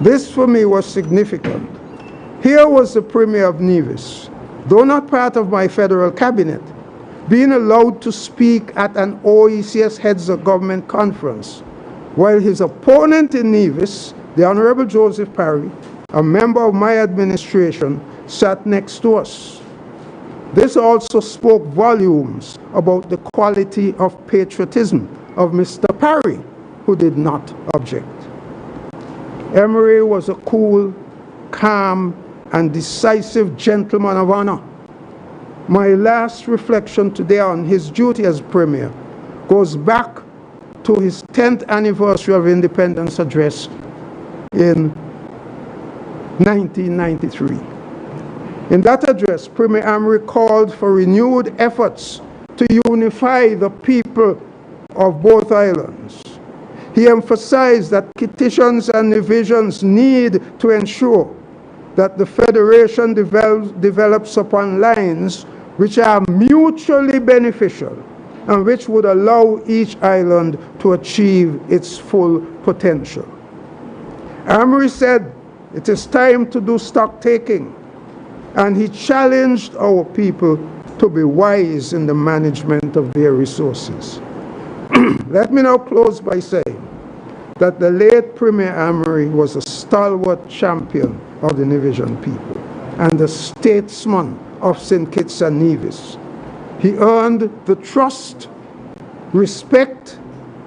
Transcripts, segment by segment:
This for me was significant. Here was the Premier of Nevis, though not part of my federal cabinet, being allowed to speak at an OECS Heads of Government conference, while his opponent in Nevis, the Honorable Joseph Parry, a member of my administration, sat next to us. This also spoke volumes about the quality of patriotism of Mr. Parry, who did not object. Amory was a cool, calm, and decisive gentleman of honor. My last reflection today on his duty as Premier goes back to his 10th anniversary of independence address in 1993. In that address, Premier Amory called for renewed efforts to unify the people of both islands. He emphasized that petitions and divisions need to ensure that the Federation develops upon lines which are mutually beneficial and which would allow each island to achieve its full potential. Amory said it is time to do stock taking, and he challenged our people to be wise in the management of their resources. Let me now close by saying that the late Premier Amory was a stalwart champion of the Nevisian people and a statesman of St. Kitts and Nevis. He earned the trust, respect,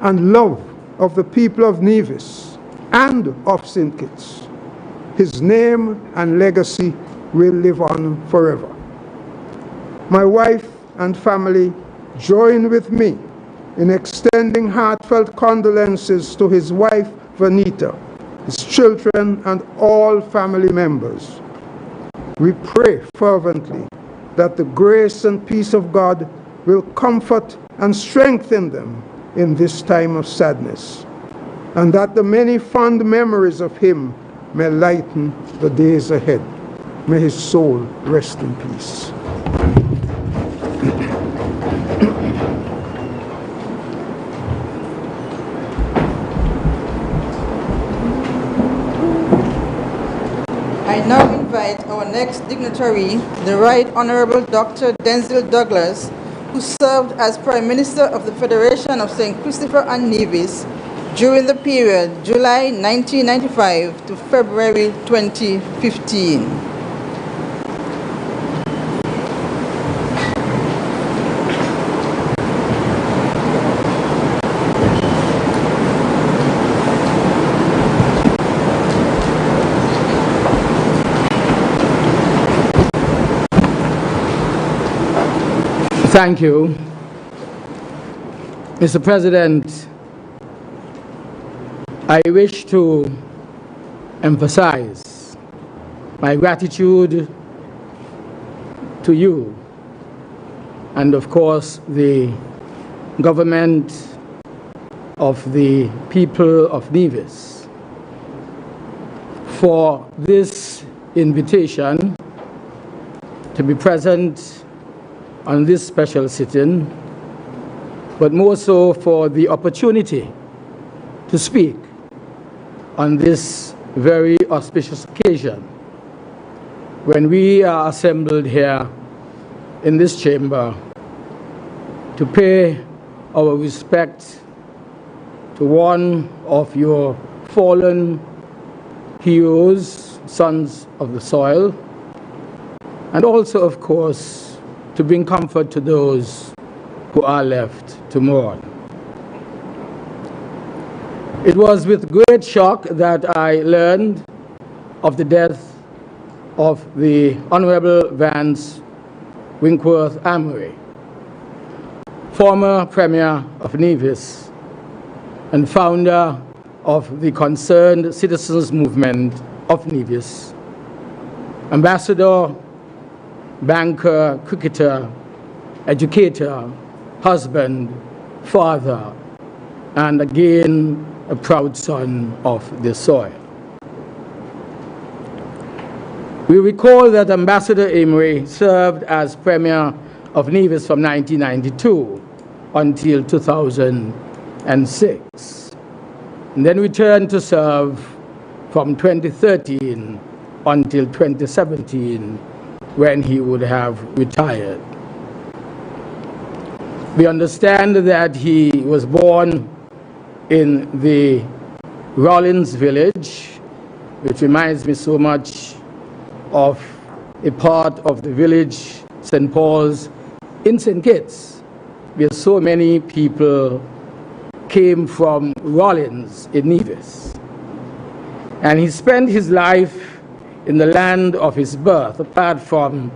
and love of the people of Nevis and of St. Kitts. His name and legacy will live on forever. My wife and family join with me in extending heartfelt condolences to his wife, Vanita, his children, and all family members. We pray fervently that the grace and peace of God will comfort and strengthen them in this time of sadness, and that the many fond memories of him may lighten the days ahead. May his soul rest in peace. I now invite our next dignitary, the Right Honorable Dr. Denzil Douglas, who served as Prime Minister of the Federation of St. Christopher and Nevis during the period July 1995 to February 2015. Thank you. Mr. President, I wish to emphasize my gratitude to you and, of course, the government of the people of Nevis for this invitation to be present on this special sitting, but more so for the opportunity to speak on this very auspicious occasion when we are assembled here in this chamber to pay our respect to one of your fallen heroes, sons of the soil, and also, of course, to bring comfort to those who are left to mourn. It was with great shock that I learned of the death of the Honorable Vance Winkworth Amory, former Premier of Nevis and founder of the Concerned Citizens Movement of Nevis, ambassador, banker, cricketer, educator, husband, father, and again, a proud son of the soil. We recall that Ambassador Amory served as Premier of Nevis from 1992 until 2006, and then returned to serve from 2013 until 2017, when he would have retired. We understand that he was born in the Rollins village, which reminds me so much of a part of the village, St. Paul's, in St. Kitts, where so many people came from Rollins in Nevis. And he spent his life in the land of his birth, apart from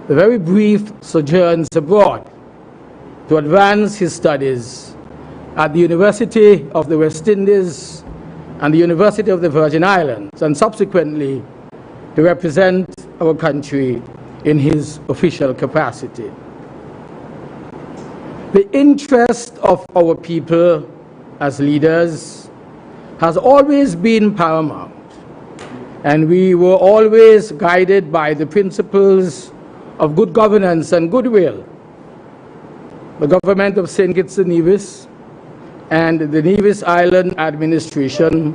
the very brief sojourns abroad to advance his studies at the University of the West Indies and the University of the Virgin Islands, and subsequently to represent our country in his official capacity. The interest of our people as leaders has always been paramount, and we were always guided by the principles of good governance and goodwill. The government of St. Kitts and Nevis and the Nevis Island administration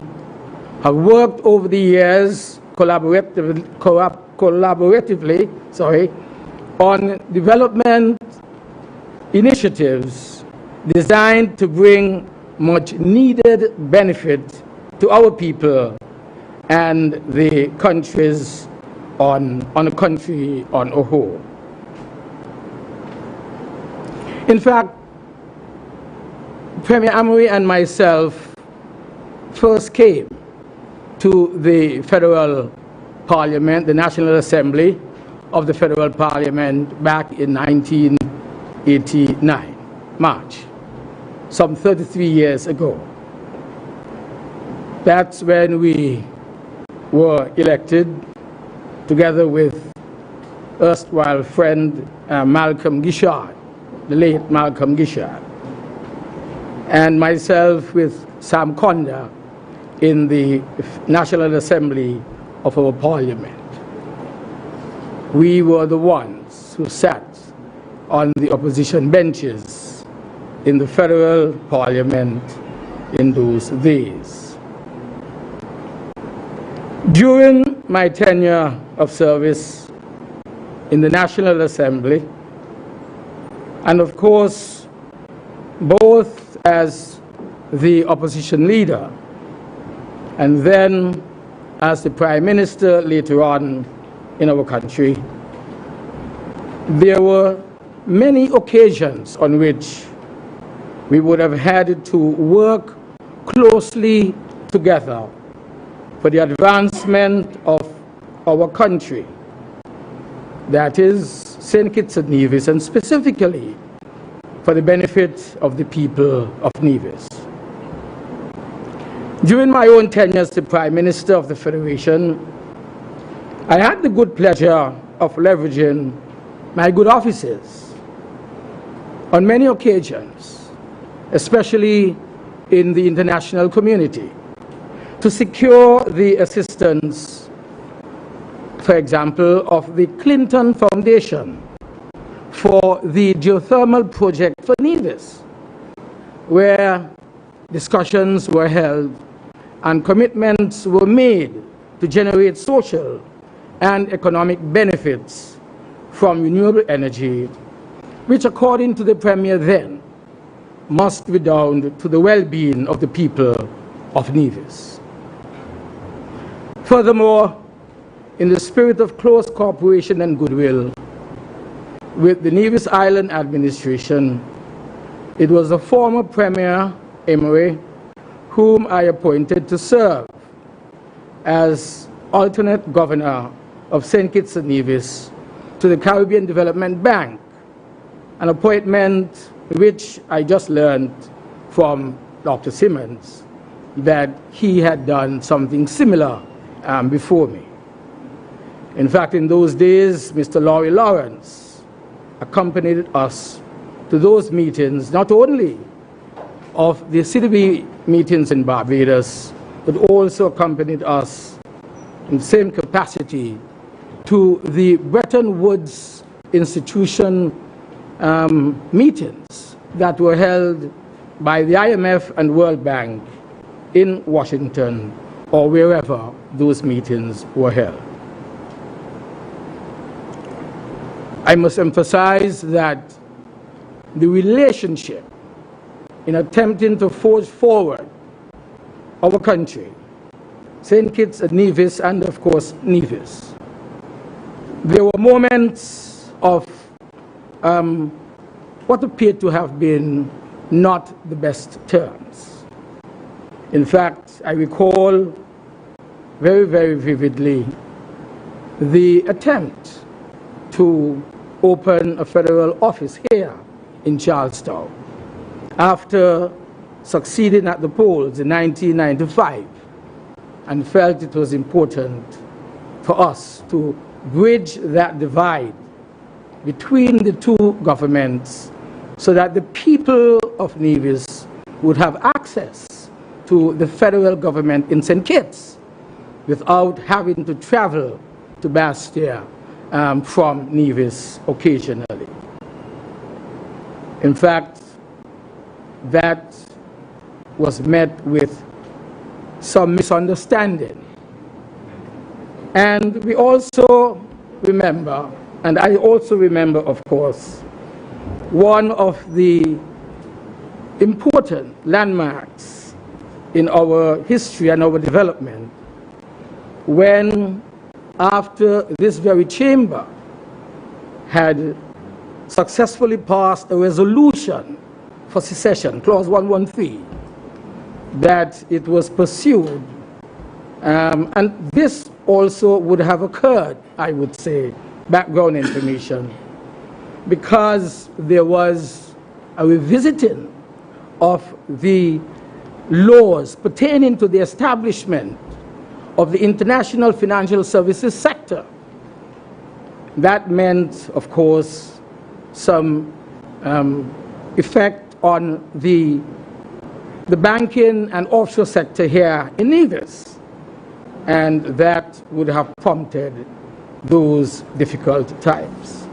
have worked over the years collaboratively on development initiatives designed to bring much needed benefit to our people and the countries on a country on a whole. In fact, Premier Amory and myself first came to the Federal Parliament, the National Assembly of the Federal Parliament, back in 1989, March, some 33 years ago. That's when we were elected, together with erstwhile friend Malcolm Gishard, the late Malcolm Gishard, and myself with Sam Conda in the National Assembly of our Parliament. We were the ones who sat on the opposition benches in the Federal Parliament in those days. During my tenure of service in the National Assembly, and of course, both as the opposition leader and then as the Prime Minister later on in our country, there were many occasions on which we would have had to work closely together for the advancement of our country, that is St. Kitts and Nevis, and specifically for the benefit of the people of Nevis. During my own tenure as the Prime Minister of the Federation, I had the good pleasure of leveraging my good offices on many occasions, especially in the international community, to secure the assistance, for example, of the Clinton Foundation for the geothermal project for Nevis, where discussions were held and commitments were made to generate social and economic benefits from renewable energy, which, according to the Premier then, must redound to the well-being of the people of Nevis. Furthermore, in the spirit of close cooperation and goodwill with the Nevis Island administration, it was the former Premier Amory whom I appointed to serve as alternate governor of St. Kitts and Nevis to the Caribbean Development Bank, an appointment which I just learned from Dr. Simmons that he had done something similar before me. In fact, in those days, Mr. Laurie Lawrence accompanied us to those meetings, not only of the CDB meetings in Barbados, but also accompanied us in the same capacity to the Bretton Woods institution meetings that were held by the IMF and World Bank in Washington or wherever those meetings were held. I must emphasize that the relationship in attempting to forge forward our country, St. Kitts and Nevis, and of course Nevis, there were moments of what appeared to have been not the best terms. In fact, I recall very, very vividly the attempt to open a federal office here in Charlestown after succeeding at the polls in 1995, and felt it was important for us to bridge that divide between the two governments so that the people of Nevis would have access to the federal government in St. Kitts without having to travel to Bastia from Nevis occasionally. In fact, that was met with some misunderstanding. And we also remember, and I also remember, of course, one of the important landmarks in our history and our development, when after this very chamber had successfully passed a resolution for secession, Clause 113, that it was pursued. And this also would have occurred, I would say, background information, because there was a revisiting of the laws pertaining to the establishment of the international financial services sector. That meant, of course, some effect on the banking and offshore sector here in Nevis, and that would have prompted those difficult times.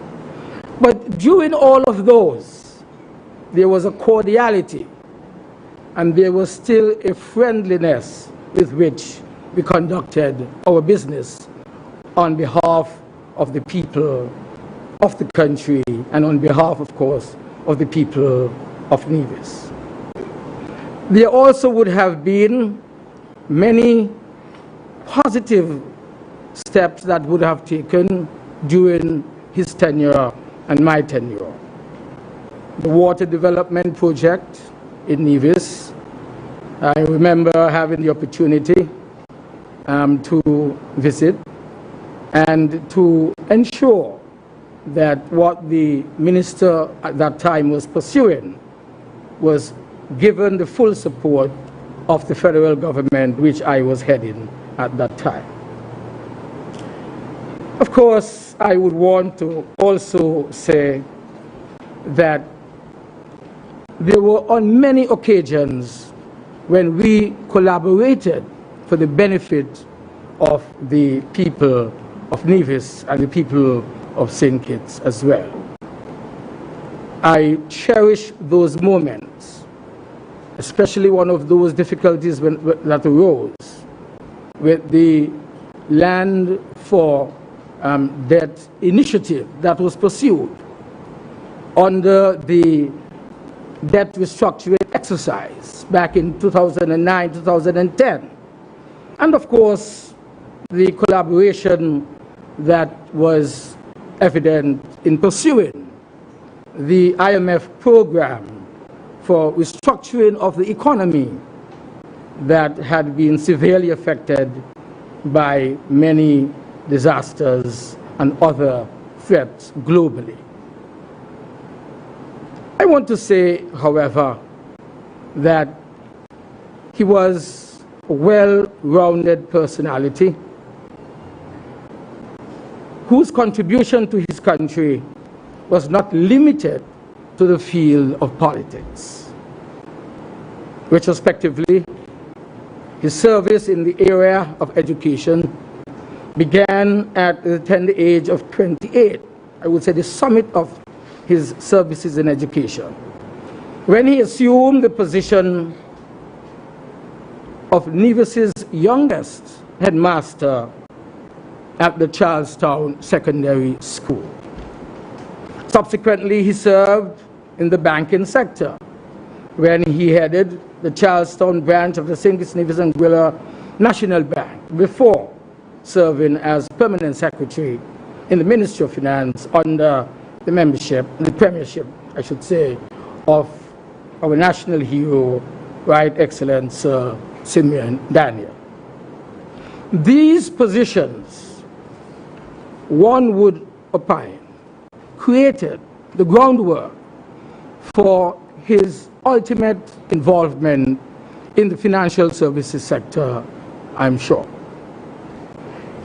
But during all of those, there was a cordiality, and there was still a friendliness with which we conducted our business on behalf of the people of the country and on behalf, of course, of the people of Nevis. There also would have been many positive steps that would have taken during his tenure and my tenure. The water development project in Nevis, I remember having the opportunity to visit and to ensure that what the minister at that time was pursuing was given the full support of the federal government, which I was heading at that time. Of course, I would want to also say that there were on many occasions when we collaborated for the benefit of the people of Nevis and the people of St. Kitts as well. I cherish those moments, especially one of those difficulties that arose with the Land for Debt initiative that was pursued under the debt restructuring exercise back in 2009, 2010. And of course, the collaboration that was evident in pursuing the IMF program for restructuring of the economy that had been severely affected by many disasters and other threats globally. I want to say, however, that he was a well-rounded personality whose contribution to his country was not limited to the field of politics. Retrospectively, his service in the area of education began at the tender age of 28, I would say the summit of his services in education, when he assumed the position of Nevis's youngest headmaster at the Charlestown Secondary School. Subsequently, he served in the banking sector when he headed the Charlestown branch of the St. Kitts Nevis and Guyana National Bank before serving as permanent secretary in the Ministry of Finance under the premiership, I should say, of our national hero, Right Excellent Sir Simeon Daniel. These positions, one would opine, created the groundwork for his ultimate involvement in the financial services sector, I'm sure.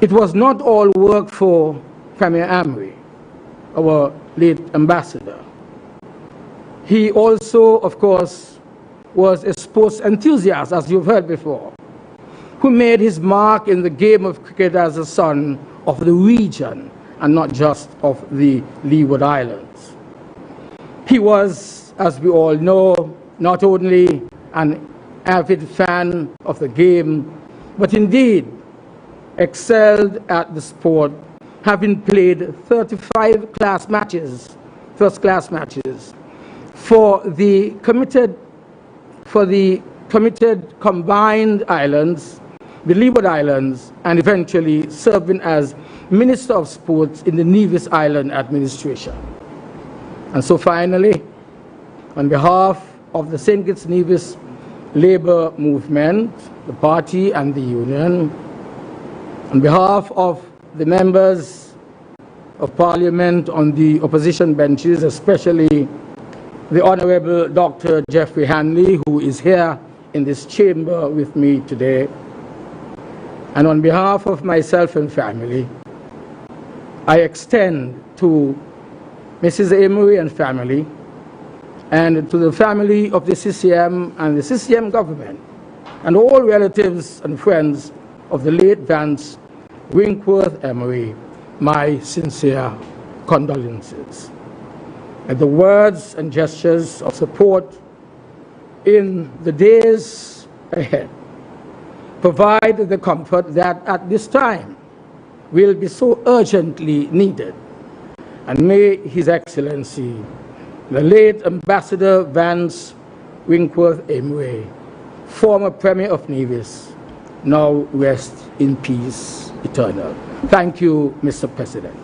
It was not all work for Premier Amory, our late ambassador. He also, of course, was a sports enthusiast, as you've heard before, who made his mark in the game of cricket as a son of the region and not just of the Leeward Islands. He was, as we all know, not only an avid fan of the game, but indeed excelled at the sport, having played 35 first-class matches for the committed combined islands, the Leeward Islands, and eventually serving as Minister of Sports in the Nevis Island administration. And so finally, on behalf of the St. Kitts Nevis Labour Movement, the party and the union, on behalf of the members of Parliament on the opposition benches, especially the Honourable Dr. Jeffrey Hanley, who is here in this chamber with me today, and on behalf of myself and family, I extend to Mrs. Amory and family, and to the family of the CCM and the CCM government, and all relatives and friends of the late Vance Winkworth Amory, my sincere condolences. And the words and gestures of support in the days ahead provide the comfort that at this time will be so urgently needed. And may His Excellency, the late Ambassador Vance Winkworth Amory, former Premier of Nevis, now rest in peace eternal. Thank you, Mr. President.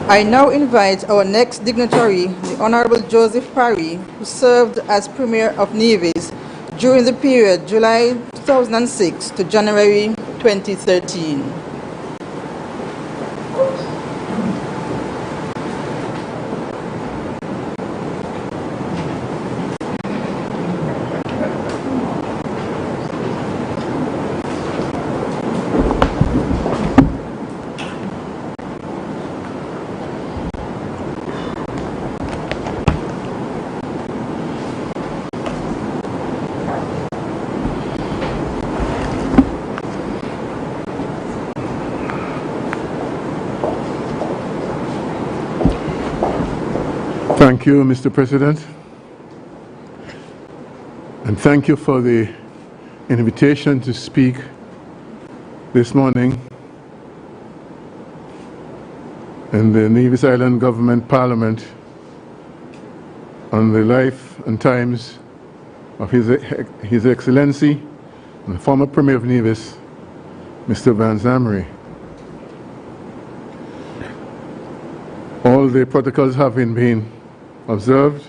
I now invite our next dignitary, the Honorable Joseph Parry, who served as Premier of Nevis during the period July 2006 to January 2013. Thank you, Mr. President. And thank you for the invitation to speak this morning in the Nevis Island Government Parliament on the life and times of His Excellency and the former Premier of Nevis, Mr. Vance Amory. All the protocols having been observed,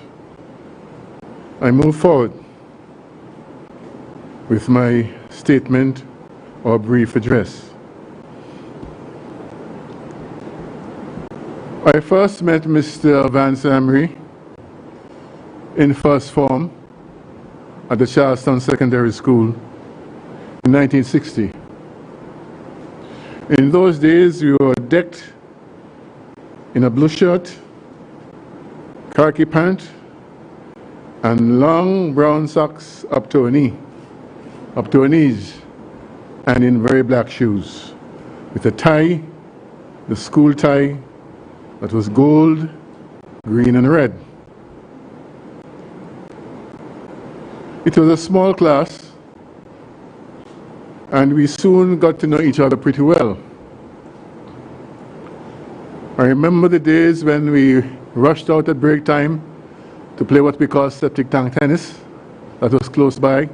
I move forward with my statement or brief address. I first met Mr. Vance Amory in first form at the Charlestown Secondary School in 1960. In those days, we were decked in a blue shirt, khaki pant, and long brown socks up to our knees, and in very black shoes, with a tie, the school tie, that was gold, green, and red. It was a small class, and we soon got to know each other pretty well. I remember the days when we rushed out at break time to play what we call septic tank tennis, that was close by.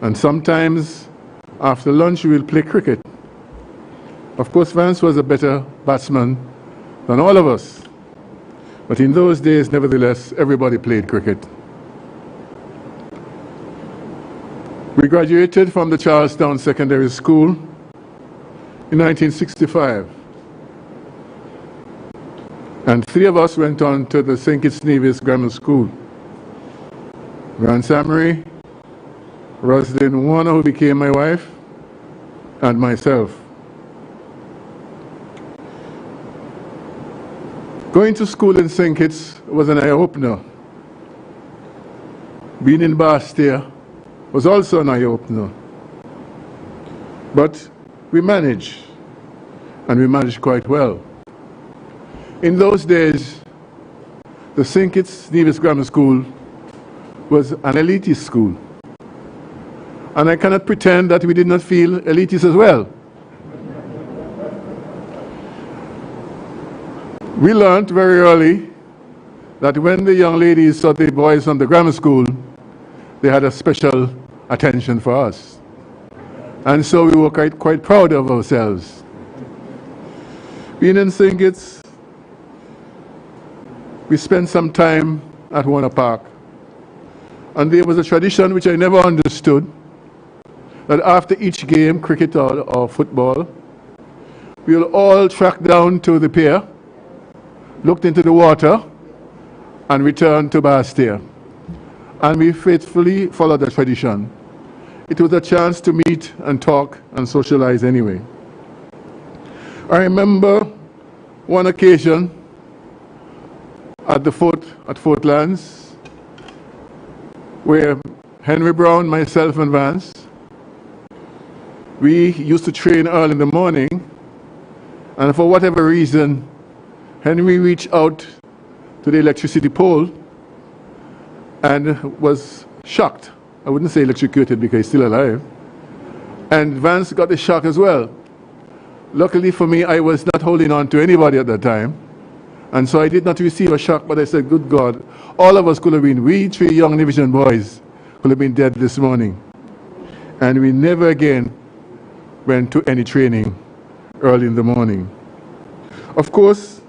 And sometimes after lunch we will play cricket. Of course, Vance was a better batsman than all of us. But in those days, nevertheless, everybody played cricket. We graduated from the Charlestown Secondary School in 1965. And 3 of us went on to the St. Kitts Nevis Grammar School. Vance Amory, Rosalind Warner, who became my wife, and myself. Going to school in St. Kitts was an eye-opener. Being in Bastia was also an eye-opener. But we managed, and we managed quite well. In those days, the St. Kitts Nevis Grammar School was an elitist school. And I cannot pretend that we did not feel elitist as well. We learned very early that when the young ladies saw the boys from the grammar school, they had a special attention for us. And so we were quite proud of ourselves. Being in St. Kitts, we spent some time at Warner Park. And there was a tradition which I never understood, that after each game, cricket or football, we will all track down to the pier, looked into the water, and returned to Bastia. And we faithfully followed the tradition. It was a chance to meet and talk and socialize anyway. I remember one occasion at Fort Lands, where Henry Brown, myself, and Vance, we used to train early in the morning, and for whatever reason, Henry reached out to the electricity pole and was shocked. I wouldn't say electrocuted because he's still alive. And Vance got the shock as well. Luckily for me, I was not holding on to anybody at that time. And so I did not receive a shock, but I said, good God, all of us could have been, we 3 young Nevision boys could have been dead this morning. And we never again went to any training early in the morning. Of course,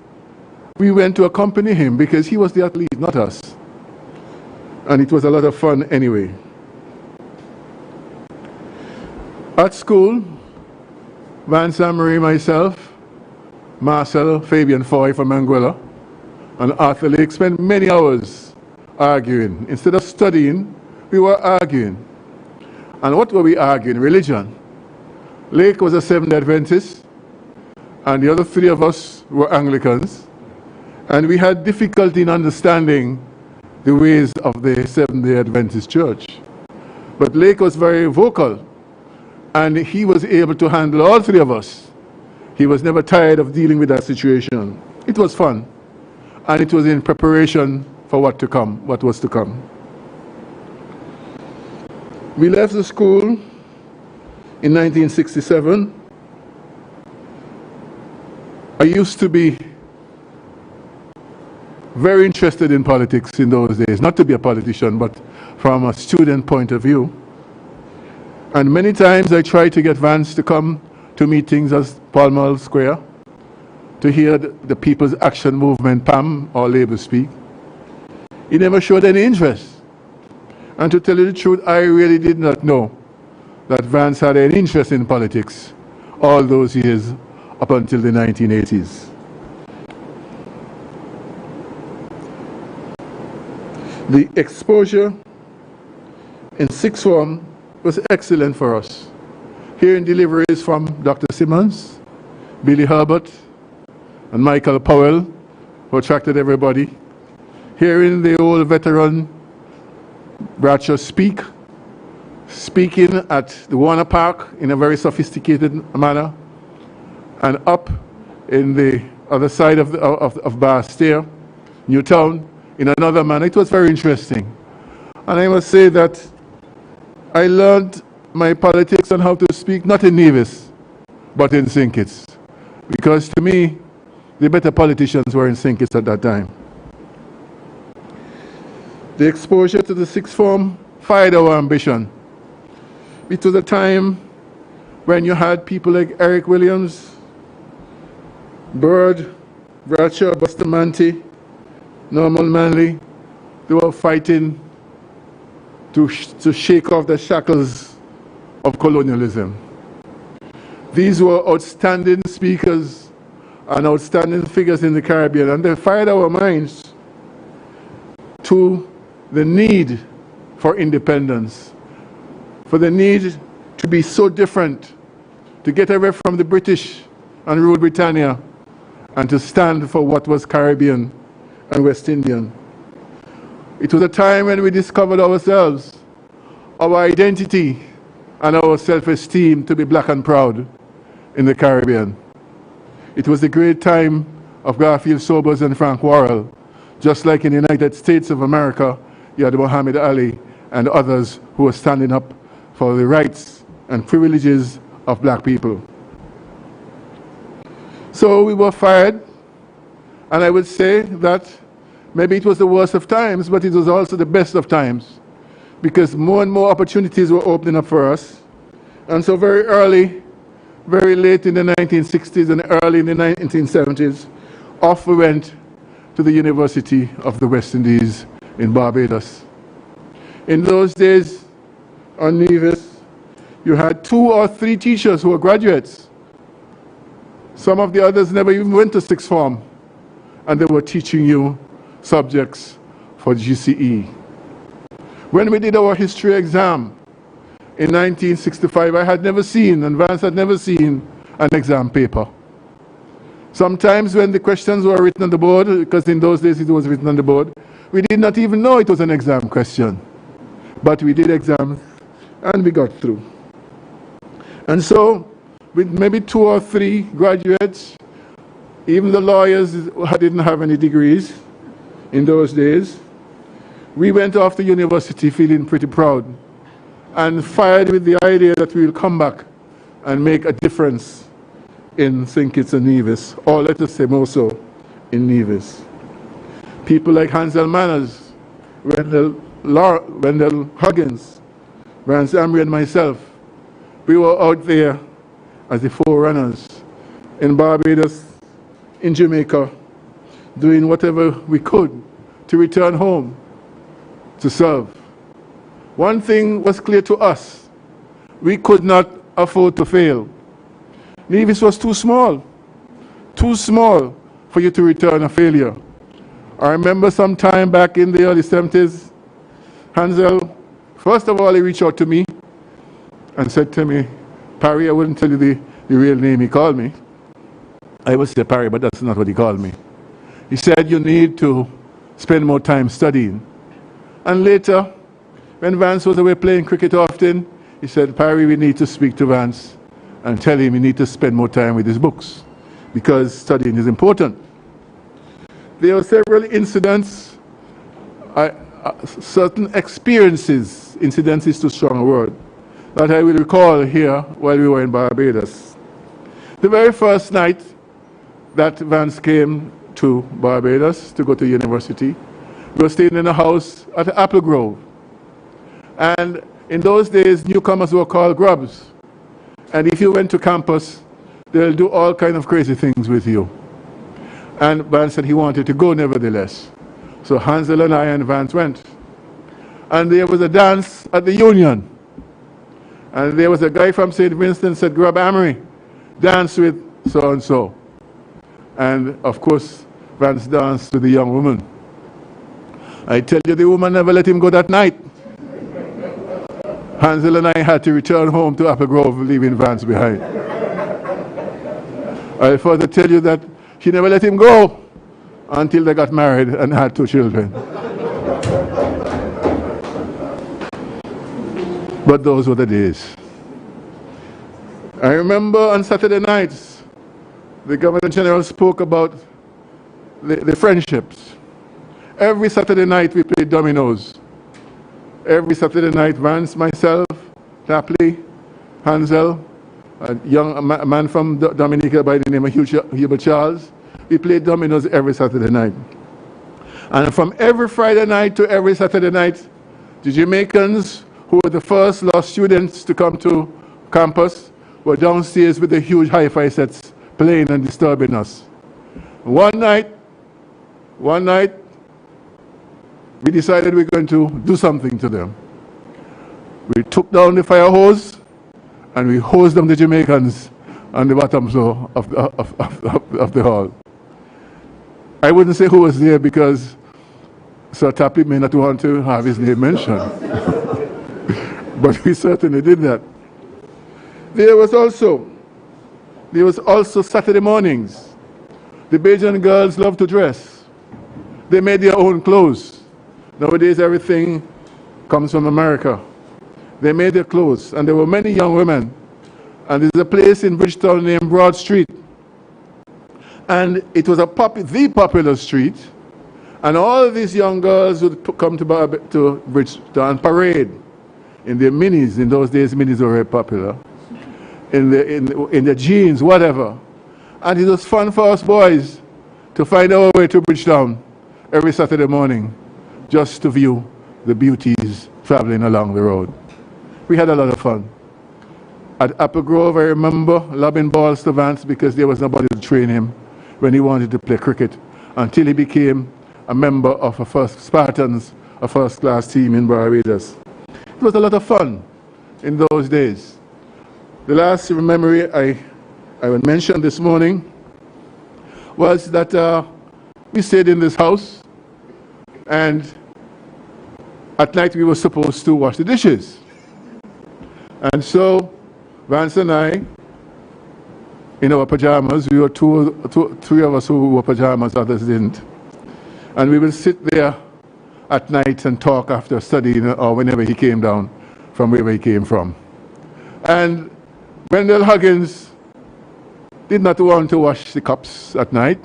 we went to accompany him because he was the athlete, not us. And it was a lot of fun anyway. At school, Vance Amory, myself, Marcel, Fabian Foy from Anguilla, and Arthur Lake spent many hours arguing. Instead of studying, we were arguing. And what were we arguing? Religion. Lake was a Seventh-day Adventist, and the other 3 of us were Anglicans. And we had difficulty in understanding the ways of the Seventh-day Adventist Church. But Lake was very vocal, and he was able to handle all 3 of us. He was never tired of dealing with that situation. It was fun, and it was in preparation for what was to come. We left the school in 1967. I used to be very interested in politics in those days, not to be a politician, but from a student point of view. And many times I tried to get Vance to come to meetings at Pall Mall Square to hear the People's Action Movement, PAM, or Labour speak. He never showed any interest. And to tell you the truth, I really did not know that Vance had any interest in politics all those years up until the 1980s. The exposure in sixth form was excellent for us. Hearing deliveries from Dr. Simmons, Billy Herbert, and Michael Powell, who attracted everybody. Hearing the old veteran Bradshaw speaking at the Warner Park in a very sophisticated manner, and up in the other side of Bastille, Newtown, in another manner. It was very interesting. And I must say that I learned my politics and how to speak, not in Nevis, but in St. Kitts. Because to me, the better politicians were in St. Kitts at that time. The exposure to the sixth form fired our ambition. It was a time when you had people like Eric Williams, Bird, Bradshaw, Bustamante, Norman Manley. They were fighting to shake off the shackles of colonialism. These were outstanding speakers and outstanding figures in the Caribbean, and they fired our minds to the need for independence, for the need to be so different, to get away from the British and rule Britannia, and to stand for what was Caribbean and West Indian. It was a time when we discovered ourselves, our identity, and our self-esteem to be black and proud in the Caribbean. It was a great time of Garfield Sobers and Frank Worrell. Just like in the United States of America, you had Muhammad Ali and others who were standing up for the rights and privileges of black people. So we were fired, and I would say that maybe it was the worst of times, but it was also the best of times, because more and more opportunities were opening up for us. And so very early, very late in the 1960s and early in the 1970s, off we went to the University of the West Indies in Barbados. In those days, on Nevis, you had 2 or 3 teachers who were graduates. Some of the others never even went to sixth form, and they were teaching you subjects for GCE. When we did our history exam in 1965, I had never seen, and Vance had never seen, an exam paper. Sometimes when the questions were written on the board, because in those days it was written on the board, we did not even know it was an exam question. But we did exams, and we got through. And so, with maybe 2 or 3 graduates, even the lawyers didn't have any degrees in those days, we went off to university feeling pretty proud and fired with the idea that we will come back and make a difference in St. Kitts and Nevis, or let us say more so in Nevis. People like Hazel Manners, Wendell Huggins, Vance, Amory, and myself, we were out there as the forerunners in Barbados, in Jamaica, doing whatever we could to return home to serve. One thing was clear to us: we could not afford to fail. Nevis was too small for you to return a failure. I remember some time back in the early 70s, Hansel, first of all, he reached out to me and said to me, Parry, I wouldn't tell you the real name he called me. I would say Parry, but that's not what he called me. He said, you need to spend more time studying. And later, when Vance was away playing cricket often, he said, Parry, we need to speak to Vance and tell him he needs to spend more time with his books, because studying is important. There were several incidents, certain experiences, incidents is too strong a word, that I will recall here while we were in Barbados. The very first night that Vance came to Barbados to go to university, we were staying in a house at Apple Grove. And in those days, newcomers were called grubs. And if you went to campus, they'll do all kinds of crazy things with you. And Vance said he wanted to go nevertheless. So Hansel and I and Vance went. And there was a dance at the Union. And there was a guy from St. Vincent said, grab Amory, dance with so-and-so. And of course, Vance danced with the young woman. I tell you, the woman never let him go that night. Hansel and I had to return home to Apple Grove, leaving Vance behind. I further tell you that she never let him go until they got married and had 2 children. But those were the days. I remember on Saturday nights, the Governor General spoke about the friendships. Every Saturday night we played dominoes. Every Saturday night, Vance, myself, Tapley, Hazel, a man from Dominica by the name of Herbert Charles, we played dominoes every Saturday night. And from every Friday night to every Saturday night, the Jamaicans, who were the first law students to come to campus, were downstairs with the huge hi-fi sets playing and disturbing us. One night, we decided we were going to do something to them. We took down the fire hose and we hosed them, the Jamaicans, on the bottom floor of the hall. I wouldn't say who was there because Sir Tapley may not want to have his name mentioned. But we certainly did that. There was also Saturday mornings. The Bajan girls loved to dress. They made their own clothes. Nowadays everything comes from America. They made their clothes, and there were many young women. And there's a place in Bridgetown named Broad Street. And it was the popular street. And all of these young girls would come to Bridgetown and parade in their minis. In those days, minis were very popular. In the jeans, whatever. And it was fun for us boys to find our way to Bridgetown every Saturday morning just to view the beauties traveling along the road. We had a lot of fun. At Apple Grove, I remember lobbing balls to Vance because there was nobody to train him when he wanted to play cricket until he became a member of a first-class team in Barbados. It was a lot of fun in those days. The last memory I would mention this morning was that we stayed in this house, and at night we were supposed to wash the dishes. And so Vance and I, in our pajamas, we were three of us who wore pajamas, others didn't. And we would sit there at night and talk after studying or whenever he came down from wherever he came from. And Wendell Huggins did not want to wash the cups at night.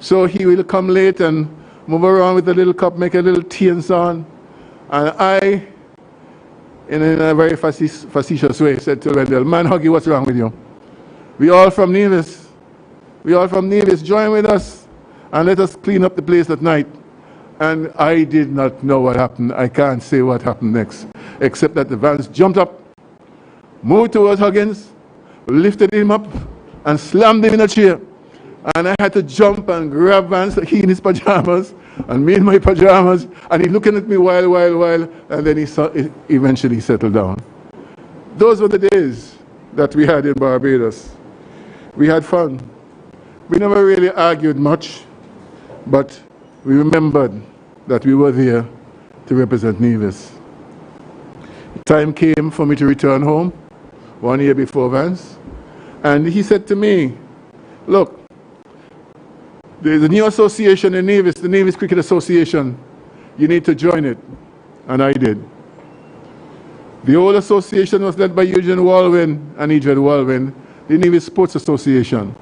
So he will come late and move around with a little cup, make a little tea and so on. And I, in a very facetious way, said to Wendell, "Man, Huggy, what's wrong with you? We all from Nevis. We all from Nevis. Join with us and let us clean up the place at night." And I did not know what happened. I can't say what happened next, except that the Vance jumped up, moved towards Huggins, lifted him up, and slammed him in a chair. And I had to jump and grab Vance, he in his pajamas, and me in my pajamas, and he looking at me while, and then he eventually settled down. Those were the days that we had in Barbados. We had fun. We never really argued much, but we remembered that we were there to represent Nevis. Time came for me to return home, 1 year before Vance, and he said to me, "Look, there's a new association in Nevis, the Nevis Cricket Association. You need to join it." And I did. The old association was led by Eugene Walwyn and Edred Walwyn, the Nevis Sports Association.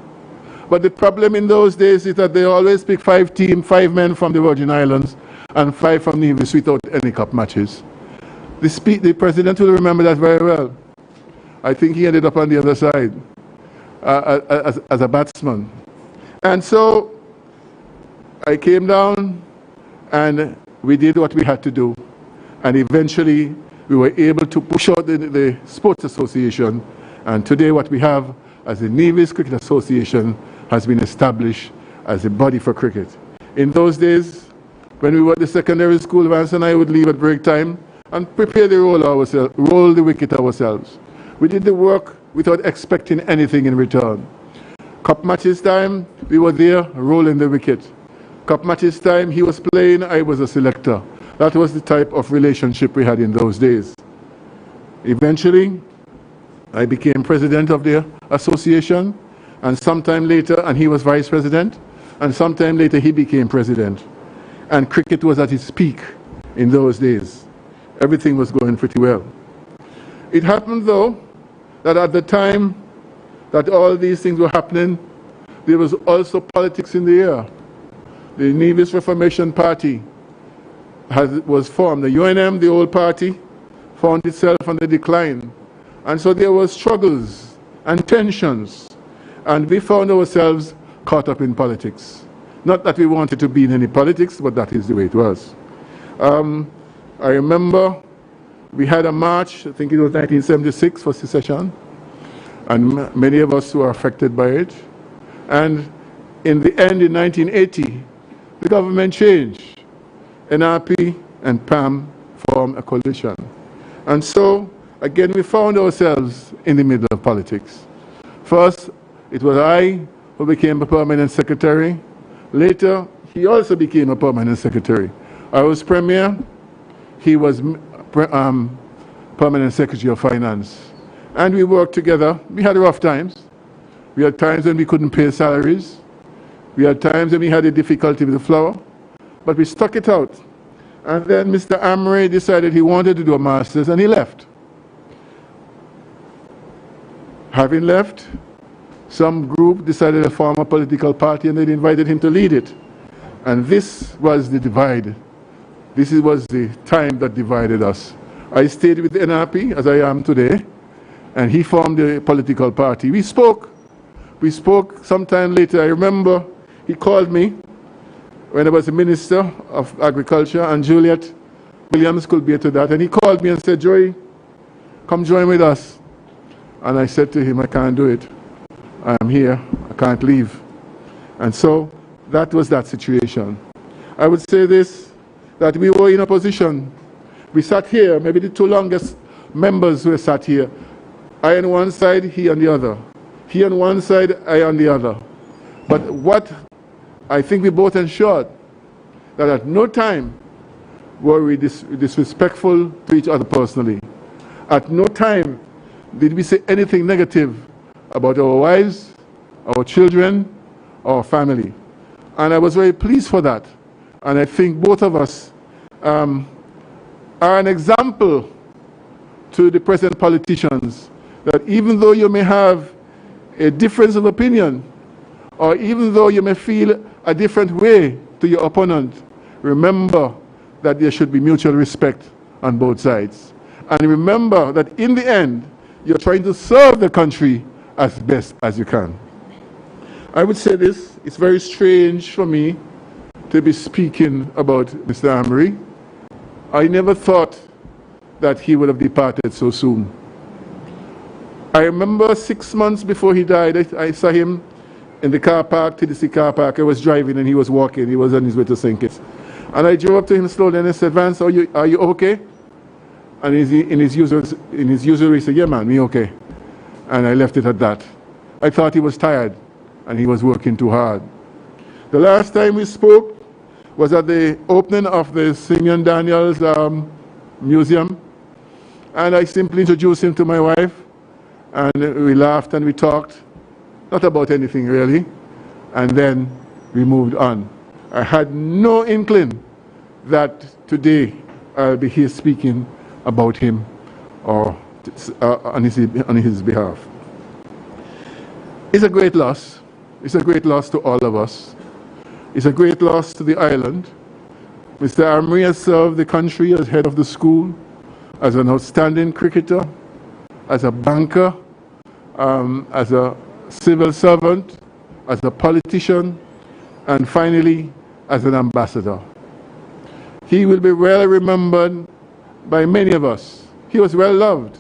But the problem in those days is that they always pick 5 men from the Virgin Islands and 5 from Nevis without any cup matches. The president will remember that very well. I think he ended up on the other side as a batsman. And so I came down and we did what we had to do. And eventually we were able to push out the Sports Association. And today what we have as the Nevis Cricket Association has been established as a body for cricket. In those days, when we were at the secondary school, Vance and I would leave at break time and prepare the roll the wicket ourselves. We did the work without expecting anything in return. Cup matches time, we were there rolling the wicket. Cup matches time, he was playing, I was a selector. That was the type of relationship we had in those days. Eventually, I became president of the association, and sometime later, and he was vice president, and sometime later he became president. And cricket was at its peak in those days. Everything was going pretty well. It happened though, that at the time that all these things were happening, there was also politics in the air. The Nevis Reformation Party was formed. The UNM, the old party, found itself on the decline. And so there were struggles and tensions. And we found ourselves caught up in politics. Not that we wanted to be in any politics, but that is the way it was. I remember we had a march, I think it was 1976 for secession, and many of us were affected by it. And in the end, in 1980, the government changed. NRP and PAM formed a coalition. And so, again, we found ourselves in the middle of politics. First, it was I who became a permanent secretary. Later, he also became a permanent secretary. I was premier, he was permanent secretary of finance. And we worked together. We had rough times. We had times when we couldn't pay salaries. We had times when we had a difficulty with the flour. But we stuck it out. And then Mr. Amory decided he wanted to do a master's, and he left. Having left, some group decided to form a political party, and they invited him to lead it. And this was the divide. This was the time that divided us. I stayed with the NRP, as I am today, and he formed a political party. We spoke sometime later. I remember he called me when I was the Minister of Agriculture, and Juliet Williams could be to that. And he called me and said, "Joey, come join with us." And I said to him, "I can't do it. I'm here. I can't leave." And so that was that situation. I would say this, that we were in opposition. We sat here, maybe the two longest members who sat here. I on one side, he on the other. He on one side, I on the other. But what I think we both ensured, that at no time were we disrespectful to each other personally. At no time did we say anything negative about our wives, our children, our family. And I was very pleased for that. And I think both of us are an example to the present politicians, that even though you may have a difference of opinion, or even though you may feel a different way to your opponent, remember that there should be mutual respect on both sides. And remember that in the end, you're trying to serve the country as best as you can. I would say this, it's very strange for me to be speaking about Mr. Amory. I never thought that he would have departed so soon. I remember 6 months before he died, I saw him in the car park, TDC car park. I was driving and he was walking. He was on his way to St. Kitts. And I drove up to him slowly and I said, "Vance, are you okay?" And in his usual he said, "Yeah, man, me okay." And I left it at that. I thought he was tired and he was working too hard. The last time we spoke was at the opening of the Simeon Daniels Museum. And I simply introduced him to my wife, and we laughed and we talked, not about anything really, and then we moved on. I had no inkling that today I'll be here speaking about him or on his behalf. It's a great loss. It's a great loss to all of us. It's a great loss to the island. Mr. Amory has served the country as head of the school, as an outstanding cricketer, as a banker, as a civil servant, as a politician, and finally, as an ambassador. He will be well remembered by many of us. He was well loved.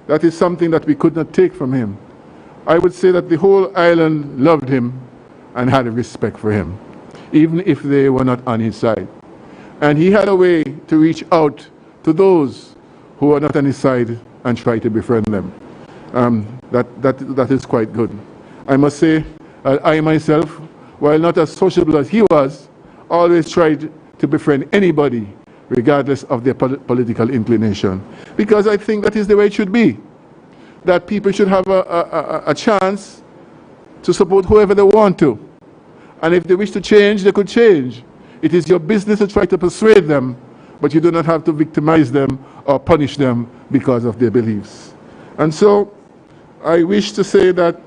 That is something that we could not take from him. I would say that the whole island loved him and had a respect for him, even if they were not on his side. And he had a way to reach out to those who were not on his side and try to befriend them. That is quite good. I must say, I myself, while not as sociable as he was, always tried to befriend anybody, regardless of their political inclination. Because I think that is the way it should be. That people should have a chance to support whoever they want to. And if they wish to change, they could change. It is your business to try to persuade them, but you do not have to victimize them or punish them because of their beliefs. And so, I wish to say that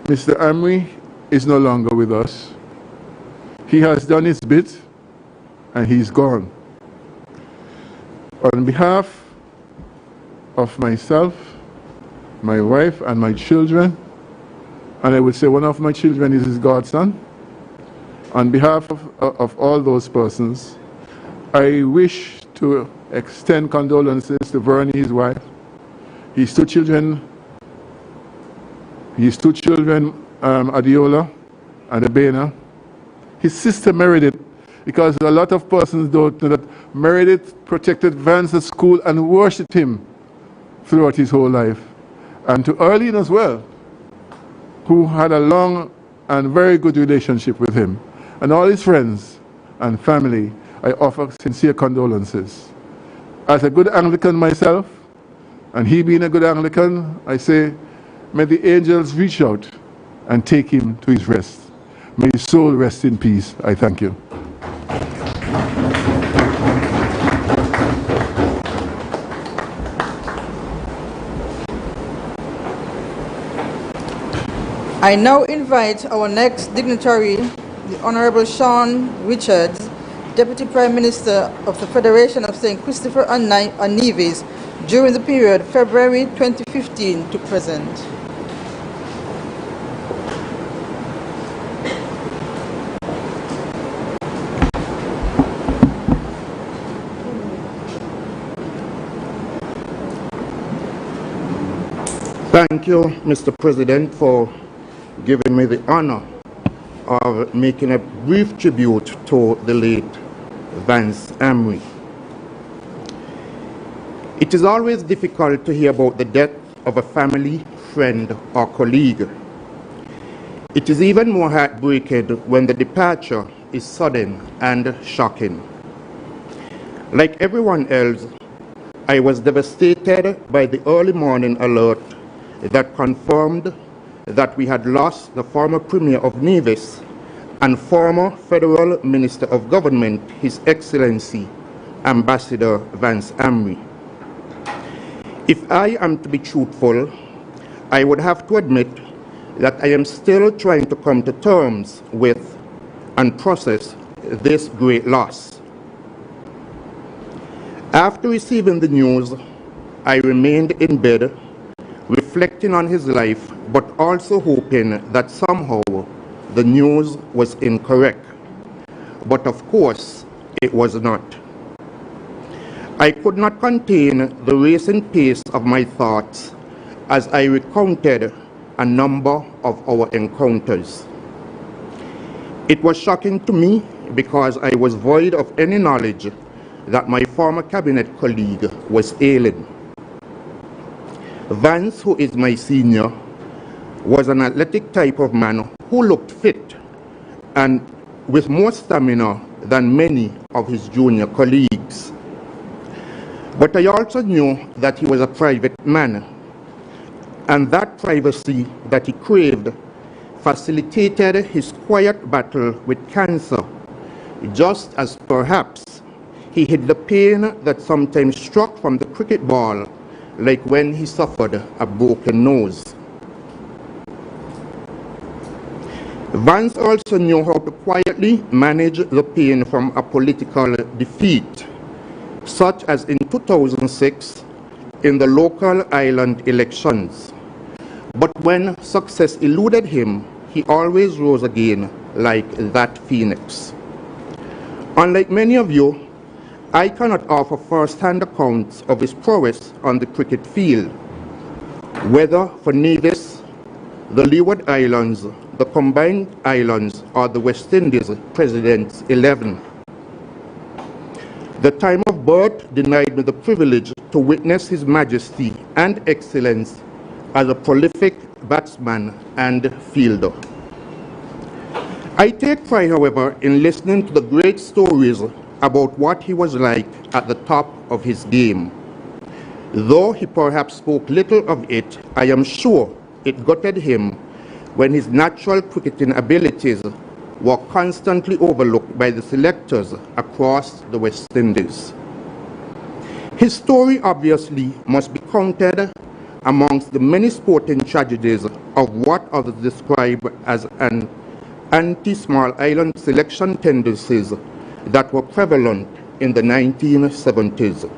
Mr. Amory is no longer with us. He has done his bit and he's gone. On behalf of myself, my wife, and my children, and I would say one of my children is his godson, on behalf of all those persons, I wish to extend condolences to Vernie, his wife, his two children, Adiola and Abena. His sister Meredith, because a lot of persons don't know that Meredith protected Vance at school and worshipped him throughout his whole life. And to Arlene as well, who had a long and very good relationship with him. And all his friends and family, I offer sincere condolences. As a good Anglican myself, and he being a good Anglican, I say, may the angels reach out and take him to his rest. May his soul rest in peace. I thank you. I now invite our next dignitary, the Honorable Shawn Richards, Deputy Prime Minister of the Federation of St. Christopher and Nevis during the period February 2015 to present. Thank you, Mr. President, for giving me the honor of making a brief tribute to the late Vance Amory. It is always difficult to hear about the death of a family, friend, or colleague. It is even more heartbreaking when the departure is sudden and shocking. Like everyone else, I was devastated by the early morning alert that confirmed that we had lost the former Premier of Nevis and former Federal Minister of Government, His Excellency, Ambassador Vance Amory. If I am to be truthful, I would have to admit that I am still trying to come to terms with and process this great loss. After receiving the news, I remained in bed, reflecting on his life, but also hoping that somehow the news was incorrect. But of course, it was not. I could not contain the racing pace of my thoughts as I recounted a number of our encounters. It was shocking to me because I was void of any knowledge that my former cabinet colleague was ailing. Vance, who is my senior, was an athletic type of man who looked fit and with more stamina than many of his junior colleagues. But I also knew that he was a private man, and that privacy that he craved facilitated his quiet battle with cancer, just as perhaps he hid the pain that sometimes struck from the cricket ball, like when he suffered a broken nose. Vance also knew how to quietly manage the pain from a political defeat, such as in 2006 in the local island elections. But when success eluded him, he always rose again like that phoenix. Unlike many of you, I cannot offer first-hand accounts of his prowess on the cricket field, whether for Nevis, the Leeward Islands, the Combined Islands, or the West Indies President's 11. The time of birth denied me the privilege to witness His Majesty and Excellence as a prolific batsman and fielder. I take pride, however, in listening to the great stories about what he was like at the top of his game. Though he perhaps spoke little of it, I am sure it gutted him when his natural cricketing abilities were constantly overlooked by the selectors across the West Indies. His story obviously must be counted amongst the many sporting tragedies of what others describe as an anti-small island selection tendencies that were prevalent in the 1970s.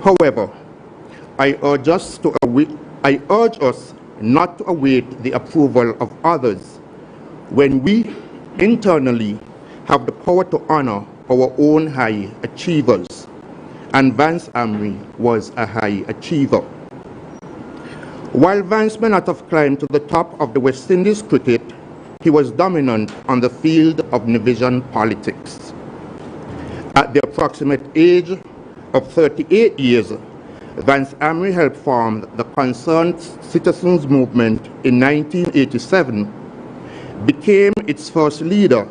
However, I urge us not to await the approval of others when we internally have the power to honor our own high achievers, and Vance Amory was a high achiever. While Vance may not have climbed to the top of the West Indies cricket, he was dominant on the field of Nevisian politics. At the approximate age of 38 years, Vance Amory helped form the Concerned Citizens Movement in 1987, became its first leader,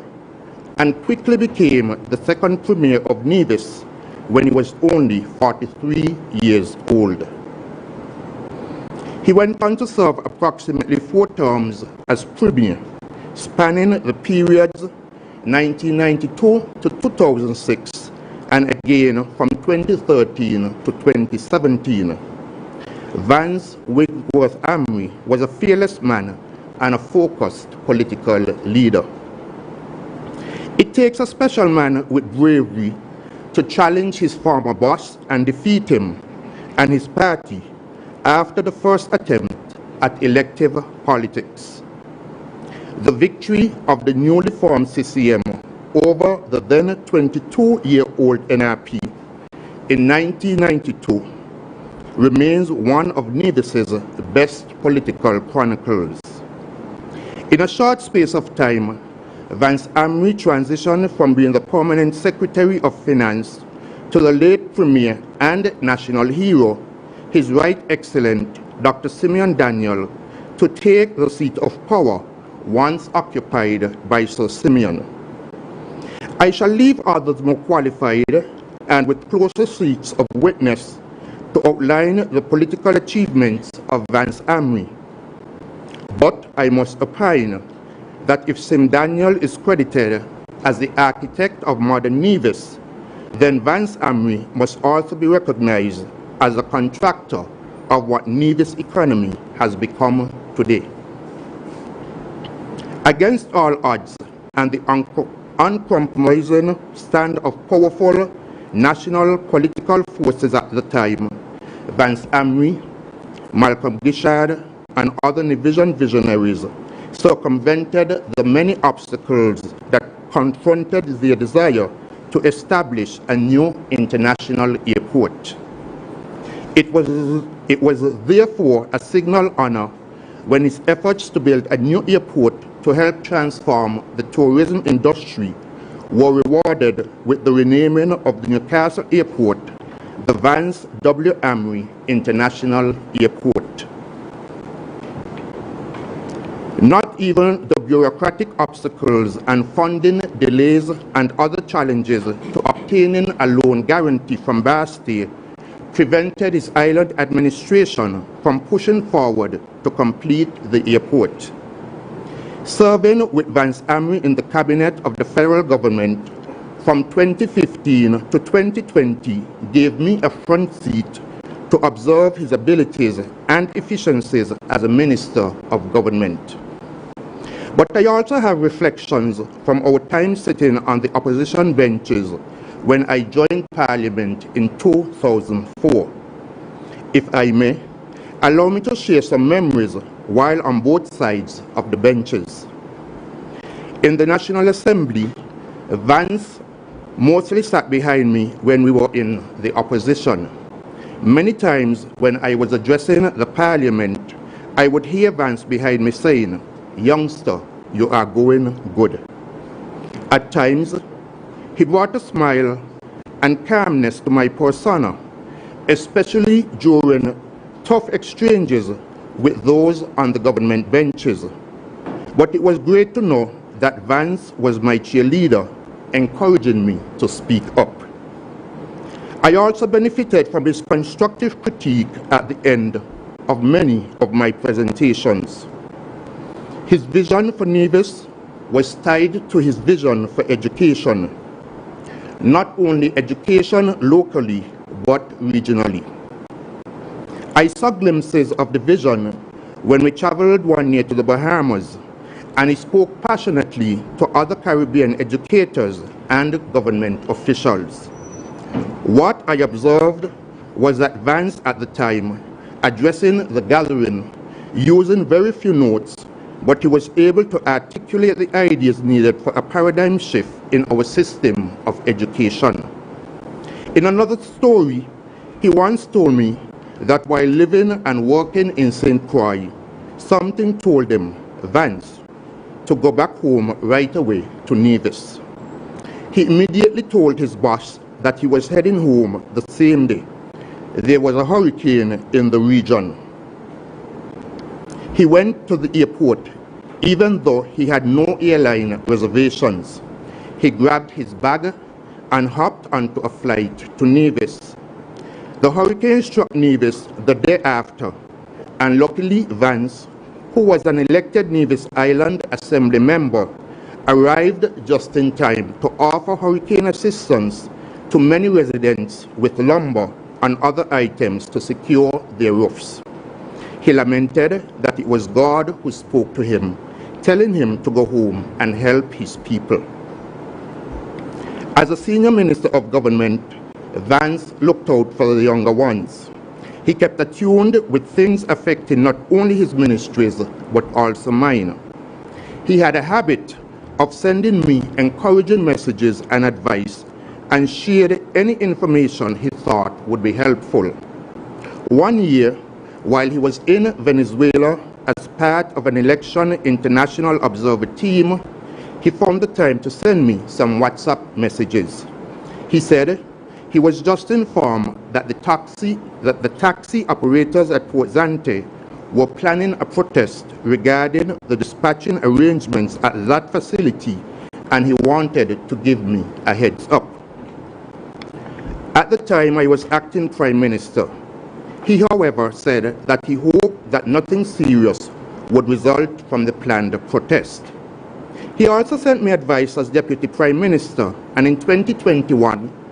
and quickly became the second Premier of Nevis when he was only 43 years old. He went on to serve approximately 4 terms as Premier, spanning the periods 1992 to 2006, and again from 2013 to 2017. Vance Wigworth Amory was a fearless man and a focused political leader. It takes a special man with bravery to challenge his former boss and defeat him and his party after the first attempt at elective politics. The victory of the newly formed CCM over the then 22-year-old NRP in 1992 remains one of Nevis's best political chronicles. In a short space of time, Vance Amory transitioned from being the permanent Secretary of Finance to the late Premier and national hero, His Right Excellent Dr. Simeon Daniel, to take the seat of power once occupied by Sir Simeon. I shall leave others more qualified and with closer seats of witness to outline the political achievements of Vance Amory. But I must opine that if Sim Daniel is credited as the architect of modern Nevis, then Vance Amory must also be recognized as a contractor of what Nevis economy has become today. Against all odds and the uncompromising stand of powerful national political forces at the time, Vance Amory, Malcolm Gishard, and other Nevisian visionaries circumvented the many obstacles that confronted their desire to establish a new international airport. It was therefore a signal honor when his efforts to build a new airport to help transform the tourism industry were rewarded with the renaming of the Newcastle Airport the Vance W. Amory International Airport. Not even the bureaucratic obstacles and funding delays and other challenges to obtaining a loan guarantee from Basti prevented his island administration from pushing forward to complete the airport. Serving with Vance Amory in the cabinet of the federal government from 2015 to 2020 gave me a front seat to observe his abilities and efficiencies as a minister of government. But I also have reflections from our time sitting on the opposition benches when I joined Parliament in 2004. If I may, allow me to share some memories while on both sides of the benches. In the National Assembly, Vance mostly sat behind me when we were in the opposition. Many times when I was addressing the Parliament, I would hear Vance behind me saying, "Youngster, you are going good." At times, he brought a smile and calmness to my persona, especially during tough exchanges with those on the government benches. But it was great to know that Vance was my cheerleader, encouraging me to speak up. I also benefited from his constructive critique at the end of many of my presentations. His vision for Nevis was tied to his vision for education, not only education locally, but regionally. I saw glimpses of the vision when we traveled one year to the Bahamas, and he spoke passionately to other Caribbean educators and government officials. What I observed was that Vance at the time, addressing the gathering, using very few notes, but he was able to articulate the ideas needed for a paradigm shift in our system of education. In another story, he once told me that while living and working in St. Croix, something told him, Vance, to go back home right away to Nevis. He immediately told his boss that he was heading home the same day. There was a hurricane in the region. He went to the airport even though he had no airline reservations. He grabbed his bag and hopped onto a flight to Nevis. The hurricane struck Nevis the day after, and luckily Vance, who was an elected Nevis Island Assembly member, arrived just in time to offer hurricane assistance to many residents with lumber and other items to secure their roofs. He lamented that it was God who spoke to him, telling him to go home and help his people. As a senior minister of government, Vance looked out for the younger ones. He kept attuned with things affecting not only his ministries, but also mine. He had a habit of sending me encouraging messages and advice, and shared any information he thought would be helpful. One year, while he was in Venezuela as part of an election international observer team, he found the time to send me some WhatsApp messages. He said he was just informed that the taxi operators at Port Zante were planning a protest regarding the dispatching arrangements at that facility, and he wanted to give me a heads up. At the time, I was acting Prime Minister. He, however, said that he hoped that nothing serious would result from the planned protest. He also sent me advice as Deputy Prime Minister, and in 2021,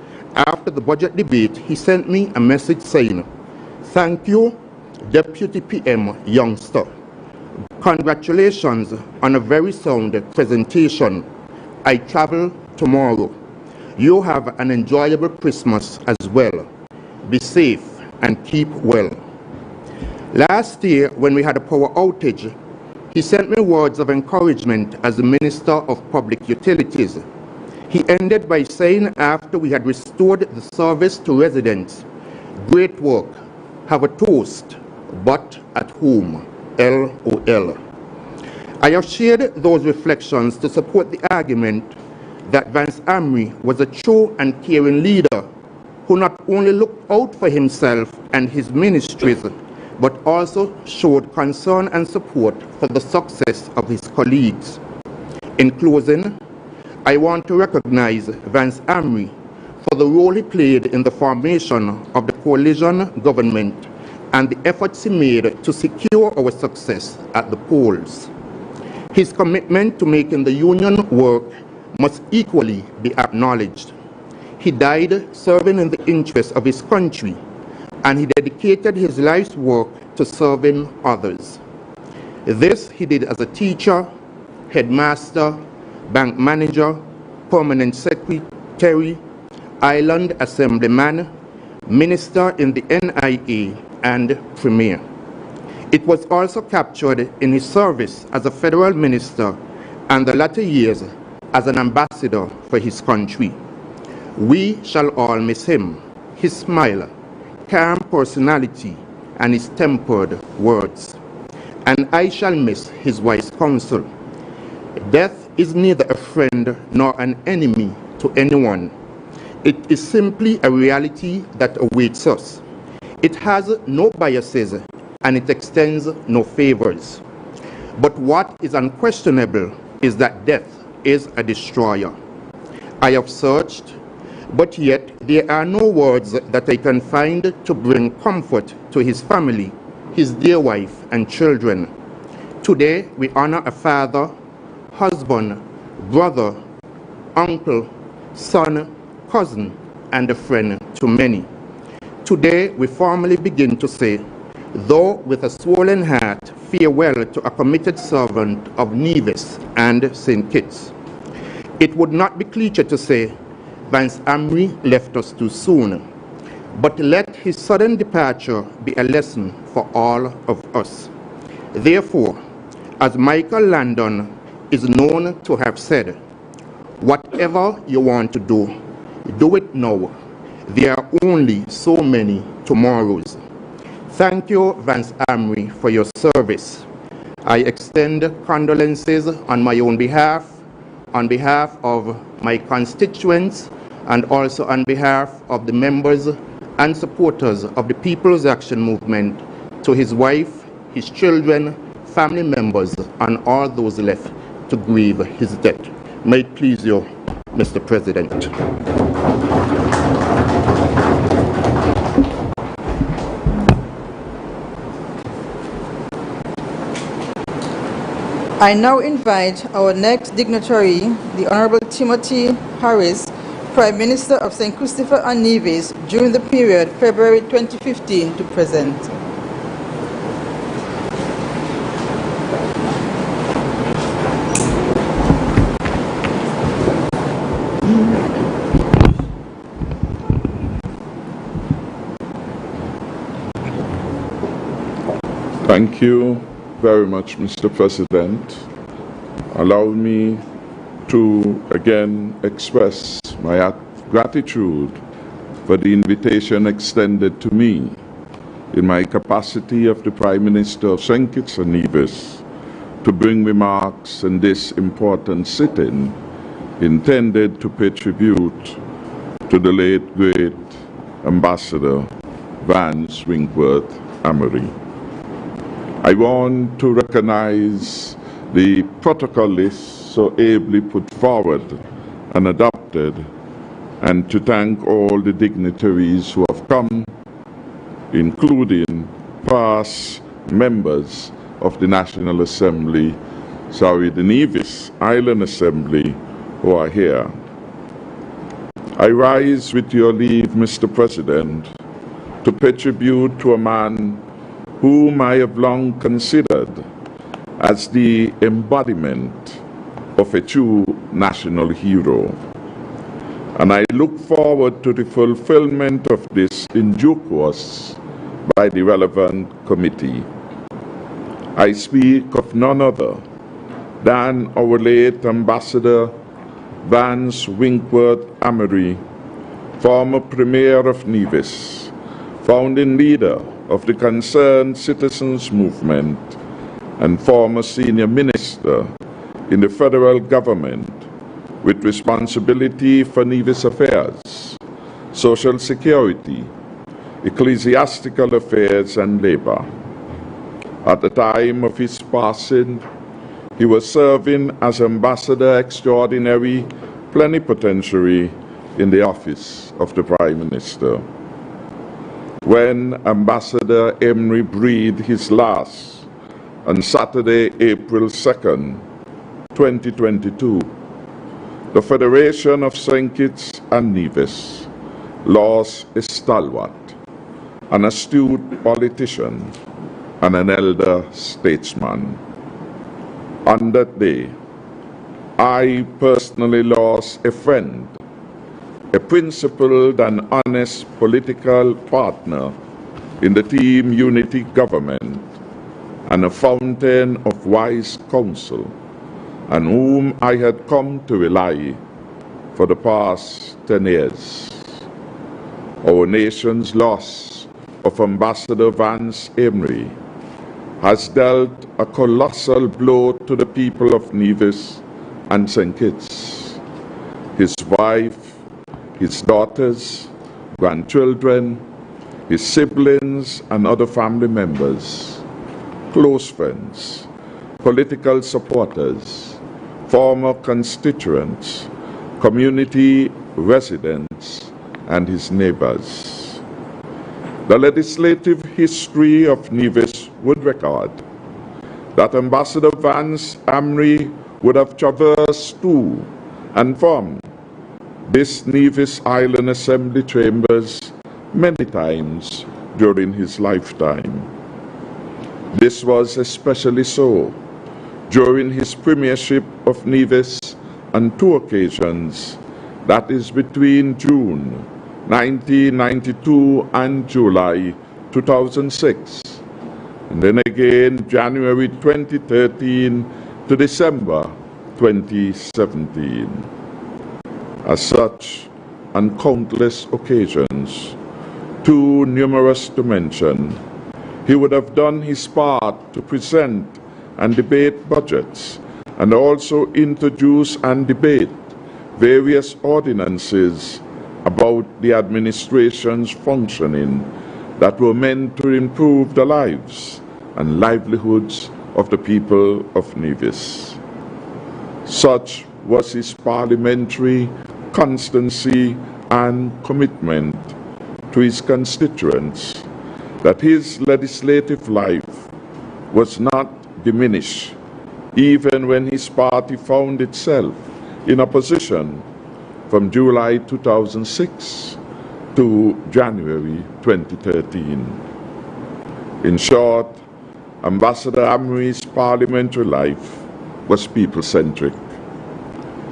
after the budget debate, he sent me a message saying, "Thank you, Deputy PM Youngster. Congratulations on a very sound presentation. I travel tomorrow. You have an enjoyable Christmas as well. Be safe and keep well." Last year, when we had a power outage, he sent me words of encouragement as the Minister of Public Utilities. He ended by saying after we had restored the service to residents, "Great work, have a toast, but at home, LOL." I have shared those reflections to support the argument that Vance Amory was a true and caring leader who not only looked out for himself and his ministries, but also showed concern and support for the success of his colleagues. In closing, I want to recognize Vance Amory for the role he played in the formation of the coalition government and the efforts he made to secure our success at the polls. His commitment to making the union work must equally be acknowledged. He died serving in the interests of his country, and he dedicated his life's work to serving others. This he did as a teacher, headmaster, bank manager, permanent secretary, island assemblyman, minister in the NIA, and premier. It was also captured in his service as a federal minister and the latter years as an ambassador for his country. We shall all miss him, his smile, calm personality, and his tempered words. And I shall miss his wise counsel. Death is neither a friend nor an enemy to anyone. It is simply a reality that awaits us. It has no biases and it extends no favors. But what is unquestionable is that death is a destroyer. I have searched, but yet there are no words that I can find to bring comfort to his family, his dear wife and children. Today we honor a father, husband, brother, uncle, son, cousin, and a friend to many. Today we formally begin to say, though with a swollen heart, farewell to a committed servant of Nevis and St. Kitts. It would not be cliche to say Vance Amory left us too soon, but let his sudden departure be a lesson for all of us. Therefore, as Michael Landon is known to have said, whatever you want to do it now. There are only so many tomorrows. Thank you, Vance Amory, for your service. I extend condolences on my own behalf, on behalf of my constituents, and also on behalf of the members and supporters of the People's Action Movement to his wife, his children, family members, and all those left to grieve his death. May it please you, Mr. President. I now invite our next dignitary, the Honorable Timothy Harris, Prime Minister of St. Christopher and Nevis during the period February 2015 to present. Thank you very much, Mr. President. Allow me to again express my gratitude for the invitation extended to me in my capacity of the Prime Minister of St. Kitts and Nevis to bring remarks in this important sitting intended to pay tribute to the late great Ambassador Vance Winkworth Amory. I want to recognize the protocol list so ably put forward and adopted, and to thank all the dignitaries who have come, including past members of the National Assembly, the Nevis Island Assembly, who are here. I rise with your leave, Mr. President, to pay tribute to a man whom I have long considered as the embodiment of a true national hero. And I look forward to the fulfillment of this in due course by the relevant committee. I speak of none other than our late Ambassador Vance Winkworth Amory, former Premier of Nevis, founding leader of the Concerned Citizens Movement, and former senior minister in the federal government with responsibility for Nevis affairs, social security, ecclesiastical affairs, and labor. At the time of his passing, he was serving as Ambassador Extraordinary Plenipotentiary in the office of the Prime Minister. When Ambassador Amory breathed his last on Saturday, April 2nd, 2022, the Federation of St. Kitts and Nevis lost a stalwart, an astute politician, and an elder statesman. On that day, I personally lost a friend, a principled and honest political partner in the Team Unity government, and a fountain of wise counsel, on whom I had come to rely for the past 10 years. Our nation's loss of Ambassador Vance Amory has dealt a colossal blow to the people of Nevis and St. Kitts. His wife, his daughters, grandchildren, his siblings and other family members, close friends, political supporters, former constituents, community residents, and his neighbors. The legislative history of Nevis would record that Ambassador Vance Amory would have traversed to and from this Nevis Island Assembly chambers many times during his lifetime. This was especially so during his premiership of Nevis on two occasions, that is between June 1992 and July 2006, and then again January 2013 to December 2017. As such, on countless occasions, too numerous to mention, he would have done his part to present and debate budgets and also introduce and debate various ordinances about the administration's functioning that were meant to improve the lives and livelihoods of the people of Nevis. Such was his parliamentary constancy and commitment to his constituents that his legislative life was not diminished even when his party found itself in opposition from July 2006 to January 2013. In short, Ambassador Amory's parliamentary life was people-centric.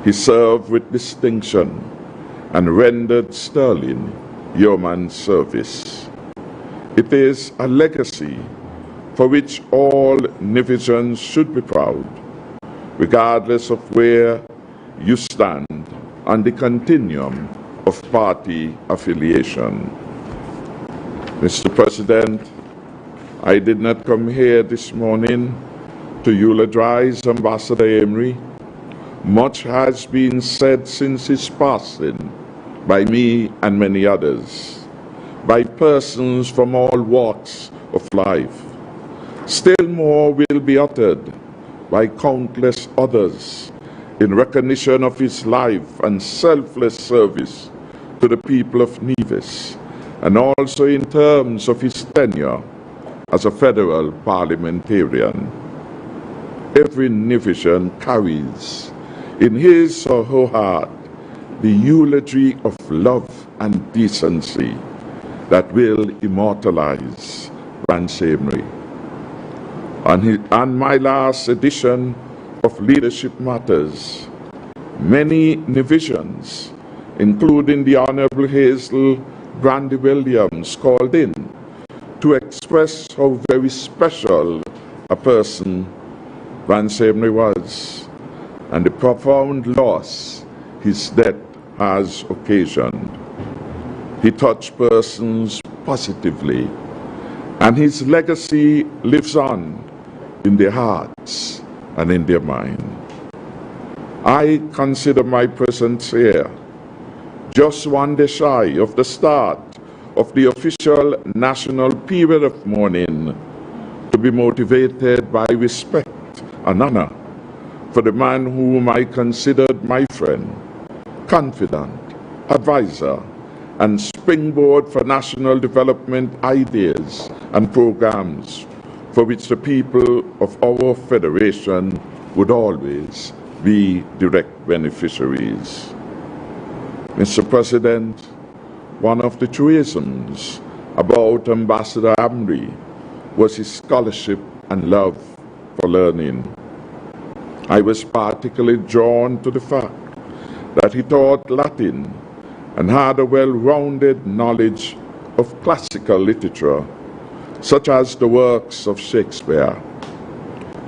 He served with distinction and rendered sterling yeoman service. It is a legacy for which all Nevisians should be proud, regardless of where you stand on the continuum of party affiliation. Mr. President, I did not come here this morning to eulogize Ambassador Amory. Much has been said since his passing by me and many others, by persons from all walks of life. Still more will be uttered by countless others in recognition of his life and selfless service to the people of Nevis, and also in terms of his tenure as a federal parliamentarian. Every Nevisian carries in his or her heart the eulogy of love and decency that will immortalize Vance Amory. On my last edition of Leadership Matters, many Nevisians, including the Honorable Hazel Brandy Williams, called in to express how very special a person Vance Amory was and the profound loss his death has occasioned. He touched persons positively, and his legacy lives on in their hearts and in their mind. I consider my presence here just one day shy of the start of the official national period of mourning to be motivated by respect and honor for the man whom I considered my friend, confidant, advisor, and springboard for national development ideas and programs for which the people of our federation would always be direct beneficiaries. Mr. President, one of the truisms about Ambassador Amory was his scholarship and love for learning. I was particularly drawn to the fact that he taught Latin and had a well-rounded knowledge of classical literature, such as the works of Shakespeare.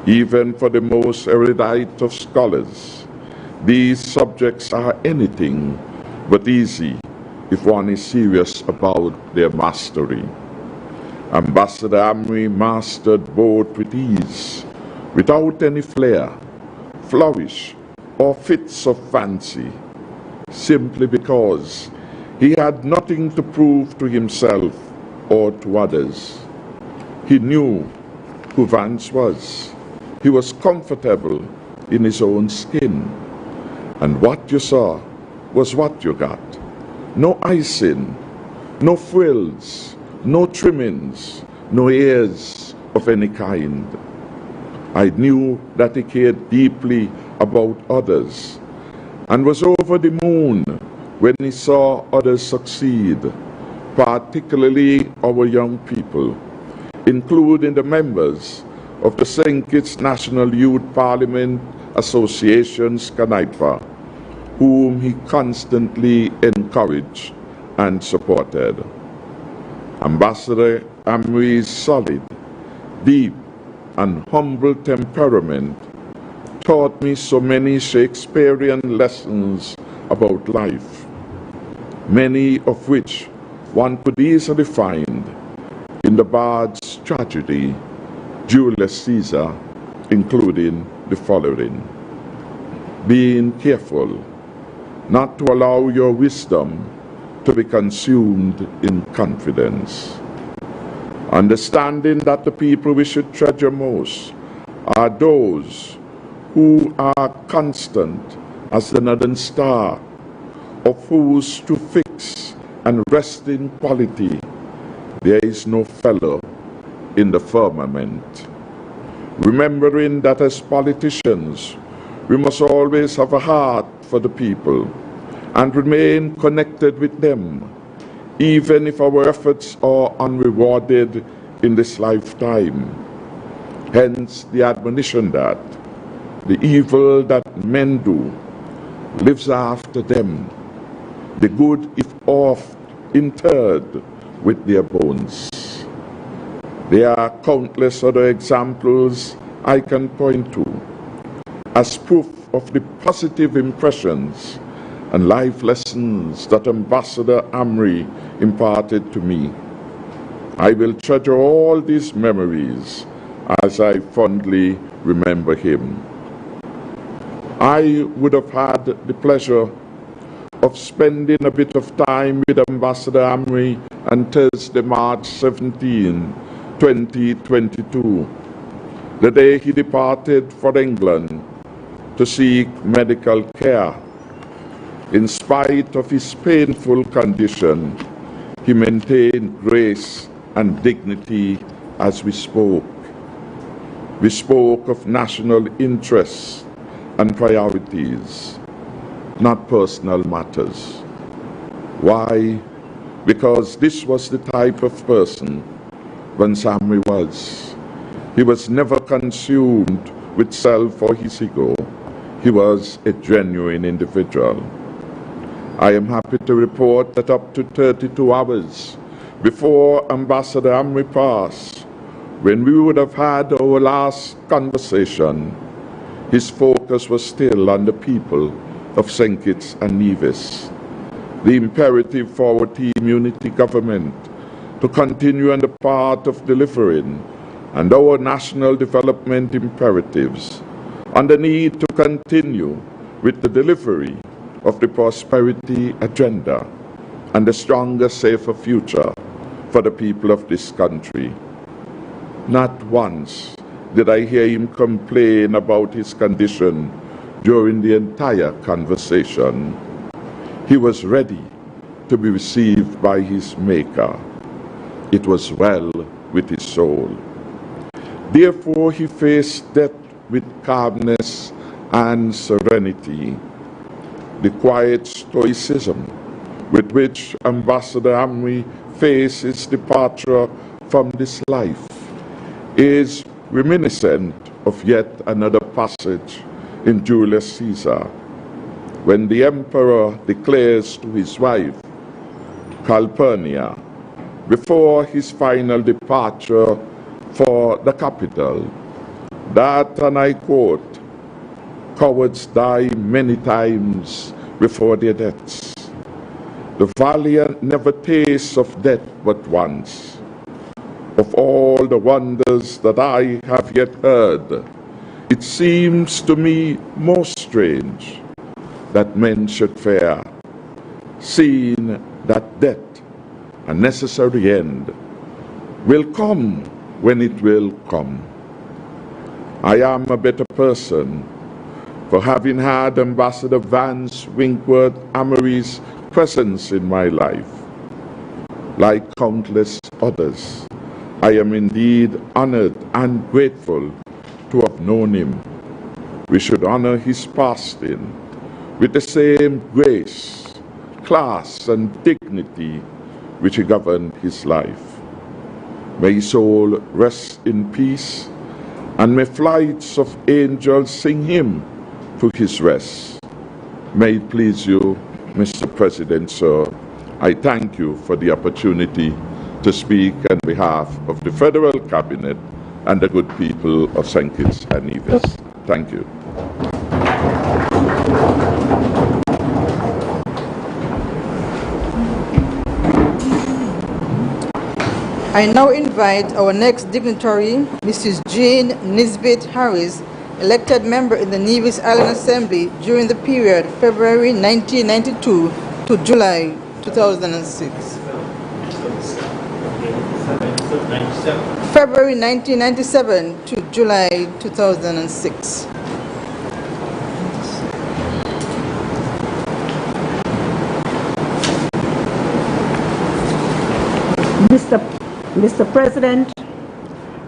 Even for the most erudite of scholars, these subjects are anything but easy if one is serious about their mastery. Ambassador Amory mastered both with ease, without any flair, flourish, or fits of fancy, simply because he had nothing to prove to himself or to others. He knew who Vance was. He was comfortable in his own skin. And what you saw was what you got. No icing, no frills, no trimmings, no airs of any kind. I knew that he cared deeply about others and was over the moon when he saw others succeed, particularly our young people, including the members of the St. Kitts National Youth Parliament Association, SCANIPA, whom he constantly encouraged and supported. Ambassador Amory's solid, deep, and humble temperament taught me so many Shakespearean lessons about life, many of which one could easily find in the bard's tragedy, Julius Caesar, including the following: being careful not to allow your wisdom to be consumed in confidence, understanding that the people we should treasure most are those who are constant as the northern star, of whose true fix and resting quality there is no fellow in the firmament. Remembering that as politicians, we must always have a heart for the people and remain connected with them, even if our efforts are unrewarded in this lifetime. Hence the admonition that the evil that men do lives after them, the good if oft interred with their bones. There are countless other examples I can point to as proof of the positive impressions and life lessons that Ambassador Amory imparted to me. I will treasure all these memories as I fondly remember him. I would have had the pleasure of spending a bit of time with Ambassador Amory on Thursday, March 17, 2022, the day he departed for England to seek medical care. In spite of his painful condition, he maintained grace and dignity as we spoke. We spoke of national interests and priorities, not personal matters. Why? Because this was the type of person Vance Amory was. He was never consumed with self or his ego. He was a genuine individual. I am happy to report that up to 32 hours before Ambassador Amory passed, when we would have had our last conversation, his focus was still on the people of St. Kitts and Nevis. The imperative for our team unity government to continue on the path of delivering and our national development imperatives, and the need to continue with the delivery of the prosperity agenda and a stronger, safer future for the people of this country. Not once did I hear him complain about his condition during the entire conversation. He was ready to be received by his Maker. It was well with his soul. Therefore, he faced death with calmness and serenity. The quiet stoicism with which Ambassador Amory faced his departure from this life is reminiscent of yet another passage in Julius Caesar, when the emperor declares to his wife, Calpurnia, before his final departure for the capital, that, and I quote, "Cowards die many times before their deaths. The valiant never taste of death but once. Of all the wonders that I have yet heard, it seems to me most strange that men should fear, seeing that death, a necessary end, will come when it will come. I am a better person for having had Ambassador Vance Winkworth Amory's presence in my life. Like countless others, I am indeed honored and grateful to have known him. We should honor his passing with the same grace, class, and dignity which governed his life. May his soul rest in peace, and may flights of angels sing him to his rest. May it please you, Mr. President, sir, I thank you for the opportunity to speak on behalf of the Federal Cabinet and the good people of St. Kitts and Nevis. Thank you. I now invite our next dignitary, Mrs. Jane Nisbet Harris, elected member in the Nevis Island Assembly during the period February 1992 to July 2006. February 1997 to July 2006. Mr. President,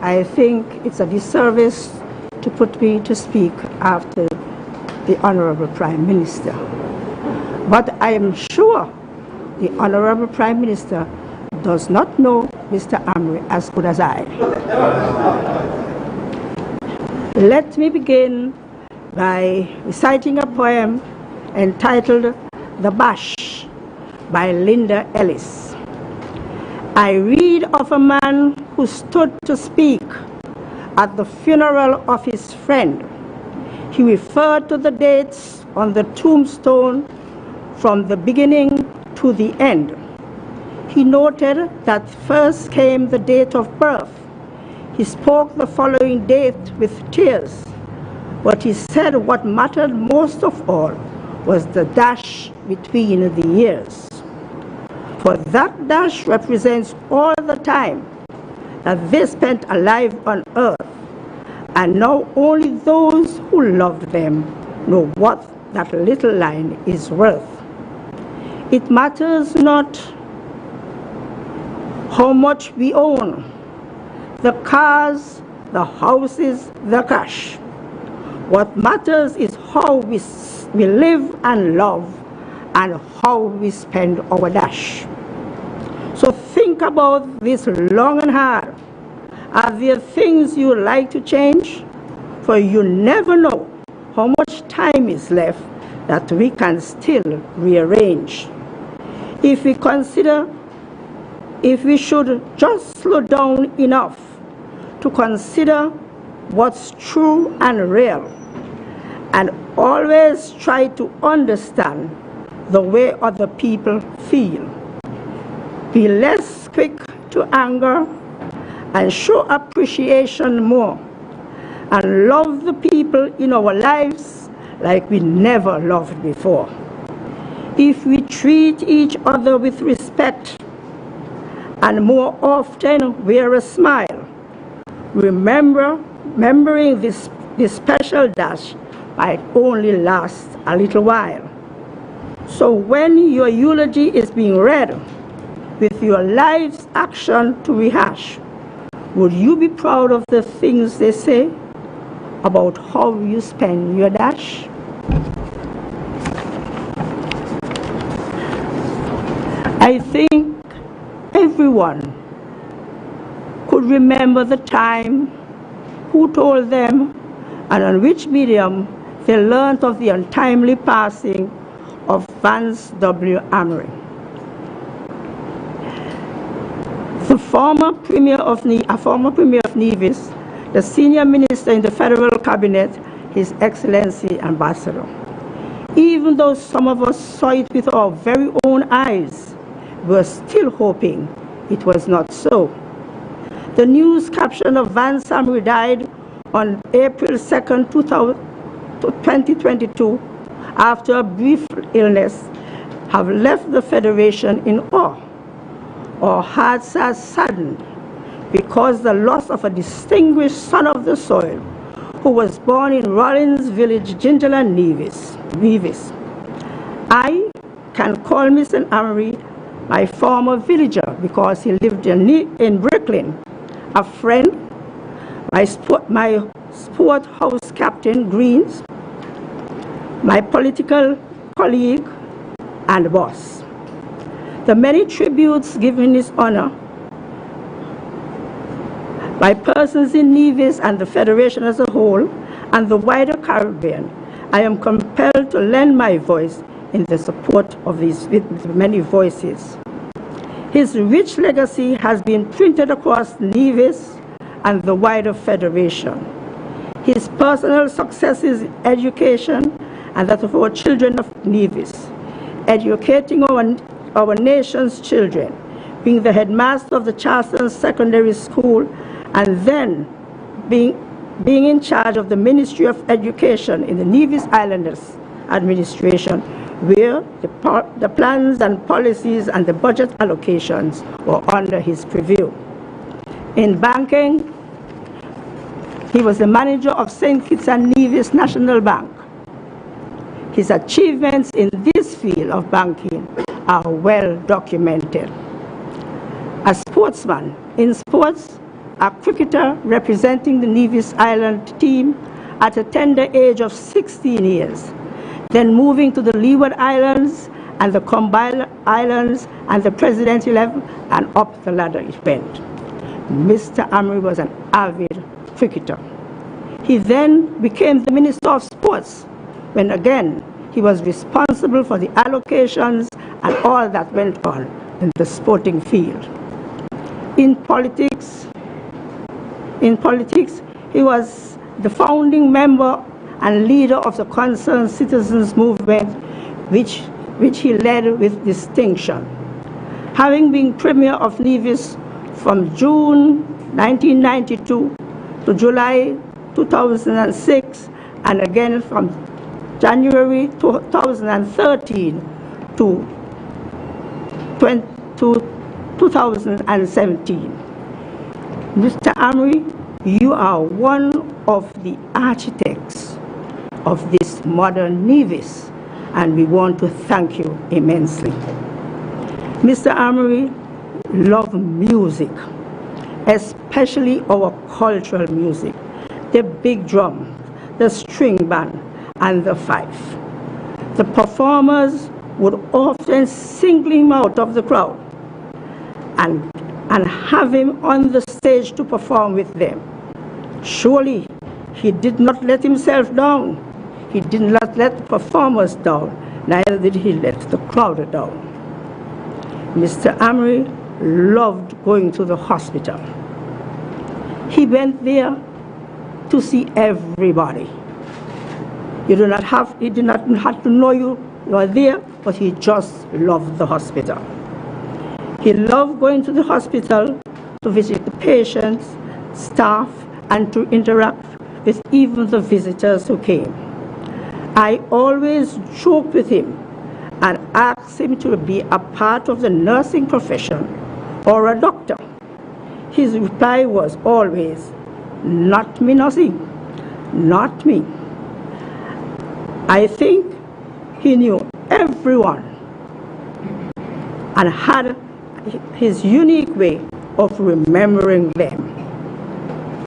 I think it's a disservice to put me to speak after the Honorable Prime Minister. But I am sure the Honorable Prime Minister does not know Mr. Amory as good as I. Let me begin by reciting a poem entitled The Bash by Linda Ellis. I read of a man who stood to speak at the funeral of his friend. He referred to the dates on the tombstone from the beginning to the end. He noted that first came the date of birth. He spoke the following date with tears, but he said what mattered most of all was the dash between the years. For that dash represents all the time that they spent alive on earth, and now only those who loved them know what that little line is worth. It matters not how much we own, the cars, the houses, the cash. What matters is how we live and love, and how we spend our dash. So think about this long and hard. Are there things you would like to change? For you never know how much time is left that we can still rearrange. If we should just slow down enough to consider what's true and real, and always try to understand the way other people feel. Be less quick to anger and show appreciation more, and love the people in our lives like we never loved before. If we treat each other with respect and more often wear a smile, remembering this special dash might only last a little while. So when your eulogy is being read, with your life's action to rehash, would you be proud of the things they say about how you spend your dash? I think everyone could remember the time, who told them, and on which medium they learned of the untimely passing of Vance W. Amory. A former Premier of Nevis, the senior minister in the Federal Cabinet, His Excellency Ambassador. Even though some of us saw it with our very own eyes, we were still hoping it was not so. The news caption of Vance Amory died on April 2nd, 2022, after a brief illness, have left the Federation in awe. Our hearts are saddened because the loss of a distinguished son of the soil who was born in Rollins Village, Gingerland, Nevis. I can call Mr. Amory my former villager because he lived in Brooklyn, a friend, my sport house captain, Greens, my political colleague and boss. The many tributes given in his honor by persons in Nevis and the Federation as a whole, and the wider Caribbean, I am compelled to lend my voice in the support of these many voices. His rich legacy has been printed across Nevis and the wider Federation. His personal successes in education and that of our children of Nevis, educating our nation's children, being the headmaster of the Charleston Secondary School, and then being in charge of the Ministry of Education in the Nevis Islanders administration, where the plans and policies and the budget allocations were under his purview. In banking, he was the manager of St. Kitts and Nevis National Bank. His achievements in this field of banking are well documented. A sportsman in sports, a cricketer representing the Nevis Island team at a tender age of 16 years, then moving to the Leeward Islands and the Combined Islands and the President 11, and up the ladder it went. Mr. Amory was an avid cricketer. He then became the Minister of Sports, when again he was responsible for the allocations and all that went on in the sporting field. In politics, he was the founding member and leader of the Concerned Citizens Movement, which he led with distinction. Having been Premier of Nevis from June 1992 to July 2006, and again from January 2013 to 2017. Mr. Amory, you are one of the architects of this modern Nevis, and we want to thank you immensely. Mr. Amory loved music, especially our cultural music, the big drum, the string band, and the fife. The performers would often single him out of the crowd and have him on the stage to perform with them. Surely, he did not let himself down. He did not let the performers down, neither did he let the crowd down. Mr. Amory loved going to the hospital. He went there to see everybody. He did not have to know you were there, but he just loved the hospital. He loved going to the hospital to visit the patients, staff, and to interact with even the visitors who came. I always joked with him and asked him to be a part of the nursing profession or a doctor. His reply was always, "Not me, nursing, not me." I think he knew everyone and had his unique way of remembering them.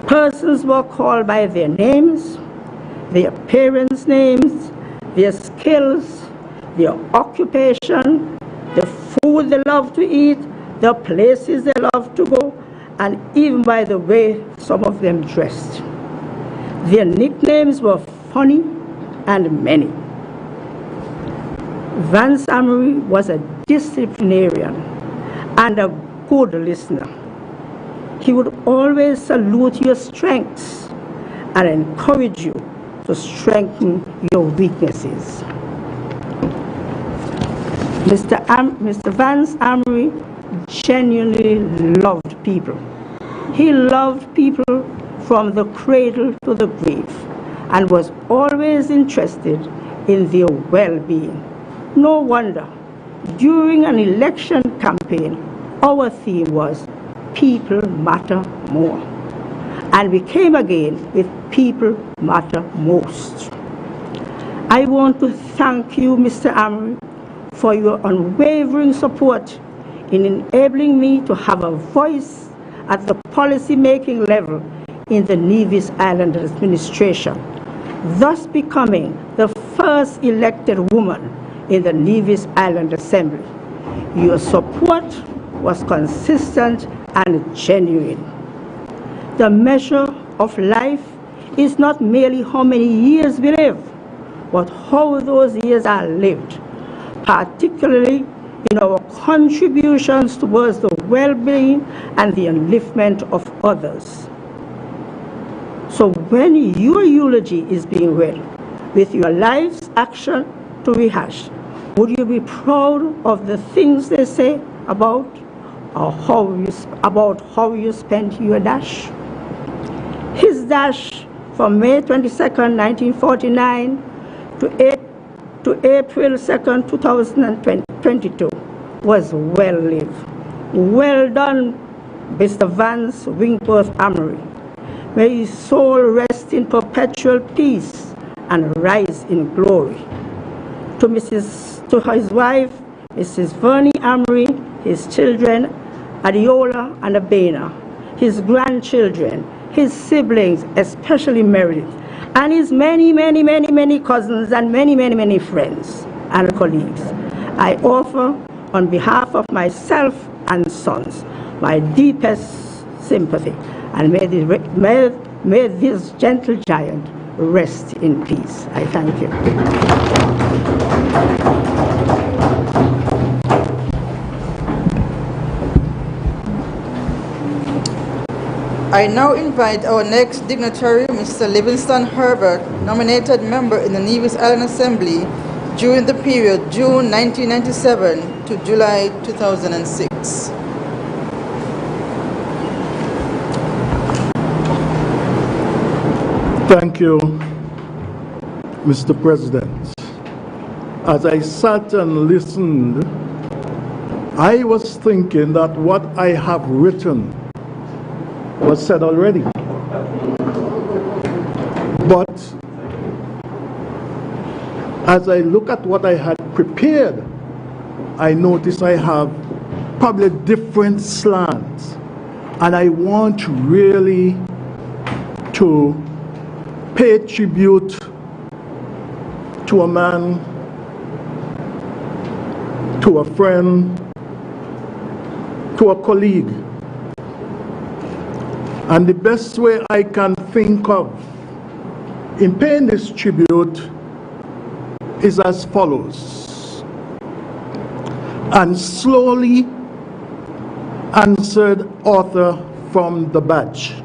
Persons were called by their names, their parents' names, their skills, their occupation, the food they loved to eat, the places they loved to go, and even by the way some of them dressed. Their nicknames were funny and many. Vance Amory was a disciplinarian and a good listener. He would always salute your strengths and encourage you to strengthen your weaknesses. Mr. Vance Amory genuinely loved people. He loved people from the cradle to the grave and was always interested in their well-being. No wonder, during an election campaign, our theme was People Matter More. And we came again with People Matter Most. I want to thank you, Mr. Amory, for your unwavering support in enabling me to have a voice at the policy-making level in the Nevis Island administration, thus becoming the first elected woman in the Nevis Island Assembly. Your support was consistent and genuine. The measure of life is not merely how many years we live, but how those years are lived, particularly in our contributions towards the well-being and the upliftment of others. So when your eulogy is being read, with your life's action to rehash, would you be proud of the things they say about how you spent your dash? His dash from May 22nd, 1949 to April 2nd, 2022 was well lived. Well done, Mr. Vance Winkworth Amory. May his soul rest in perpetual peace and rise in glory. To his wife, Mrs. Vernie Amory, his children, Adiola and Abena, his grandchildren, his siblings, especially Meredith, and his many cousins and many friends and colleagues. I offer, on behalf of myself and sons, my deepest sympathy, and may this gentle giant rest in peace. I thank you. I now invite our next dignitary, Mr. Livingston Herbert, nominated member in the Nevis Island Assembly during the period June 1997 to July 2006. Thank you, Mr. President. As I sat and listened, I was thinking that what I have written was said already. But as I look at what I had prepared, I notice I have probably different slants. And I want really to pay tribute to a man, to a friend, to a colleague. And the best way I can think of in paying this tribute is as follows. And slowly answered author from the badge.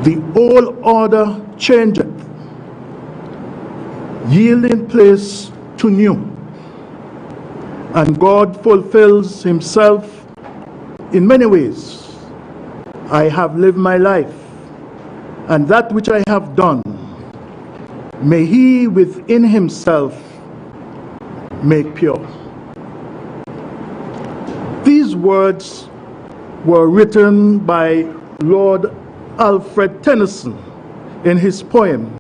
The old order changeth, yielding place to new. And God fulfills himself in many ways. I have lived my life, and that which I have done, may he within himself make pure. These words were written by Lord Alfred Tennyson in his poem,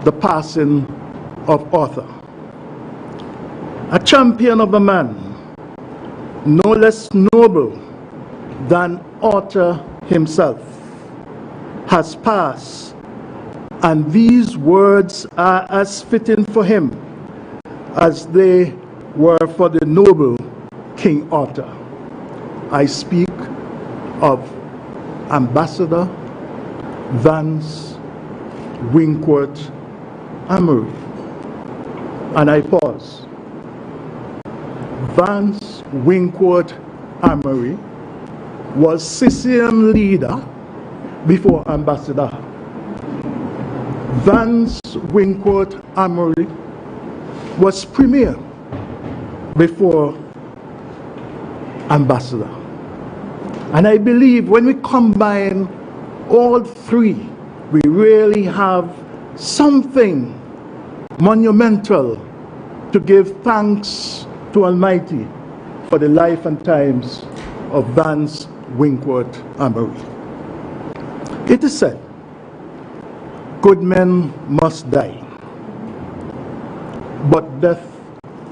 The Passing of Arthur. A champion of a man, no less noble than Arthur himself, has passed, and these words are as fitting for him as they were for the noble King Arthur. I speak of Ambassador Vance Winkworth Amory. And I pause. Vance Winkworth Amory was CCM leader before ambassador. Vance Winkworth Amory was premier before ambassador. And I believe when we combine all three, we really have something monumental to give thanks to Almighty for the life and times of Vance Winkworth Amory. It is said, good men must die, but death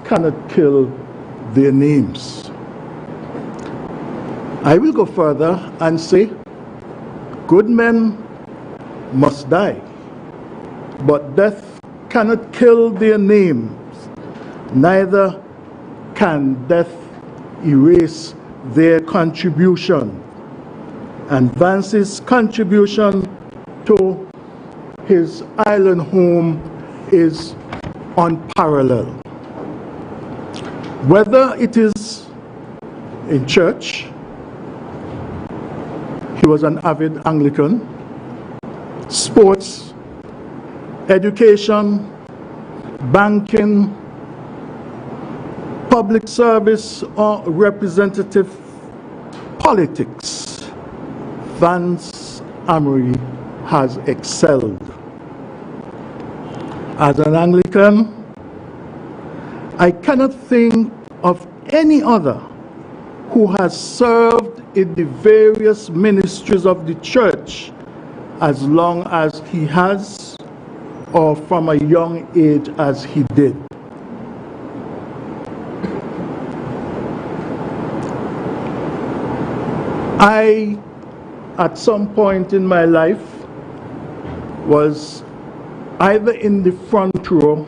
cannot kill their names. I will go further and say, good men must die, but death cannot kill their names, neither can death erase their contribution and Vance's contribution to his island home is unparalleled. Whether it is in church, he was an avid Anglican, sports, education, banking, public service, or representative politics, Vance Amory has excelled. As an Anglican, I cannot think of any other who has served in the various ministries of the church as long as he has, or from a young age as he did. I, at some point in my life, was either in the front row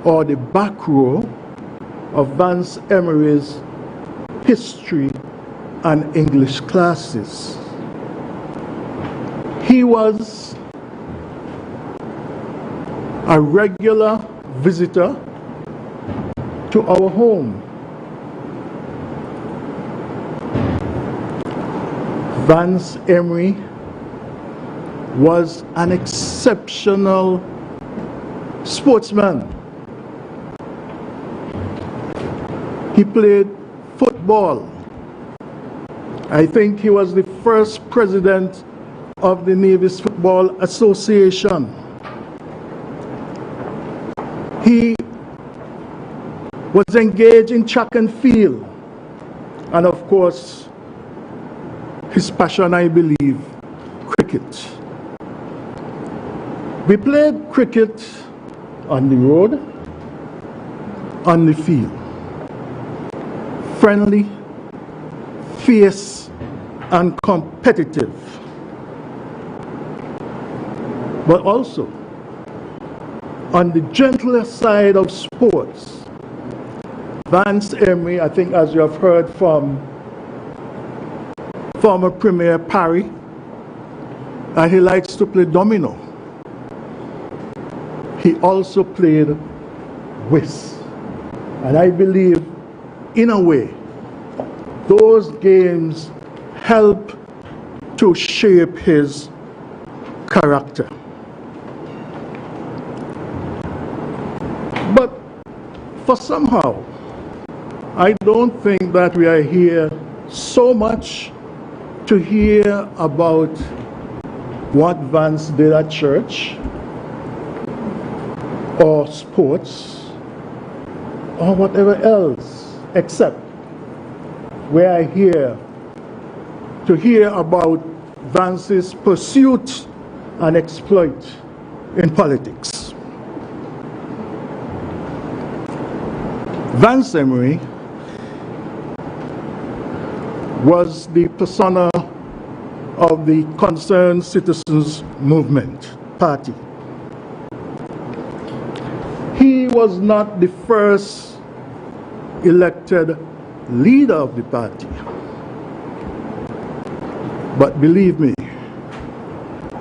or the back row of Vance Emery's history and English classes. He was a regular visitor to our home. Vance Emery was an exceptional sportsman. He played football. I think he was the first president of the Nevis Football Association. He was engaged in track and field, and of course, his passion, I believe, cricket. We played cricket on the road, on the field. Friendly, fierce, and competitive. But also, on the gentler side of sports, Vance Emery, I think as you have heard from former Premier Parry, and he likes to play domino. He also played whist. And I believe, in a way, those games help to shape his character. But for somehow, I don't think that we are here so much to hear about what Vance did at church, or sports, or whatever else, except we are here to hear about Vance's pursuit and exploit in politics. Vance Emery was the persona of the Concerned Citizens Movement Party. He was not the first elected leader of the party. But believe me,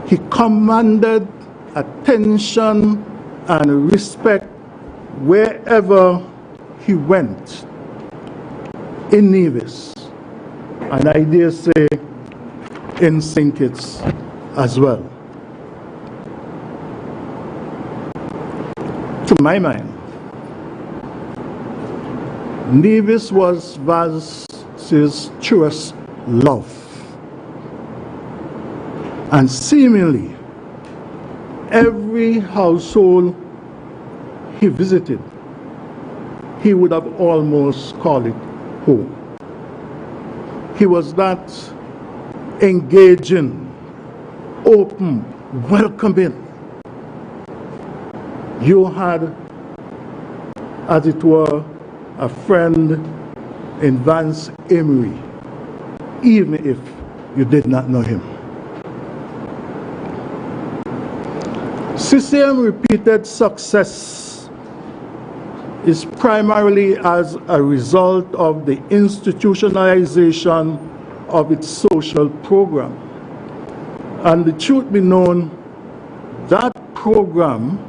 he commanded attention and respect wherever he went in Nevis, and I dare say in St. Kitts as well. To my mind, Nevis was Vance's truest love. And seemingly, every household he visited, he would have almost called it home. He was that engaging, open, welcoming. You had, as it were, a friend in Vance Emery, even if you did not know him. CCM repeated success is primarily as a result of the institutionalization of its social program. And the truth be known, that program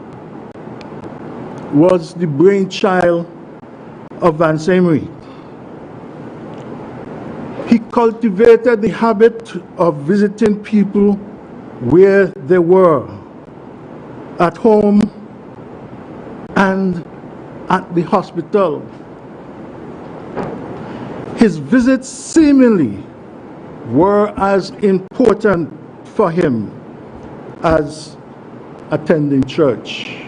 was the brainchild of Vance Amory. He cultivated the habit of visiting people where they were, at home and at the hospital. His visits seemingly were as important for him as attending church.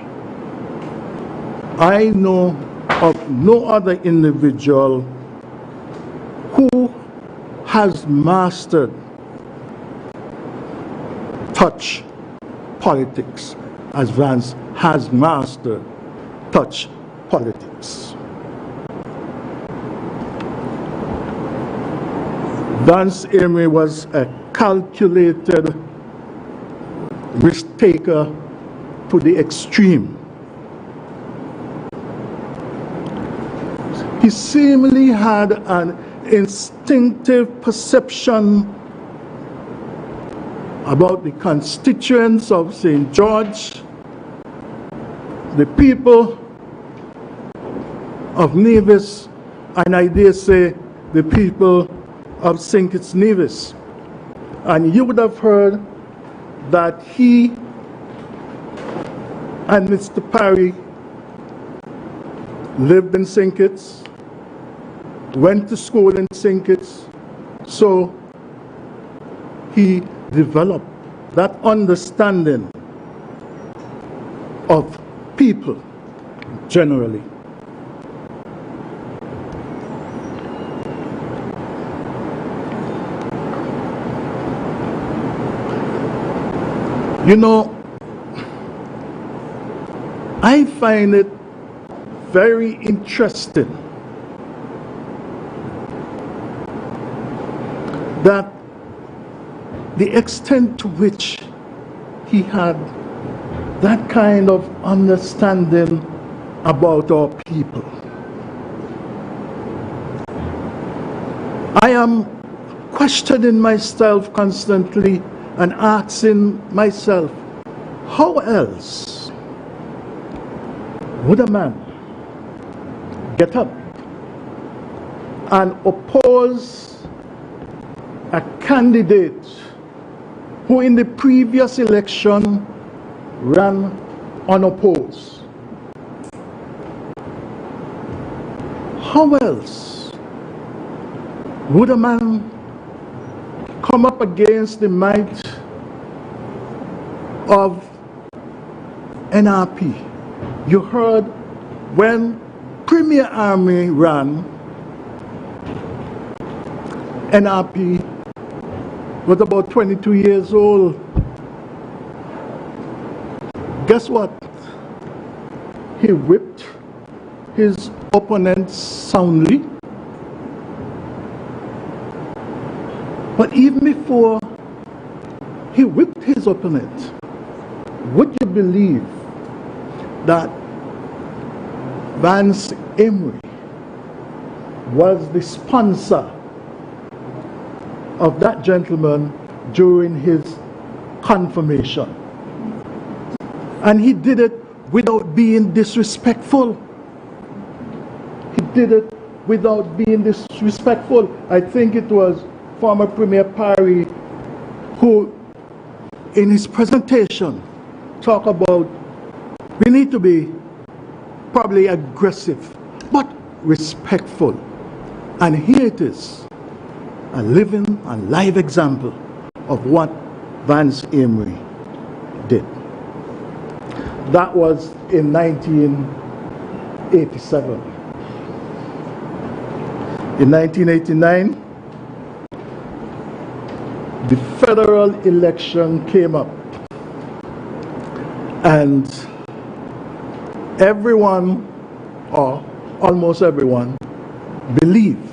I know of no other individual who has mastered touch politics as Vance has mastered touch politics. Vance Amory was a calculated risk taker to the extreme. He seemingly had an instinctive perception about the constituents of St. George, the people of Nevis, and I dare say the people of St. Kitts Nevis. And you would have heard that he and Mr. Parry lived in St. Kitts, went to school in St. Kitts, so he developed that understanding of people generally. You know, I find it very interesting that the extent to which he had that kind of understanding about our people. I am questioning myself constantly and asking myself, how else would a man get up and oppose a candidate who in the previous election ran unopposed? How else would a man come up against the might of NRP? You heard when Premier Army ran, NRP was about 22 years old. Guess what? He whipped his opponent soundly. But even before he whipped his opponent, would you believe that Vance Amory was the sponsor of that gentleman during his confirmation? And he did it without being disrespectful. He did it without being disrespectful. I think it was former Premier Parry who, in his presentation, talked about we need to be probably aggressive, but respectful. And here it is, a living and live example of what Vance Amory did. That was in 1987. In 1989, the federal election came up, and everyone, or almost everyone, believed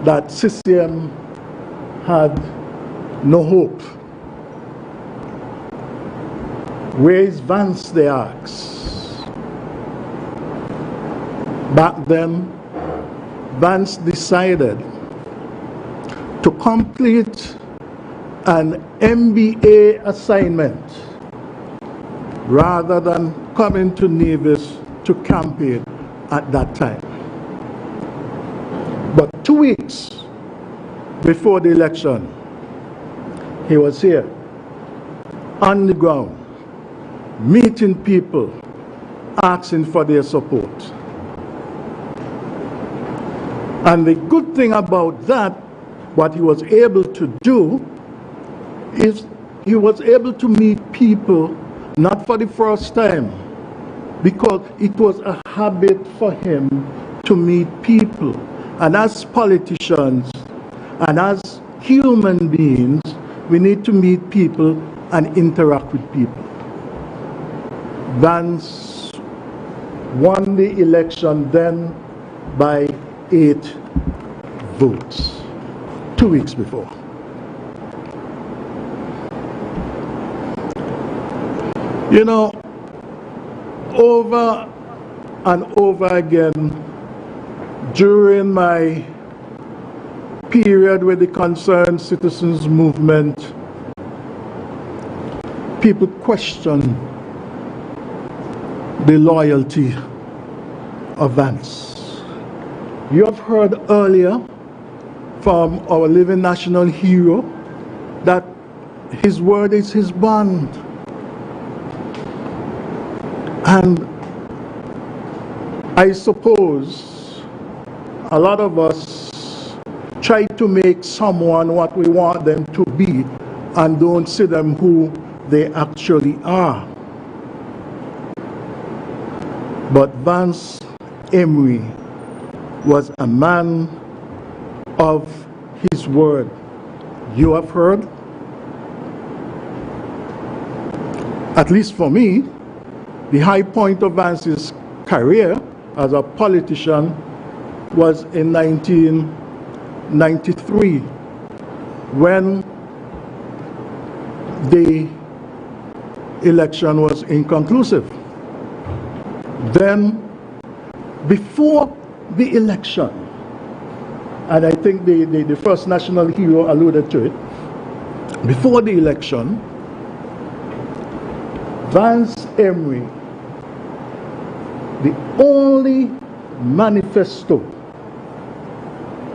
that CCM had no hope. Where is Vance, they asked. Back then, Vance decided to complete an MBA assignment rather than coming to Nevis to campaign at that time. But 2 weeks before the election, he was here on the ground, meeting people, asking for their support. And the good thing about that, what he was able to do, is he was able to meet people not for the first time, because it was a habit for him to meet people. And as politicians and as human beings, we need to meet people and interact with people. Vance won the election then by 8 votes, 2 weeks before. You know, over and over again, during my period with the Concerned Citizens Movement, people question the loyalty of Vance. You have heard earlier from our living national hero that his word is his bond. And I suppose a lot of us try to make someone what we want them to be and don't see them who they actually are. But Vance Amory was a man of his word. You have heard, at least for me, the high point of Vance's career as a politician was in 1993, when the election was inconclusive. Then, before the election, and I think the first national hero alluded to it, before the election, Vance Amory, the only manifesto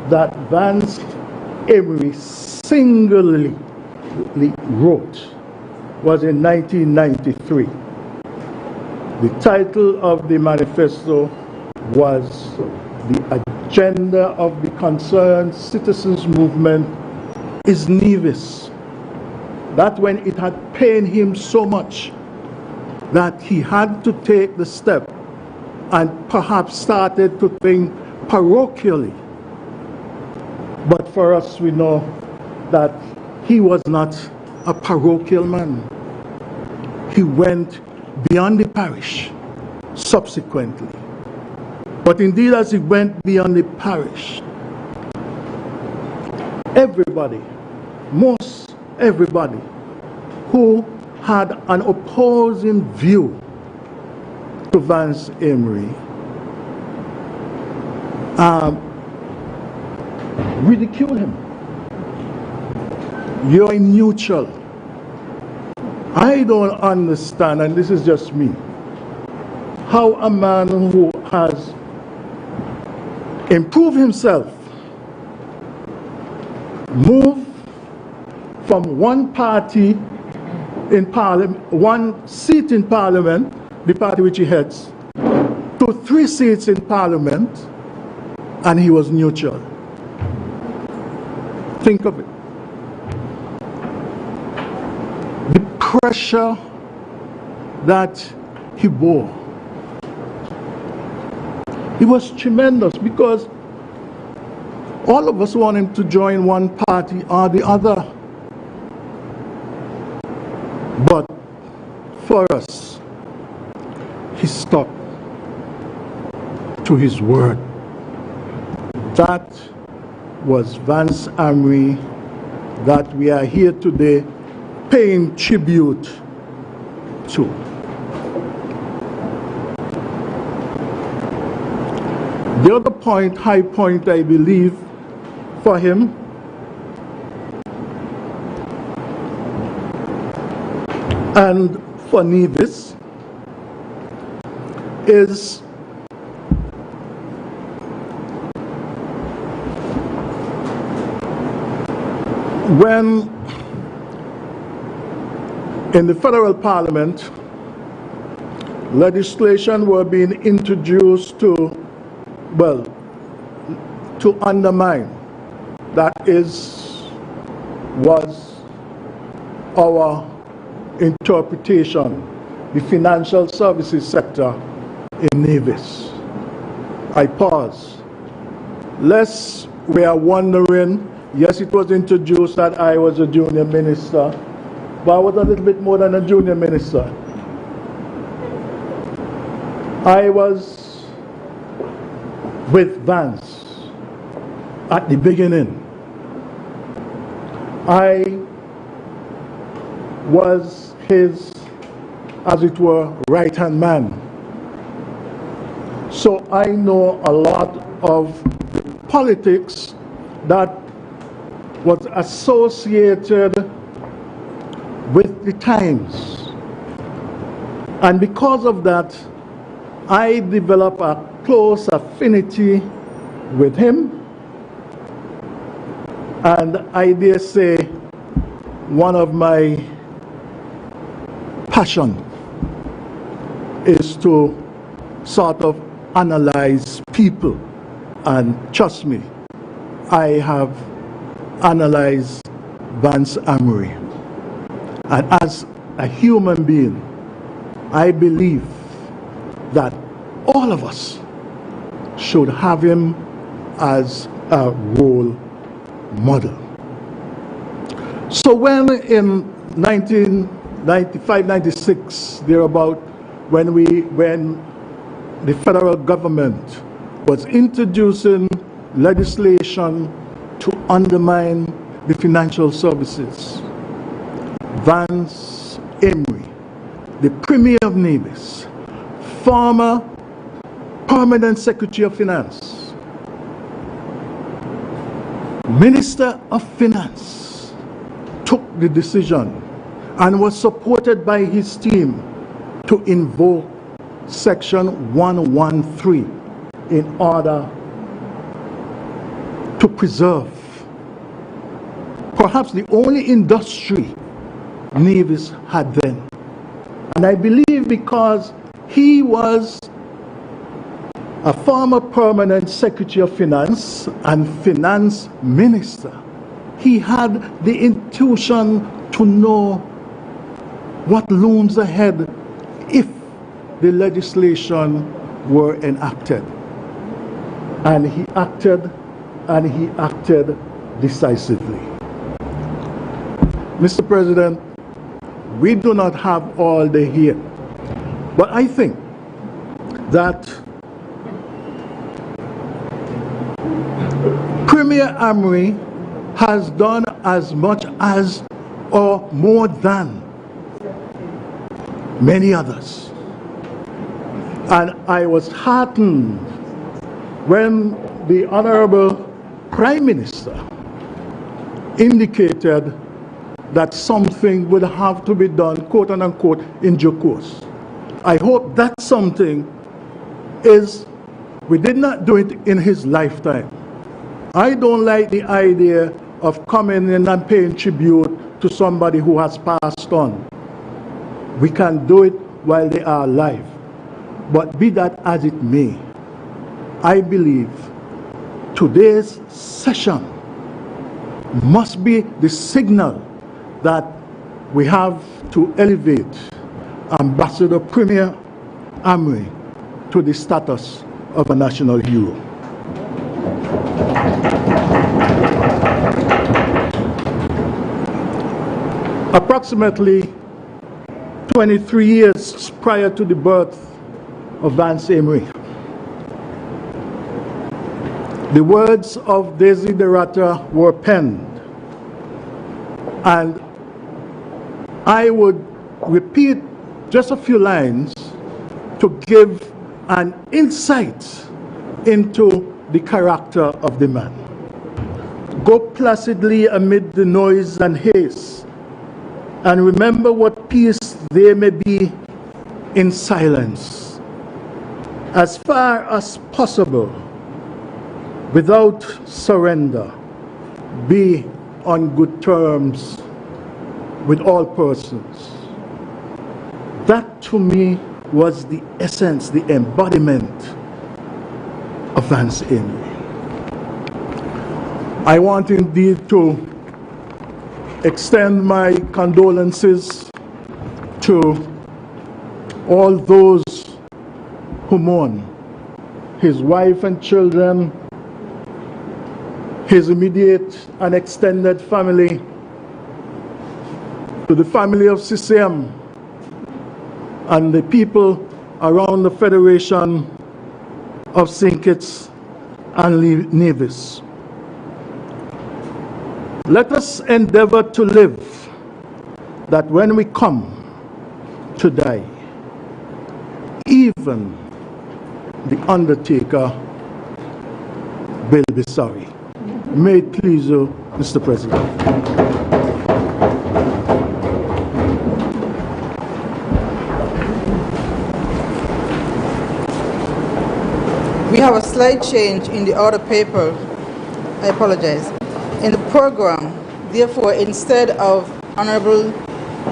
that Vance Amory singularly wrote was in 1993. The title of the manifesto was "The Agenda of the Concerned Citizens Movement is Nevis." That when it had pained him so much that he had to take the step and perhaps started to think parochially. But for us, we know that he was not a parochial man. He went beyond the parish subsequently. But indeed, as he went beyond the parish, everybody, most everybody who had an opposing view to Vance Amory ridiculed him. You're neutral. I don't understand, and this is just me, how a man who has improved himself, moved from one party in parliament, one seat in parliament, the party which he heads, to 3 seats in parliament, and he was neutral. Think of it. The pressure that he bore. It was tremendous, because all of us want him to join one party or the other. But for us, he stuck to his word. That was Vance Amory that we are here today paying tribute to. The other point, high point, I believe, for him and for Nevis is when in the federal parliament legislation were being introduced to undermine, was our interpretation, the financial services sector in Nevis. I pause. Lest we are wondering, yes, it was introduced that I was a junior minister, but I was a little bit more than a junior minister. I was with Vance at the beginning. I was his, as it were, right-hand man. So I know a lot of politics that was associated with the times. And because of that, I developed a close affinity with him. And I dare say one of my passion is to sort of analyze people. And trust me, I have analyzed Vance Amory. And as a human being, I believe that all of us should have him as a role model. So when in 1995-96, thereabout, when the federal government was introducing legislation to undermine the financial services, Vance Amory, the Premier of Nevis, former Permanent Secretary of Finance, Minister of Finance, took the decision and was supported by his team to invoke Section 113 in order to preserve perhaps the only industry Nevis had then. And I believe because he was a former Permanent Secretary of Finance and Finance Minister, he had the intuition to know what looms ahead if the legislation were enacted. And he acted decisively. Mr. President, we do not have all day here, but I think that Premier Amory has done as much as or more than many others. And I was heartened when the Honorable Prime Minister indicated that something would have to be done, quote unquote, in due course. I hope that something is, we did not do it in his lifetime. I don't like the idea of coming in and paying tribute to somebody who has passed on. We can do it while they are alive. But be that as it may, I believe today's session must be the signal that we have to elevate Ambassador Premier Amory to the status of a national hero. Approximately 23 years prior to the birth of Vance Amory, the words of Desiderata were penned, and I would repeat just a few lines to give an insight into the character of the man. Go placidly amid the noise and haste, and remember what peace they may be in silence, as far as possible, without surrender, be on good terms with all persons. That to me was the essence, the embodiment of Vance Amory. I want indeed to extend my condolences to all those who mourn, his wife and children, his immediate and extended family, to the family of CCM and the people around the Federation of St. Kitts and Nevis. Let us endeavor to live that when we come to die, even the undertaker will be sorry. May it please you, Mr. President. We have a slight change in the order paper. I apologize. In the program, therefore, instead of Honorable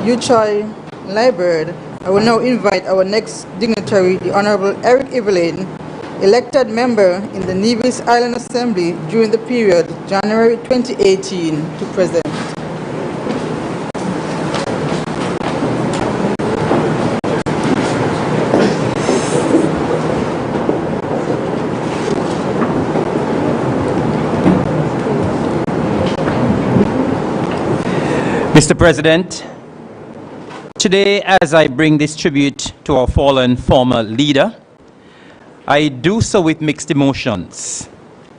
Uchai Liebert, I will now invite our next dignitary, the Honorable Eric Evelyn, elected member in the Nevis Island Assembly during the period January 2018 to present. Mr. President, today as I bring this tribute to our fallen former leader, I do so with mixed emotions.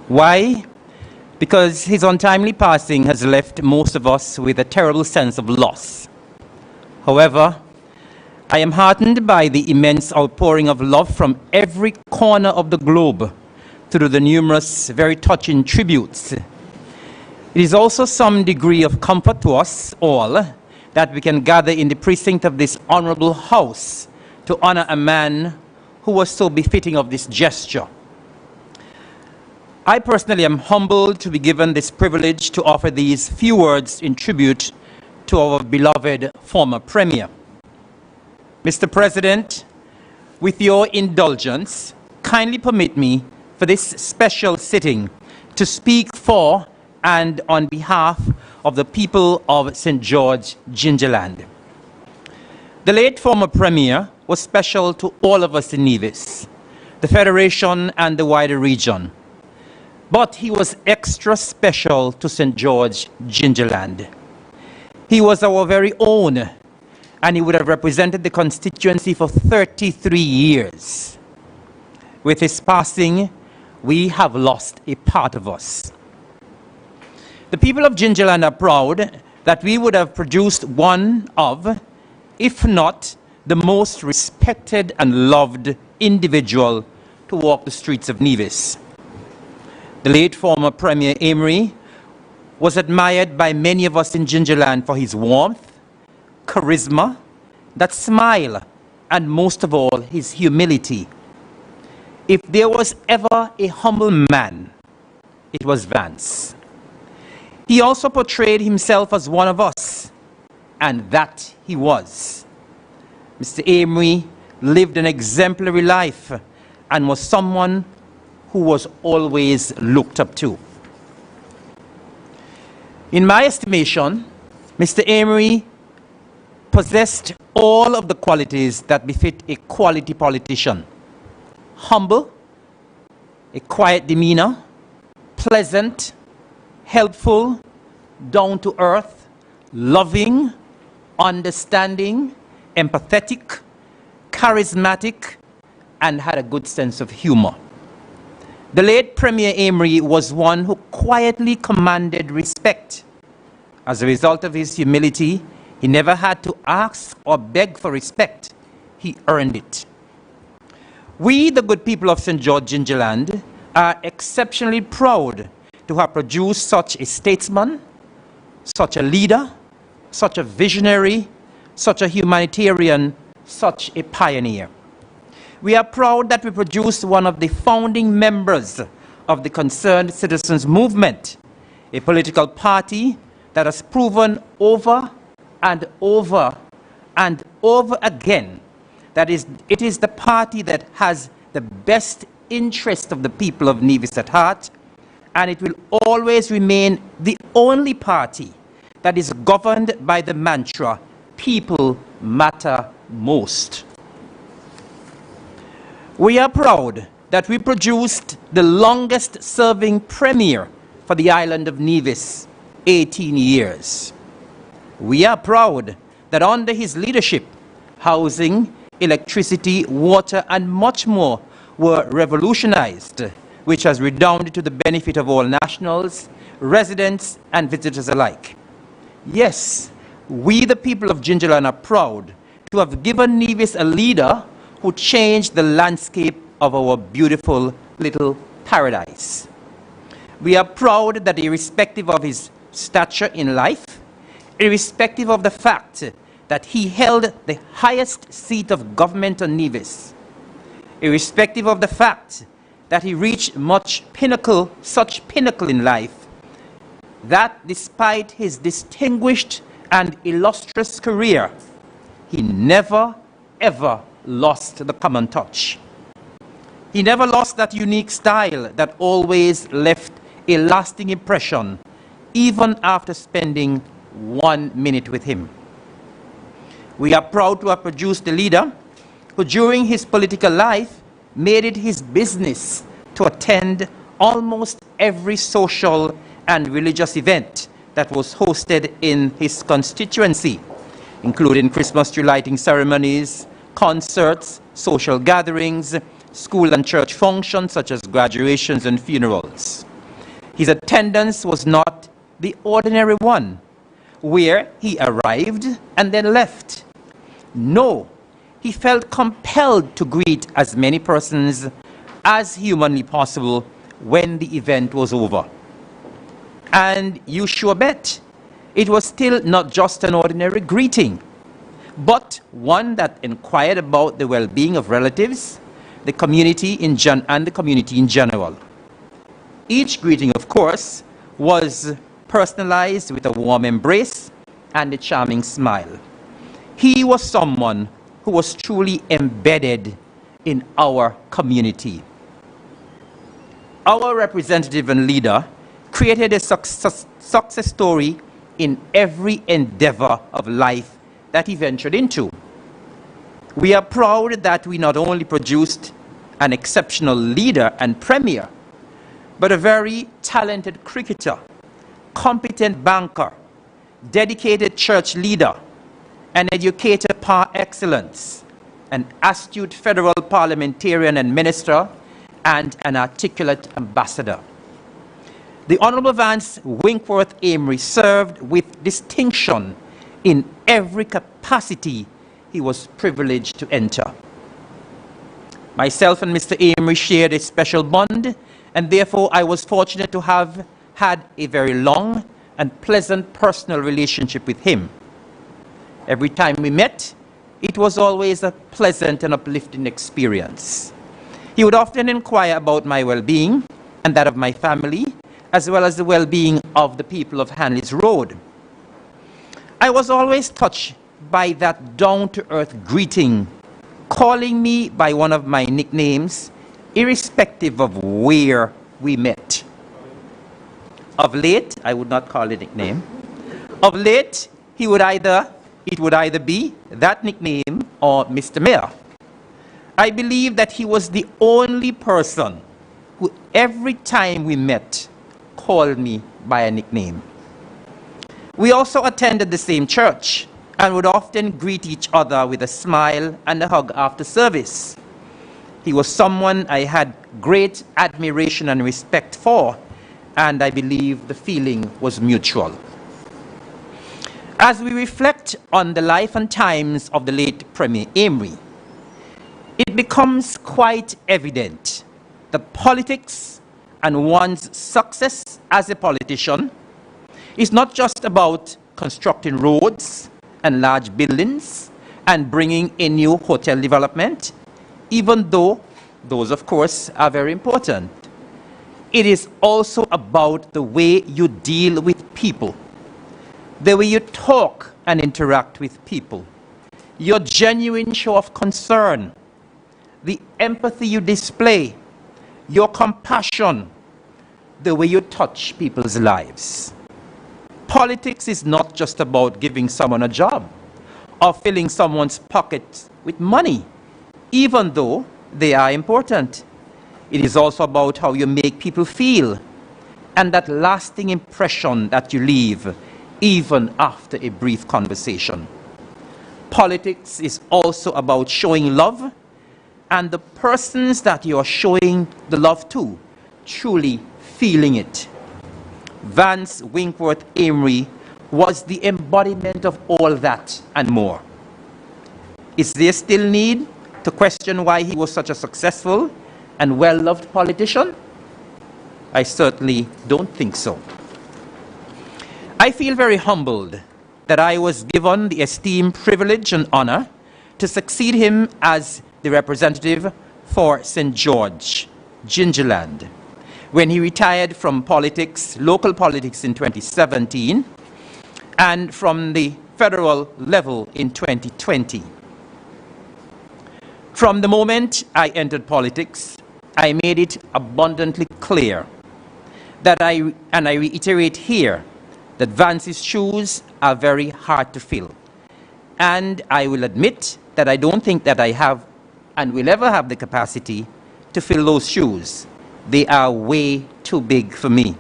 Why? Because his untimely passing has left most of us with a terrible sense of loss. However, I am heartened by the immense outpouring of love from every corner of the globe through the numerous very touching tributes. It is also some degree of comfort to us all that we can gather in the precinct of this honorable house to honor a man who was so befitting of this gesture. I personally am humbled to be given this privilege to offer these few words in tribute to our beloved former Premier. Mr. President, with your indulgence, kindly permit me for this special sitting to speak for and on behalf of the people of St. George, Gingerland. The late former Premier was special to all of us in Nevis, the Federation and the wider region. But he was extra special to St. George, Gingerland. He was our very own, and he would have represented the constituency for 33 years. With his passing, we have lost a part of us. The people of Gingerland are proud that we would have produced one of, if not the most respected and loved individual to walk the streets of Nevis. The late former Premier Amory was admired by many of us in Gingerland for his warmth, charisma, that smile, and most of all, his humility. If there was ever a humble man, it was Vance. He also portrayed himself as one of us, and that he was. Mr. Amory lived an exemplary life and was someone who was always looked up to. In my estimation, Mr. Amory possessed all of the qualities that befit a quality politician. Humble, a quiet demeanor, pleasant, helpful, down to earth, loving, understanding, empathetic, charismatic, and had a good sense of humor. The late Premier Amory was one who quietly commanded respect. As a result of his humility, he never had to ask or beg for respect. He earned it. We, the good people of St. George, Gingerland, are exceptionally proud to have produced such a statesman, such a leader, such a visionary, such a humanitarian, such a pioneer. We are proud that we produced one of the founding members of the Concerned Citizens Movement, a political party that has proven over and over and over again that it is the party that has the best interest of the people of Nevis at heart, and it will always remain the only party that is governed by the mantra, people matter most. We are proud that we produced the longest serving premier for the island of Nevis, 18 years. We are proud that under his leadership, housing, electricity, water, and much more were revolutionized, which has redounded to the benefit of all nationals, residents, and visitors alike. Yes, we the people of Gingerland are proud to have given Nevis a leader who changed the landscape of our beautiful little paradise. We are proud that irrespective of his stature in life, irrespective of the fact that he held the highest seat of government on Nevis, irrespective of the fact that he reached such pinnacle in life, that despite his distinguished and illustrious career, he never, ever lost the common touch. He never lost that unique style that always left a lasting impression, even after spending 1 minute with him. We are proud to have produced a leader who during his political life made it his business to attend almost every social and religious event that was hosted in his constituency, including Christmas tree lighting ceremonies, concerts, social gatherings, school and church functions such as graduations and funerals. His attendance was not the ordinary one, where he arrived and then left. No, he felt compelled to greet as many persons as humanly possible when the event was over. And you sure bet, it was still not just an ordinary greeting, but one that inquired about the well-being of relatives, the community and the community in general. Each greeting, of course, was personalized with a warm embrace and a charming smile. He was someone who was truly embedded in our community. Our representative and leader created a success story in every endeavor of life that he ventured into. We are proud that we not only produced an exceptional leader and premier, but a very talented cricketer, competent banker, dedicated church leader, an educator par excellence, an astute federal parliamentarian and minister, and an articulate ambassador. The Honorable Vance Winkworth Amory served with distinction in every capacity he was privileged to enter. Myself and Mr. Amory shared a special bond, and therefore I was fortunate to have had a very long and pleasant personal relationship with him. Every time we met, it was always a pleasant and uplifting experience. He would often inquire about my well-being and that of my family, as well as the well-being of the people of Hanley's Road. I was always touched by that down-to-earth greeting, calling me by one of my nicknames, irrespective of where we met. Of late, I would not call it a nickname. Of late, it would either be that nickname or Mr. Mayor. I believe that he was the only person who every time we met called me by a nickname. We also attended the same church and would often greet each other with a smile and a hug after service. He was someone I had great admiration and respect for, and I believe the feeling was mutual. As we reflect on the life and times of the late Premier Amory, it becomes quite evident that politics and one's success as a politician is not just about constructing roads and large buildings and bringing in new hotel development, even though those, of course, are very important. It is also about the way you deal with people, the way you talk and interact with people, your genuine show of concern, the empathy you display, your compassion, the way you touch people's lives. Politics is not just about giving someone a job or filling someone's pockets with money, even though they are important. It is also about how you make people feel and that lasting impression that you leave even after a brief conversation. Politics is also about showing love and the persons that you are showing the love to truly feeling it. Vance Winkworth Amory was the embodiment of all that and more. Is there still need to question why he was such a successful and well-loved politician? I certainly don't think so. I feel very humbled that I was given the esteemed privilege and honor to succeed him as the representative for St. George, Gingerland, when he retired from politics, local politics in 2017, and from the federal level in 2020. From the moment I entered politics, I made it abundantly clear that I reiterate here, that Vance's shoes are very hard to fill. And I will admit that I don't think that I have and will ever have the capacity to fill those shoes. They are way too big for me.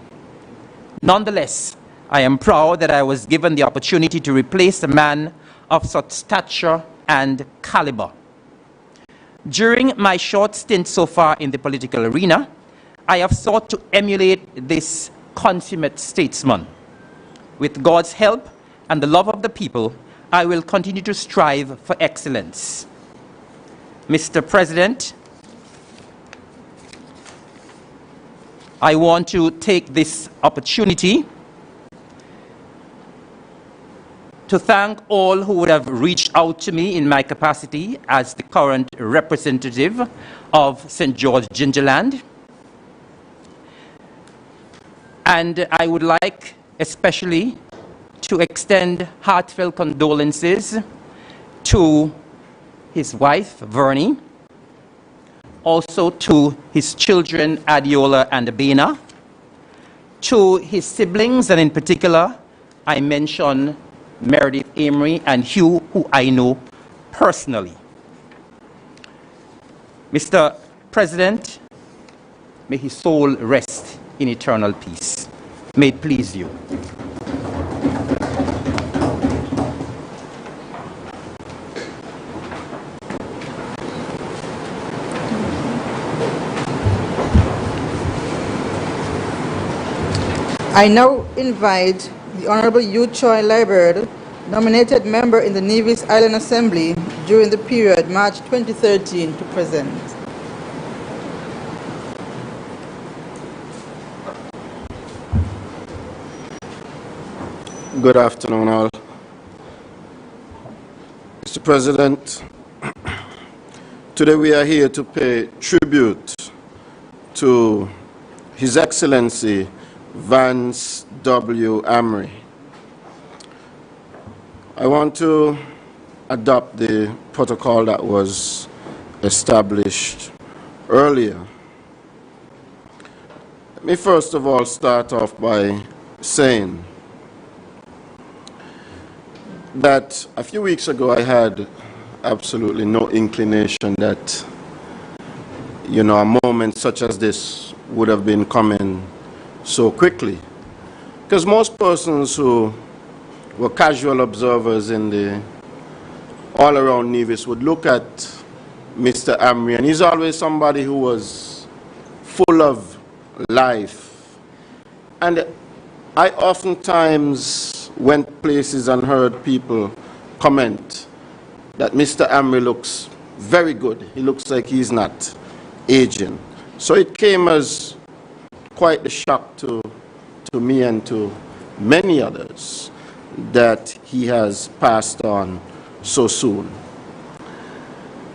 Nonetheless, I am proud that I was given the opportunity to replace a man of such stature and caliber. During my short stint so far in the political arena, I have sought to emulate this consummate statesman. With God's help and the love of the people, I will continue to strive for excellence. Mr. President, I want to take this opportunity to thank all who would have reached out to me in my capacity as the current representative of St. George Gingerland. And I would like especially to extend heartfelt condolences to his wife, Vernie, also to his children, Adiola and Abena, to his siblings, and in particular, I mention Meredith Amory and Hugh, who I know personally. Mr. President, may his soul rest in eternal peace. May it please you. I now invite the Honorable Hugh Choi Liburd, nominated member in the Nevis Island Assembly during the period March 2013, to present. Good afternoon, all. Mr. President, today we are here to pay tribute to His Excellency Vance W. Amory. I want to adopt the protocol that was established earlier. Let me first of all start off by saying that a few weeks ago I had absolutely no inclination that, you know, a moment such as this would have been coming so quickly. Because most persons who were casual observers in the all around Nevis would look at Mr. Amory, and he's always somebody who was full of life. And I oftentimes went places and heard people comment that Mr. Amory looks very good. He looks like he's not aging. So it came as quite a shock to me and to many others that he has passed on so soon.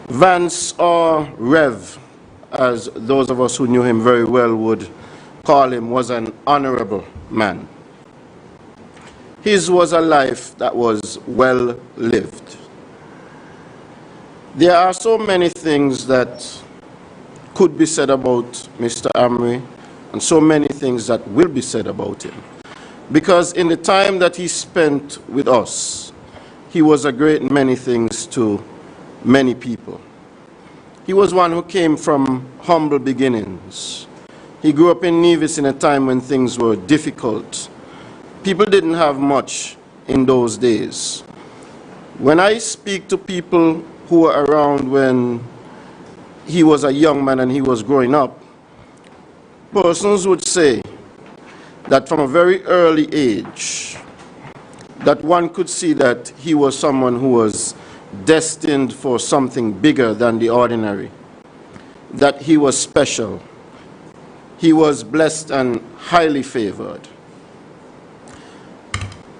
Vance, or Rev, as those of us who knew him very well would call him, was an honorable man. His was a life that was well lived. There are so many things that could be said about Mr. Amory, and so many things that will be said about him. Because in the time that he spent with us, he was a great many things to many people. He was one who came from humble beginnings. He grew up in Nevis in a time when things were difficult. People didn't have much in those days. When I speak to people who were around when he was a young man and he was growing up, persons would say that from a very early age, that one could see that he was someone who was destined for something bigger than the ordinary, that he was special. He was blessed and highly favored.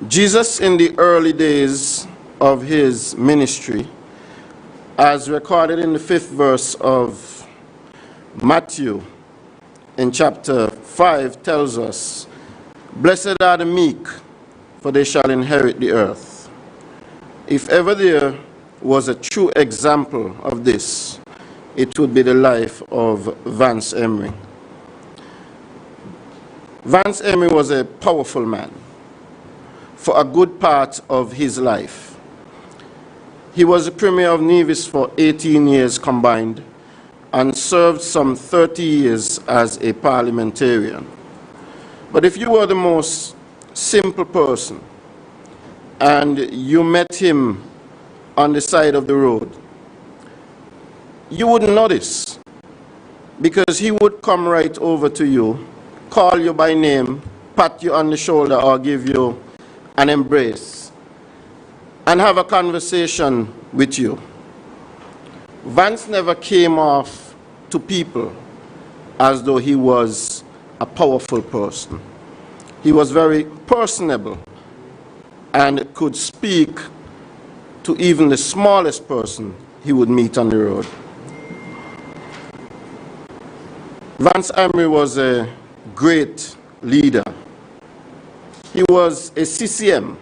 Jesus, in the early days of his ministry, as recorded in the 5th verse of Matthew in chapter 5, tells us, "Blessed are the meek, for they shall inherit the earth." If ever there was a true example of this, it would be the life of Vance Amory. Vance Amory was a powerful man for a good part of his life. He was the Premier of Nevis for 18 years combined and served some 30 years as a parliamentarian. But if you were the most simple person and you met him on the side of the road, you wouldn't notice, because he would come right over to you, call you by name, pat you on the shoulder, or give you an embrace and have a conversation with you. Vance never came off to people as though he was a powerful person. He was very personable and could speak to even the smallest person he would meet on the road. Vance Amory was a great leader. He was a CCM,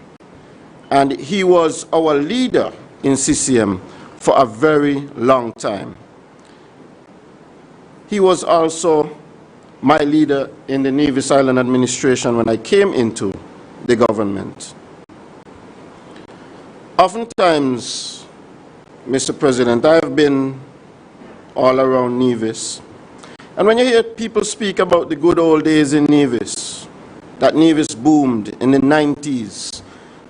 and he was our leader in CCM for a very long time. He was also my leader in the Nevis Island administration when I came into the government. Oftentimes, Mr. President, I've been all around Nevis, and when you hear people speak about the good old days in Nevis, that Nevis boomed in the 90s,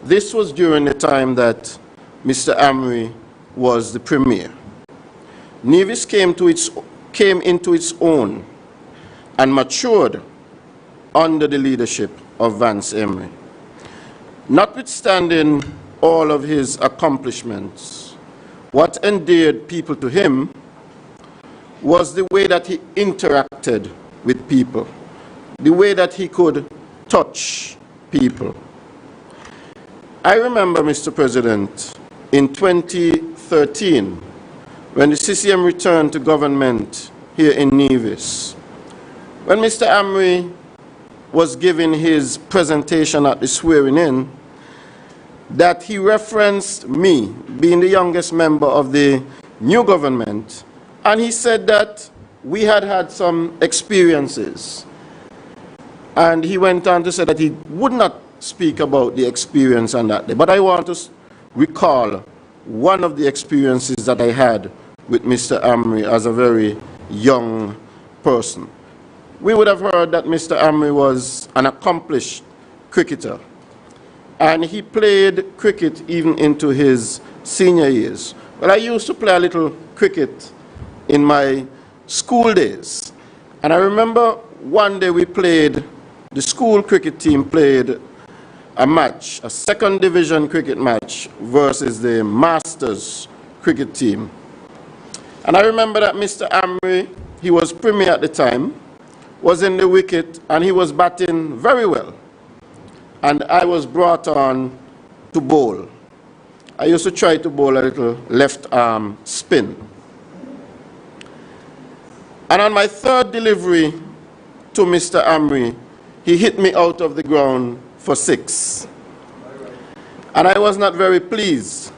this was during the time that Mr. Amory was the Premier. Nevis came into its own and matured under the leadership of Vance Amory. Notwithstanding all of his accomplishments, what endeared people to him was the way that he interacted with people, the way that he could touch people. I remember, Mr. President, in 2013, when the CCM returned to government here in Nevis, when Mr. Amory was giving his presentation at the swearing-in, that he referenced me being the youngest member of the new government, and he said that we had had some experiences. And he went on to say that he would not speak about the experience on that day. But I want to recall one of the experiences that I had with Mr. Amory as a very young person. We would have heard that Mr. Amory was an accomplished cricketer, and he played cricket even into his senior years. Well, I used to play a little cricket in my school days, and I remember one day the school cricket team played a match, a second division cricket match versus the Masters cricket team. And I remember that Mr. Amory, he was Premier at the time, was in the wicket and he was batting very well. And I was brought on to bowl. I used to try to bowl a little left arm spin. And on my third delivery to Mr. Amory, he hit me out of the ground for 6. And I was not very pleased.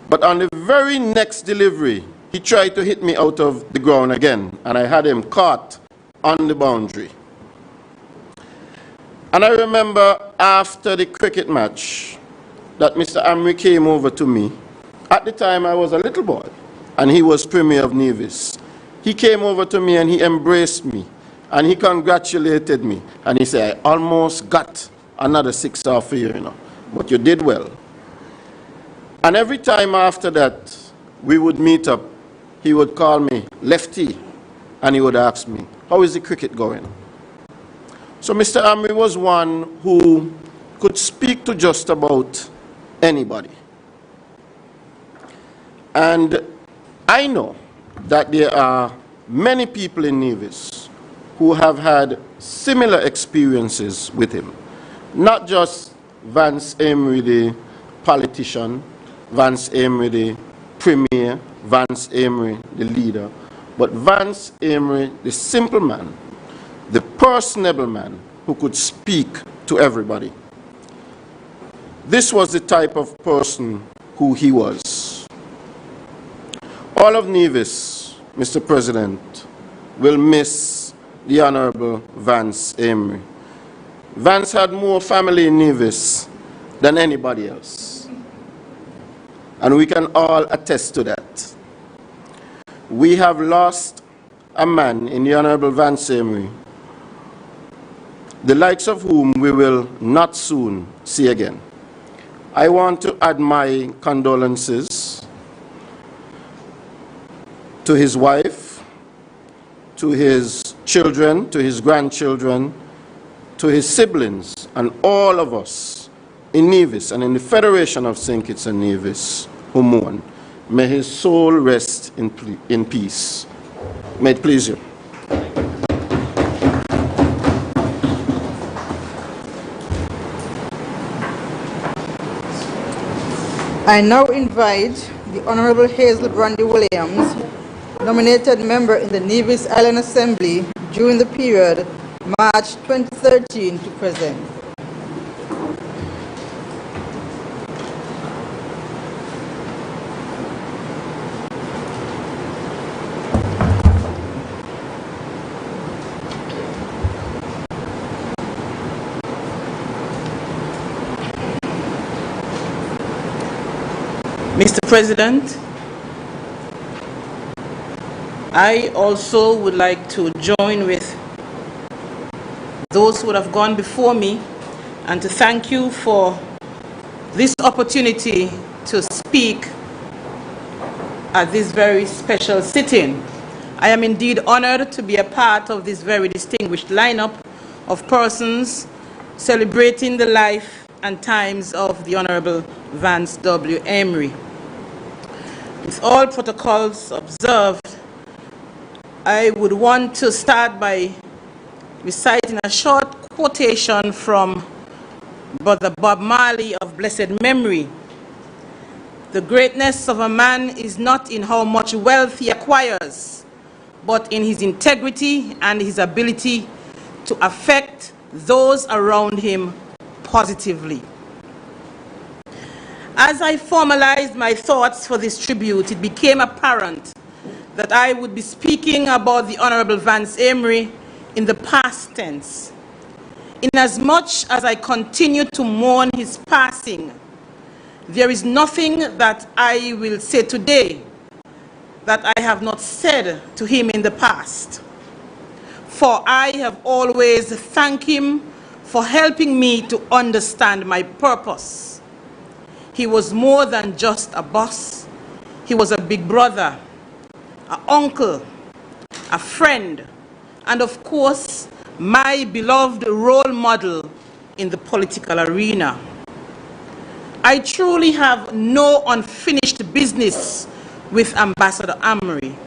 But on the very next delivery, he tried to hit me out of the ground again, and I had him caught on the boundary. And I remember after the cricket match that Mr. Amory came over to me. At the time, I was a little boy, and he was Premier of Nevis. He came over to me and he embraced me, and he congratulated me. And he said, I almost got another 6 off you, but you did well. And every time after that, we would meet up, he would call me Lefty, and he would ask me, how is the cricket going? So Mr. Amory was one who could speak to just about anybody. And I know that there are many people in Nevis who have had similar experiences with him. Not just Vance Amory, the politician, Vance Amory, the premier, Vance Amory, the leader, but Vance Amory, the simple man, the personable man who could speak to everybody. This was the type of person who he was. All of Nevis, Mr. President, will miss the Honorable Vance Amory. Vance had more family in Nevis than anybody else. And we can all attest to that. We have lost a man in the Honorable Vance Amory, the likes of whom we will not soon see again. I want to add my condolences to his wife, to his children, to his grandchildren, to his siblings, and all of us in Nevis and in the Federation of St. Kitts and Nevis who mourn. May his soul rest in peace. May it please you. I now invite the Honorable Hazel Brandy Williams, nominated member in the Nevis Island Assembly during the period March 2013 to present. Mr. President, I also would like to join with those who have gone before me and to thank you for this opportunity to speak at this very special sitting. I am indeed honored to be a part of this very distinguished lineup of persons celebrating the life and times of the Honorable Vance W. Amory. With all protocols observed, I would want to start by reciting a short quotation from Brother Bob Marley of blessed memory. The greatness of a man is not in how much wealth he acquires, but in his integrity and his ability to affect those around him positively. As I formalized my thoughts for this tribute, it became apparent that I would be speaking about the Honorable Vance Amory in the past tense. Inasmuch as I continue to mourn his passing, there is nothing that I will say today that I have not said to him in the past. For I have always thanked him for helping me to understand my purpose. He was more than just a boss. He was a big brother, an uncle, a friend, and of course, my beloved role model in the political arena. I truly have no unfinished business with Ambassador Amory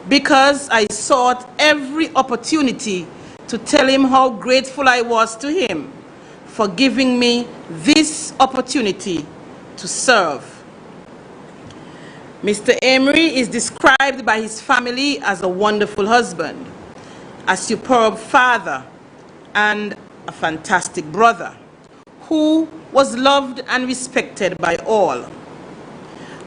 because I sought every opportunity to tell him how grateful I was to him for giving me this opportunity to serve. Mr. Amory is described by his family as a wonderful husband, a superb father, and a fantastic brother who was loved and respected by all.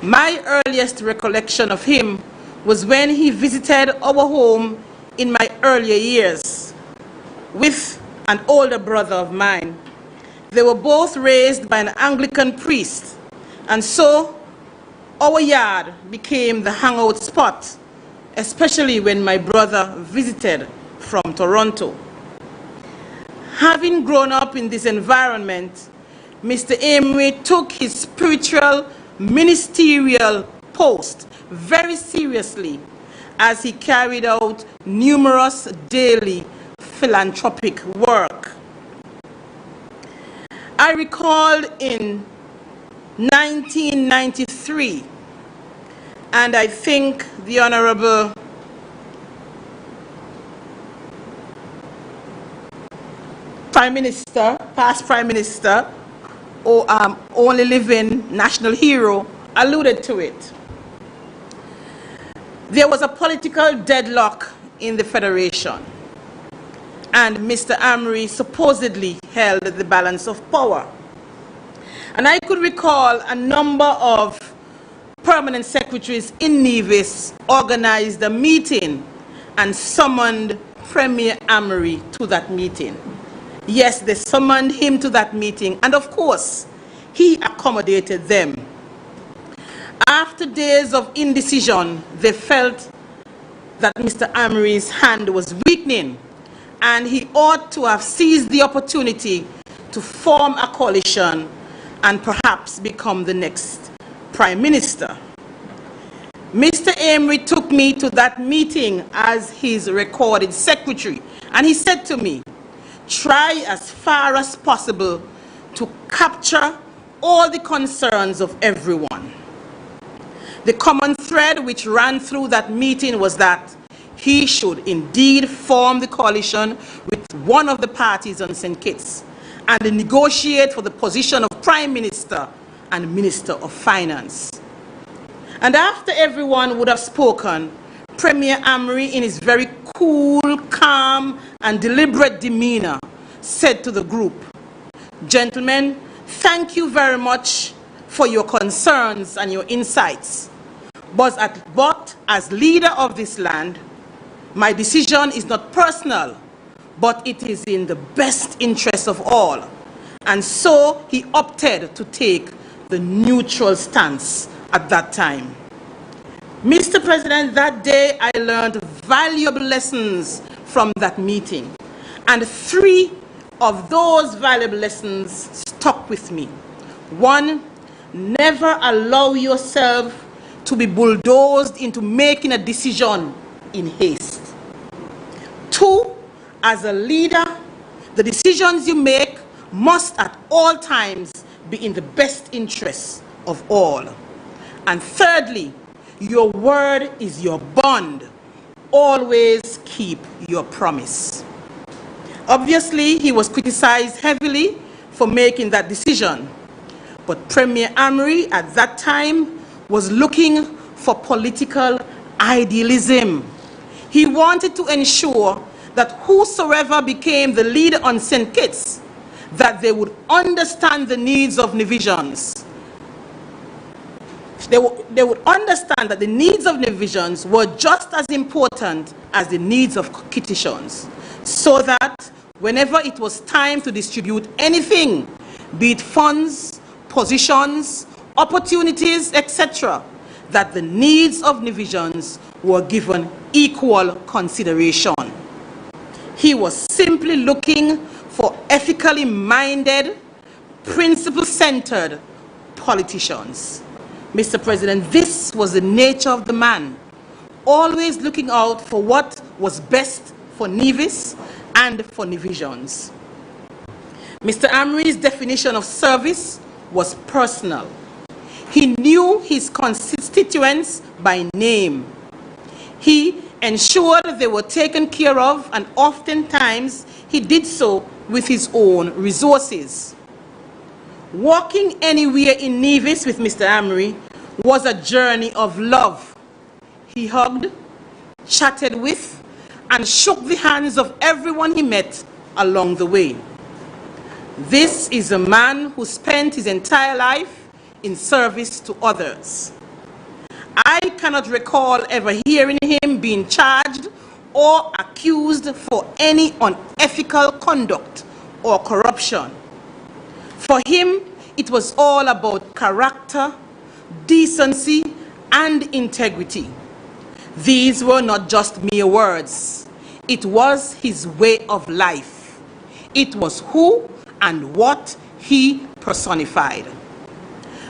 My earliest recollection of him was when he visited our home in my earlier years with an older brother of mine. They were both raised by an Anglican priest, and so our yard became the hangout spot, especially when my brother visited from Toronto. Having grown up in this environment, Mr. Amory took his spiritual ministerial post very seriously as he carried out numerous daily philanthropic work. I recall in 1993, and I think the Honorable Prime Minister, past Prime Minister, or only living national hero, alluded to it. There was a political deadlock in the Federation, and Mr. Amory supposedly held the balance of power. And I could recall a number of permanent secretaries in Nevis organized a meeting and summoned Premier Amory to that meeting. Yes, they summoned him to that meeting, and of course, he accommodated them. After days of indecision, they felt that Mr. Amory's hand was weakening, and he ought to have seized the opportunity to form a coalition and perhaps become the next Prime Minister. Mr. Amory took me to that meeting as his recorded secretary, and he said to me, "Try as far as possible to capture all the concerns of everyone." The common thread which ran through that meeting was that he should indeed form the coalition with one of the parties on St. Kitts and negotiate for the position of Prime Minister and Minister of Finance. And after everyone would have spoken, Premier Amory, in his very cool, calm, and deliberate demeanor, said to the group, "Gentlemen, thank you very much for your concerns and your insights. But as leader of this land, my decision is not personal, but it is in the best interest of all." And so he opted to take the neutral stance at that time. Mr. President, that day I learned valuable lessons from that meeting, and 3 of those valuable lessons stuck with me. 1, never allow yourself to be bulldozed into making a decision in haste. 2, as a leader, the decisions you make must at all times be in the best interests of all. And thirdly, your word is your bond. Always keep your promise. Obviously, he was criticized heavily for making that decision, but Premier Amory at that time was looking for political idealism. He wanted to ensure that whosoever became the leader on St. Kitts, that they would understand the needs of Nevisians. They would understand that the needs of Nevisians were just as important as the needs of Kittitians, so that whenever it was time to distribute anything, be it funds, positions, opportunities, etc., that the needs of Nevisians were given equal consideration. He was simply looking for ethically minded, principle-centered politicians. Mr. President, this was the nature of the man, always looking out for what was best for Nevis and for Nevisians. Mr. Amory's definition of service was personal. He knew his constituents by name. He ensured they were taken care of, and oftentimes he did so with his own resources. Walking anywhere in Nevis with Mr. Amory was a journey of love. He hugged, chatted with, and shook the hands of everyone he met along the way. This is a man who spent his entire life in service to others. I cannot recall ever hearing him being charged or accused for any unethical conduct or corruption. For him, it was all about character, decency, and integrity. These were not just mere words. It was his way of life. It was who and what he personified.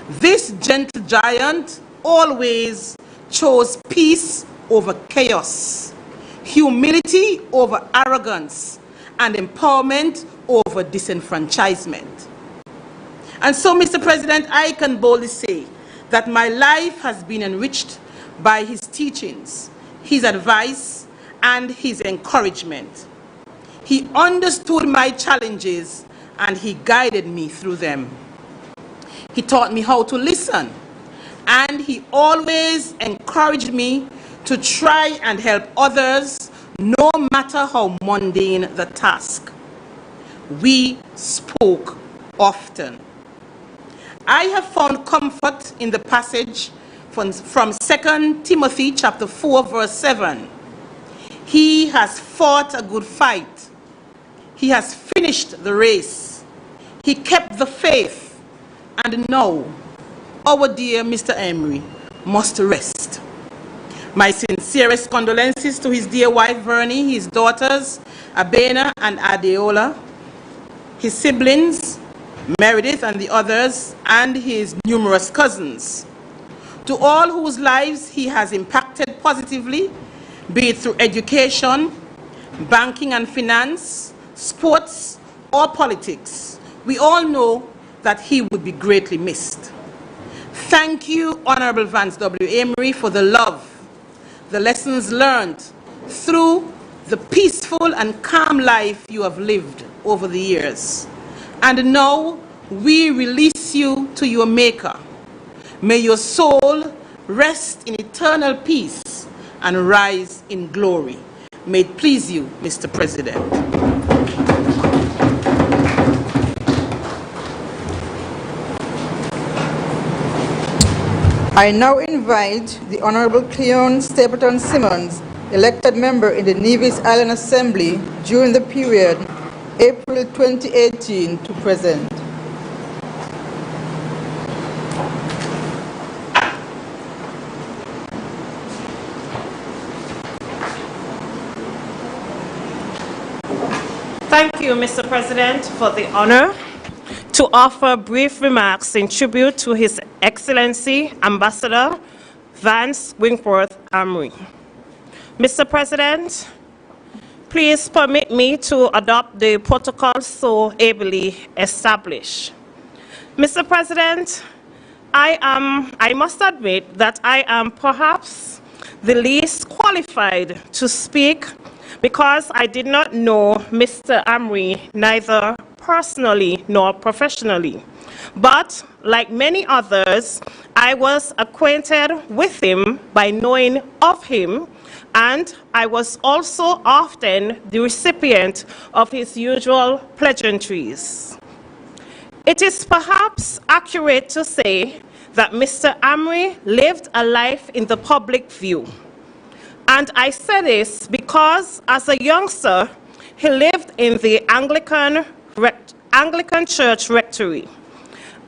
This gentle giant always chose peace over chaos, humility over arrogance, and empowerment over disenfranchisement. And so, Mr. President, I can boldly say that my life has been enriched by his teachings, his advice, and his encouragement. He understood my challenges and he guided me through them. He taught me how to listen, and he always encouraged me to try and help others, no matter how mundane the task. We spoke often. I have found comfort in the passage from 2 Timothy chapter 4, verse 7. He has fought a good fight. He has finished the race. He kept the faith. And now, our dear Mr. Amory must rest. My sincerest condolences to his dear wife, Vernie, his daughters, Abena and Adeola, his siblings, Meredith and the others, and his numerous cousins. To all whose lives he has impacted positively, be it through education, banking and finance, sports, or politics, we all know that he would be greatly missed. Thank you, Honorable Vance W. Amory, for the love, the lessons learned through the peaceful and calm life you have lived over the years. And now we release you to your Maker. May your soul rest in eternal peace and rise in glory. May it please you, Mr. President. I now invite the Honorable Cleon Stapleton Simmons, elected member in the Nevis Island Assembly during the period April 2018 to present. Thank you, Mr. President, for the honor to offer brief remarks in tribute to His Excellency Ambassador Vance Winkworth Amory. Mr. President, please permit me to adopt the protocol so ably established. Mr. President, I must admit that I am perhaps the least qualified to speak because I did not know Mr. Amory neither personally nor professionally. But like many others, I was acquainted with him by knowing of him, and I was also often the recipient of his usual pleasantries. It is perhaps accurate to say that Mr. Amory lived a life in the public view. And I say this because as a youngster, he lived in the Anglican Church rectory.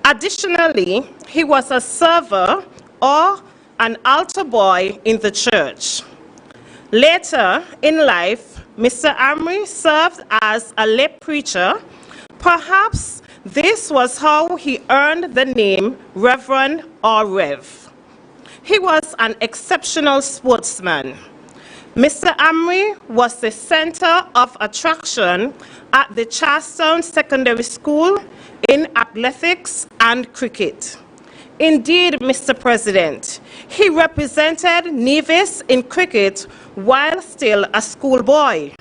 Additionally, he was a server or an altar boy in the church. Later in life, Mr. Amory served as a lay preacher. Perhaps this was how he earned the name Reverend or Rev. He was an exceptional sportsman. Mr. Amory was the center of attraction at the Charlestown Secondary School in athletics and cricket. Indeed, Mr. President, he represented Nevis in cricket while still a schoolboy.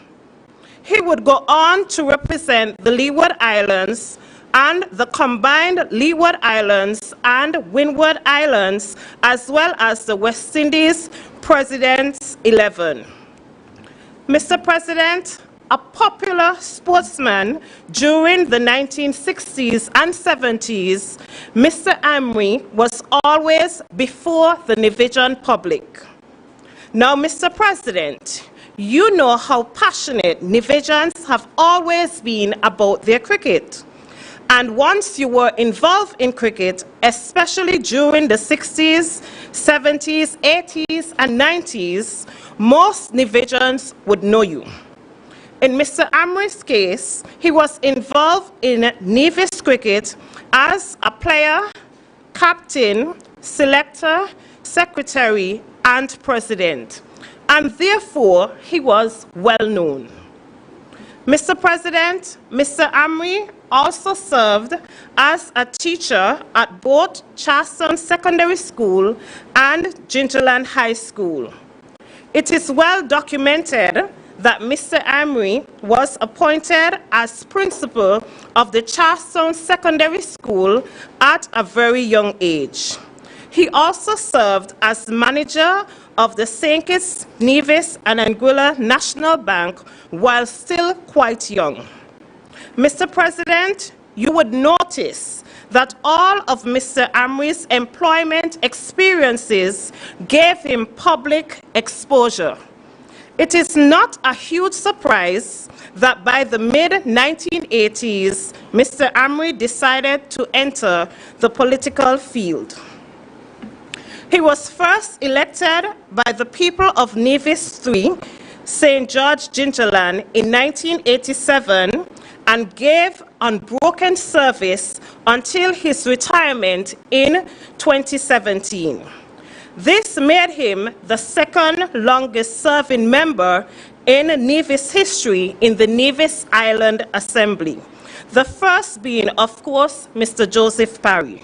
He would go on to represent the Leeward Islands and the combined Leeward Islands and Windward Islands, as well as the West Indies President's 11. Mr. President, a popular sportsman during the 1960s and 70s, Mr. Amory was always before the Nevision public. Now, Mr. President, you know how passionate Nevisians have always been about their cricket. And once you were involved in cricket, especially during the 60s, 70s, 80s, and 90s, most Nevisians would know you. In Mr. Amory's case, he was involved in Nevis cricket as a player, captain, selector, secretary, and president, and therefore he was well known. Mr. President, Mr. Amory also served as a teacher at both Charleston Secondary School and Gingerland High School. It is well documented that Mr. Amory was appointed as principal of the Charleston Secondary School at a very young age. He also served as manager of the St. Kitts, Nevis, and Anguilla National Bank while still quite young. Mr. President, you would notice that all of Mr. Amory's employment experiences gave him public exposure. It is not a huge surprise that by the mid-1980s, Mr. Amory decided to enter the political field. He was first elected by the people of Nevis 3, St. George Gingerland, in 1987 and gave unbroken service until his retirement in 2017. This made him the second longest serving member in Nevis history in the Nevis Island Assembly, the first being, of course, Mr. Joseph Parry.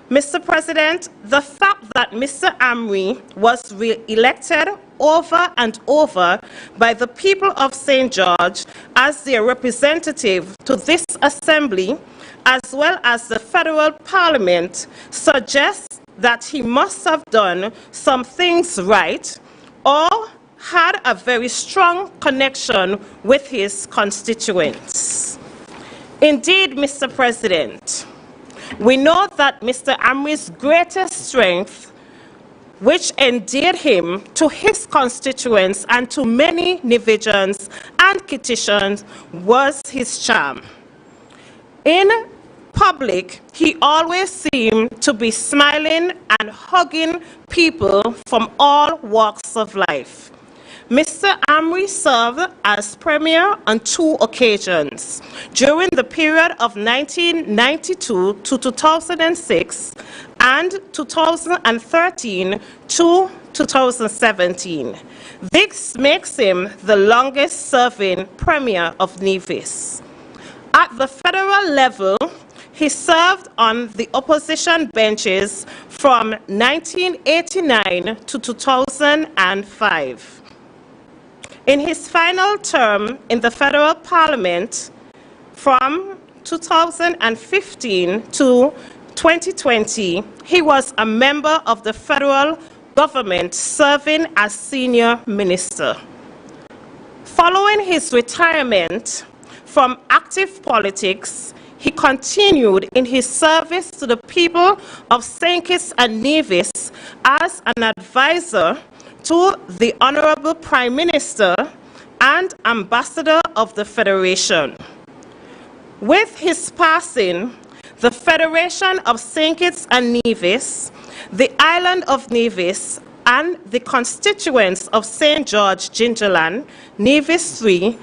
Mr. President, the fact that Mr. Amory was re-elected over and over by the people of St. George as their representative to this assembly, as well as the federal parliament, suggests that he must have done some things right or had a very strong connection with his constituents. Indeed, Mr. President, we know that Mr. Amory's greatest strength, which endeared him to his constituents and to many Nevisians and Kittitians, was his charm. In public, he always seemed to be smiling and hugging people from all walks of life. Mr. Amory served as Premier on 2 occasions, during the period of 1992 to 2006 and 2013 to 2017. This makes him the longest-serving Premier of Nevis. At the federal level, he served on the opposition benches from 1989 to 2005. In his final term in the federal parliament, from 2015 to 2020, he was a member of the federal government serving as senior minister. Following his retirement from active politics, he continued in his service to the people of St. Kitts and Nevis as an advisor to the Honorable Prime Minister and Ambassador of the Federation. With his passing, the Federation of St. Kitts and Nevis, the island of Nevis, and the constituents of St. George Gingerland, Nevis 3,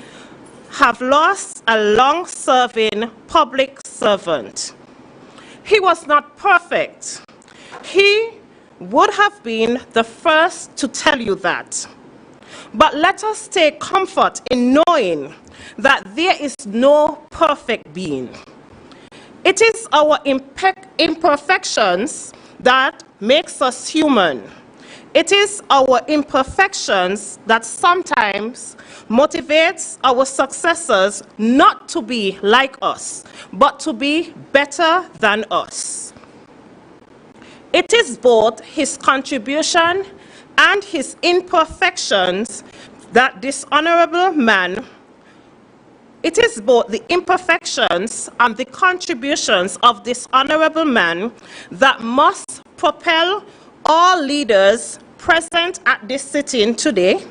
have lost a long-serving public servant. He was not perfect. He would have been the first to tell you that. But let us take comfort in knowing that there is no perfect being. It is our imperfections that makes us human. It is our imperfections that sometimes motivates our successors not to be like us, but to be better than us. It is both his contribution and his imperfections that this honorable man, it is both the imperfections and the contributions of this honorable man that must propel all leaders present at this sitting today,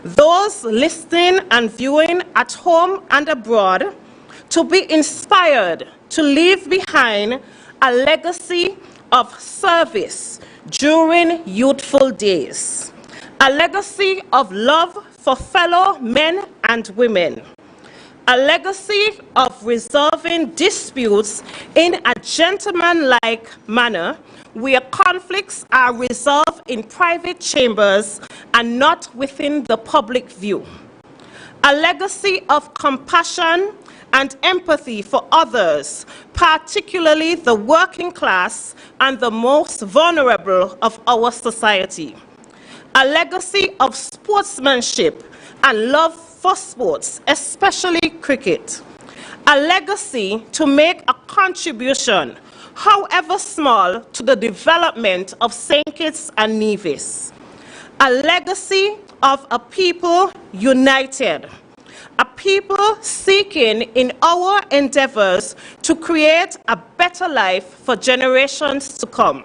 those listening and viewing at home and abroad, to be inspired to leave behind a legacy of service during youthful days, a legacy of love for fellow men and women, a legacy of resolving disputes in a gentlemanlike manner where conflicts are resolved in private chambers and not within the public view, a legacy of compassion and empathy for others, particularly the working class and the most vulnerable of our society, a legacy of sportsmanship and love for sports, especially cricket, a legacy to make a contribution, however small, to the development of St. Kitts and Nevis, a legacy of a people united, a people seeking in our endeavors to create a better life for generations to come.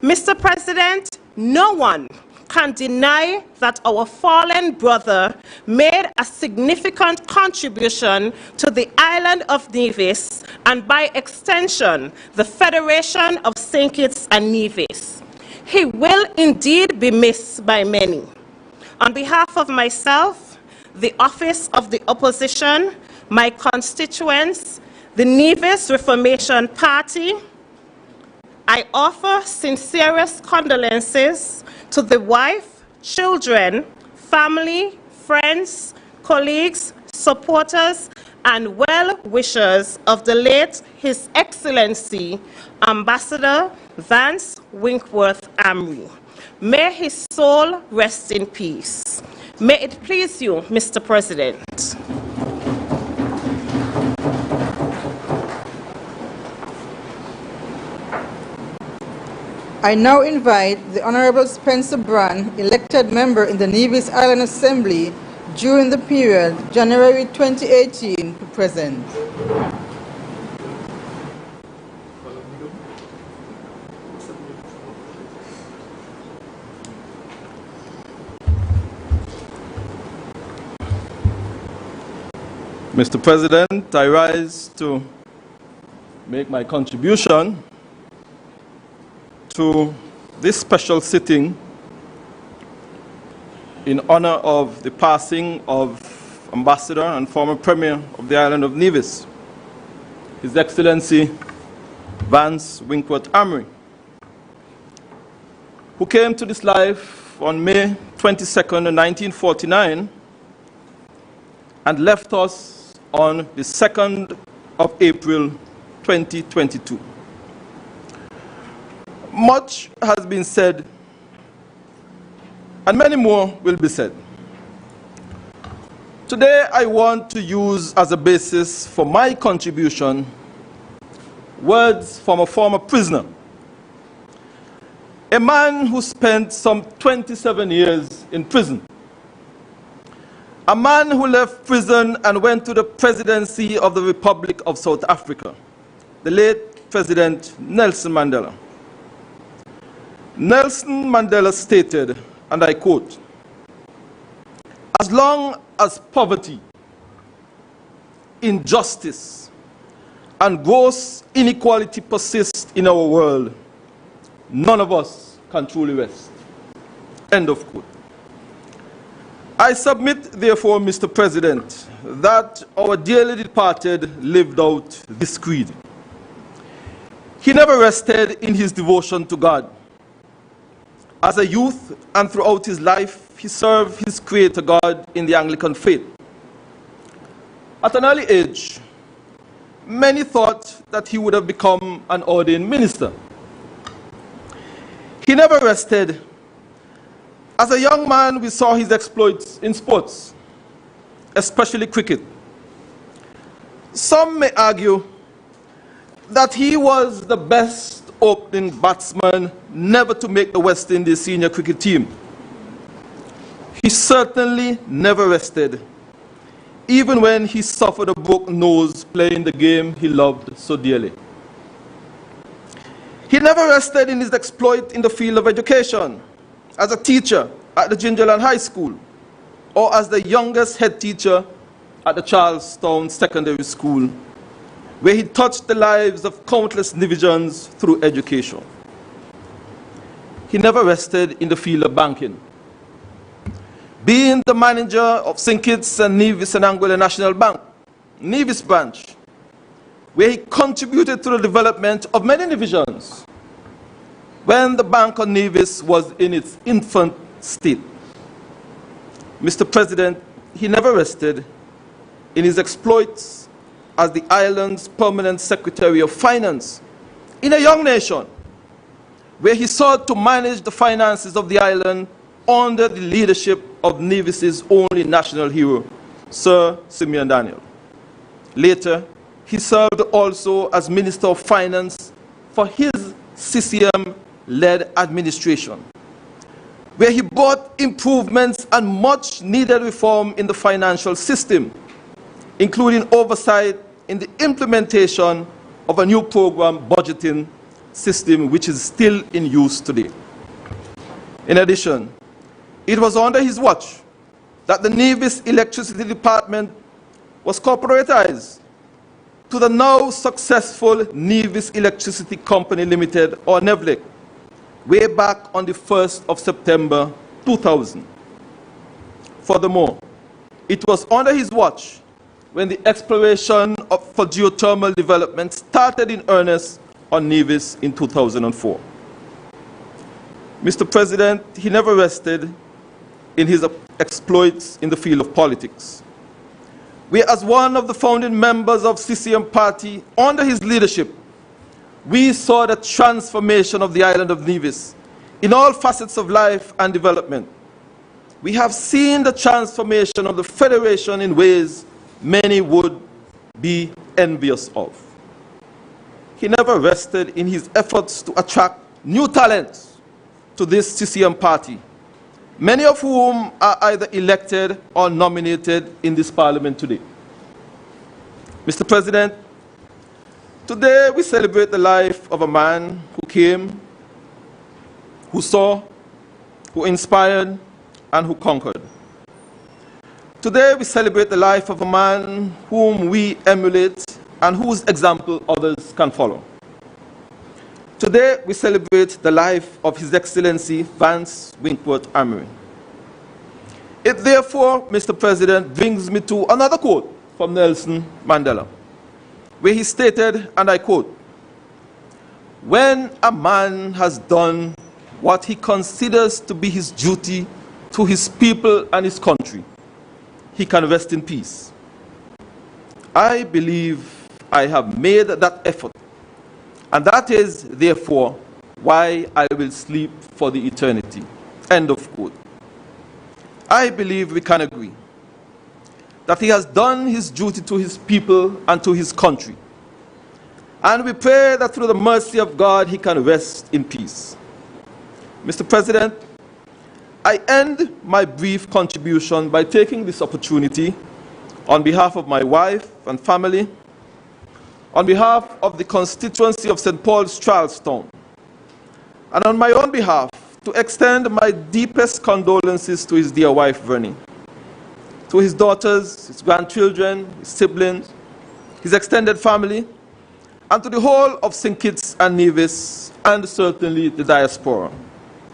Mr. President, no one can deny that our fallen brother made a significant contribution to the island of Nevis and by extension, the Federation of St. Kitts and Nevis. He will indeed be missed by many. On behalf of myself, the Office of the Opposition, my constituents, the Nevis Reformation Party, I offer sincerest condolences to the wife, children, family, friends, colleagues, supporters, and well-wishers of the late His Excellency, Ambassador Vance Winkworth Amory. May his soul rest in peace. May it please you, Mr. President. I now invite the Honorable Spencer Brand, elected member in the Nevis Island Assembly during the period January 2018 to present. Mr. President, I rise to make my contribution to this special sitting in honor of the passing of Ambassador and former Premier of the island of Nevis, His Excellency Vance Winkworth Amory, who came to this life on May 22nd, 1949 and left us on the 2nd of April 2022. Much has been said, and many more will be said. Today, I want to use as a basis for my contribution words from a former prisoner, a man who spent some 27 years in prison, a man who left prison and went to the presidency of the Republic of South Africa, the late President Nelson Mandela. Nelson Mandela stated, and I quote, "As long as poverty, injustice, and gross inequality persist in our world, none of us can truly rest." End of quote. I submit, therefore, Mr. President, that our dearly departed lived out this creed. He never rested in his devotion to God. As a youth and throughout his life, he served his Creator God in the Anglican faith. At an early age, many thought that he would have become an ordained minister. He never rested As a young man, we saw his exploits in sports, especially cricket. Some may argue that he was the best opening batsman never to make the West Indies senior cricket team. He certainly never rested, even when he suffered a broken nose playing the game he loved so dearly. He never rested in his exploit in the field of education, as a teacher at the Gingerland High School, or as the youngest head teacher at the Charlestown Secondary School, where he touched the lives of countless Nevisians through education. He never rested in the field of banking. Being the manager of St. Kitts and Nevis and Anguilla National Bank, Nevis branch, where he contributed to the development of many Nevisians when the Bank of Nevis was in its infant state. Mr. President, he never rested in his exploits as the island's permanent Secretary of Finance in a young nation, where he sought to manage the finances of the island under the leadership of Nevis's only national hero, Sir Simeon Daniel. Later, he served also as Minister of Finance for his CCM-led administration, where he brought improvements and much-needed reform in the financial system, including oversight in the implementation of a new program budgeting system which is still in use today. In addition, it was under his watch that the Nevis Electricity Department was corporatized to the now successful Nevis Electricity Company Limited, or NEVLIC, way back on the 1st of September 2000. Furthermore, it was under his watch when the exploration for geothermal development started in earnest on Nevis in 2004. Mr. President, he never rested in his exploits in the field of politics, where as one of the founding members of CCM Party, under his leadership, we saw the transformation of the island of Nevis in all facets of life and development. We have seen the transformation of the Federation in ways many would be envious of. He never rested in his efforts to attract new talents to this CCM Party, many of whom are either elected or nominated in this parliament today. Mr. President, today we celebrate the life of a man who came, who saw, who inspired, and who conquered. Today we celebrate the life of a man whom we emulate and whose example others can follow. Today we celebrate the life of His Excellency Vance Winkworth Amory. It therefore, Mr. President, brings me to another quote from Nelson Mandela, where he stated, and I quote, "When a man has done what he considers to be his duty to his people and his country, he can rest in peace. I believe I have made that effort, and that is, therefore, why I will sleep for the eternity." End of quote. I believe we can agree that he has done his duty to his people and to his country. And we pray that through the mercy of God, he can rest in peace. Mr. President, I end my brief contribution by taking this opportunity on behalf of my wife and family, on behalf of the constituency of St. Paul's Charlestown, and on my own behalf, to extend my deepest condolences to his dear wife, Vernie, to his daughters, his grandchildren, his siblings, his extended family, and to the whole of St. Kitts and Nevis, and certainly the diaspora,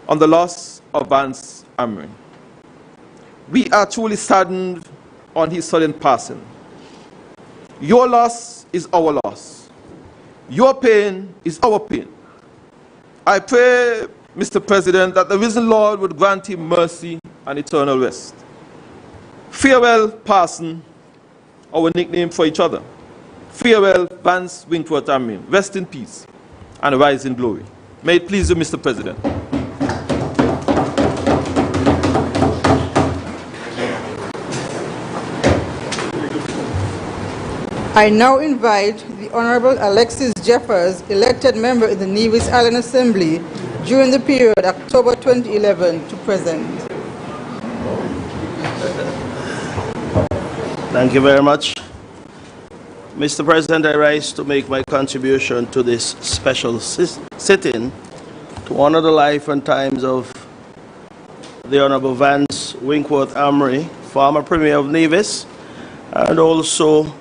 on the loss of Vance Amory. We are truly saddened on his sudden passing. Your loss is our loss. Your pain is our pain. I pray, Mr. President, that the risen Lord would grant him mercy and eternal rest. Farewell, Parson, our nickname for each other. Farewell, Vance Winkworth Amory. Rest in peace and rise in glory. May it please you, Mr. President. I now invite the Honorable Alexis Jeffers, elected member in the Nevis Island Assembly during the period October 2011 to present. Thank you very much. Mr. President, I rise to make my contribution to this special sitting to honor the life and times of the Honorable Vance Winkworth Amory, former Premier of Nevis, and also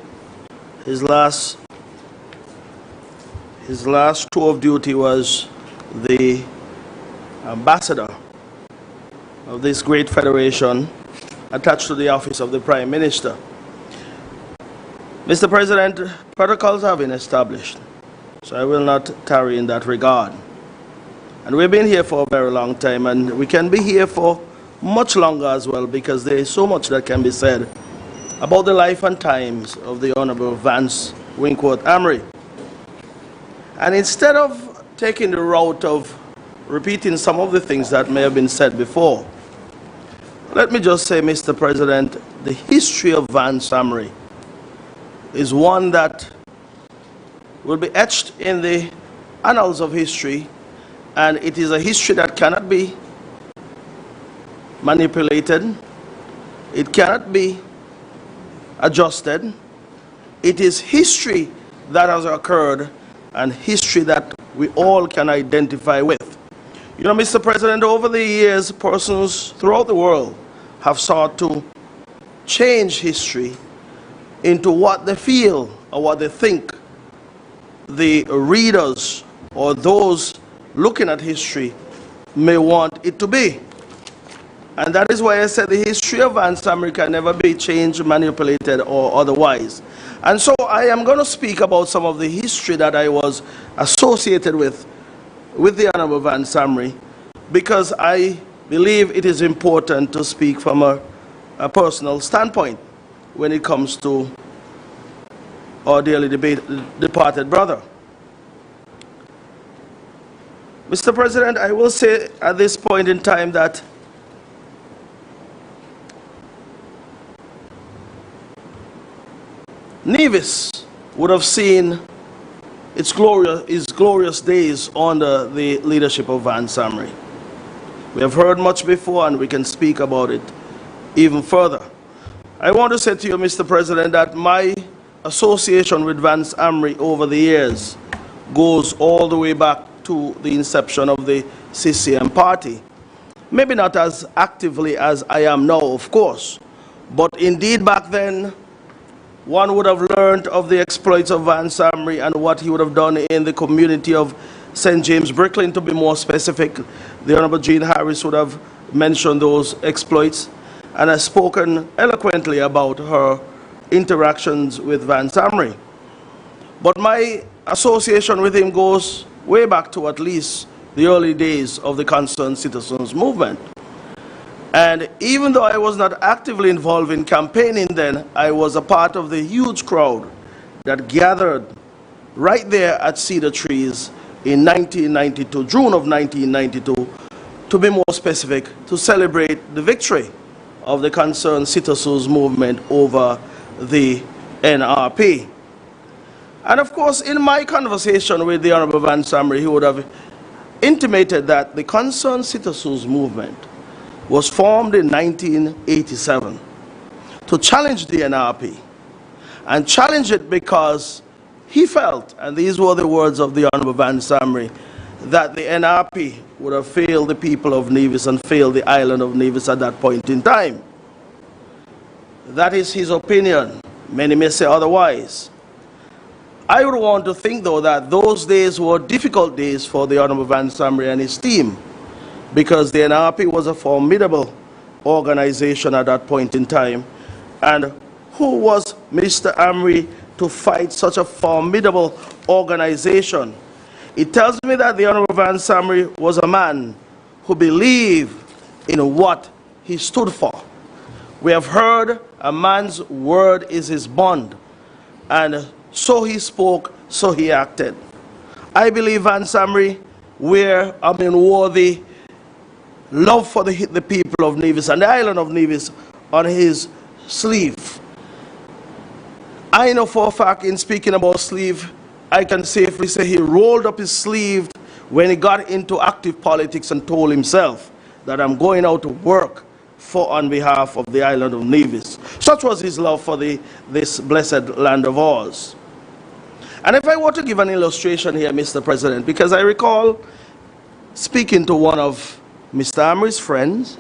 his last tour of duty was the ambassador of this great federation attached to the office of the Prime Minister. Mr. President, protocols have been established, so I will not tarry in that regard. And we've been here for a very long time, and we can be here for much longer as well, because there is so much that can be said about the life and times of the Honorable Vance Winkworth Amory. And instead of taking the route of repeating some of the things that may have been said before, let me just say, Mr. President, the history of Vance Amory is one that will be etched in the annals of history, and it is a history that cannot be manipulated, it cannot be adjusted. It is history that has occurred, and history that we all can identify with. You know, Mr. President, over the years, persons throughout the world have sought to change history into what they feel or what they think the readers or those looking at history may want it to be. And that is why I said the history of Vance Amory can never be changed, manipulated, or otherwise. And so I am going to speak about some of the history that I was associated with the Honorable Vance Amory, because I believe it is important to speak from a personal standpoint when it comes to our dearly departed brother. Mr. President, I will say at this point in time that Nevis would have seen its glorious days under the leadership of Vance Amory. We have heard much before, and we can speak about it even further. I want to say to you, Mr. President, that my association with Vance Amory over the years goes all the way back to the inception of the CCM party. Maybe not as actively as I am now, of course, but indeed back then, one would have learned of the exploits of Vance Amory and what he would have done in the community of St. James Brooklyn, to be more specific. The Honorable Jean Harris would have mentioned those exploits and has spoken eloquently about her interactions with Vance Amory. But my association with him goes way back to at least the early days of the Concerned Citizens movement. And even though I was not actively involved in campaigning then, I was a part of the huge crowd that gathered right there at Cedar Trees in 1992, June of 1992, to be more specific, to celebrate the victory of the Concerned Citizens movement over the NRP. And of course, in my conversation with the Honorable Vance Amory, he would have intimated that the Concerned Citizens movement was formed in 1987 to challenge the NRP, and challenge it because he felt, and these were the words of the Honorable Vance Amory, that the NRP would have failed the people of Nevis and failed the island of Nevis at that point in time. That is his opinion. Many may say otherwise. I would want to think, though, that those days were difficult days for the Honorable Vance Amory and his team, because the NRP was a formidable organization at that point in time. And who was Mr. Amory to fight such a formidable organization? It tells me that the Honorable Vance Amory was a man who believed in what he stood for. We have heard a man's word is his bond, and so he spoke, so he acted. I believe Vance Amory wore the love for the people of Nevis and the island of Nevis on his sleeve. I know for a fact, in speaking about sleeve, I can safely say he rolled up his sleeve when he got into active politics and told himself that I'm going out to work on behalf of the island of Nevis. Such was his love for this blessed land of ours. And if I were to give an illustration here, Mr. President, because I recall speaking to one of Mr. Amory's friends,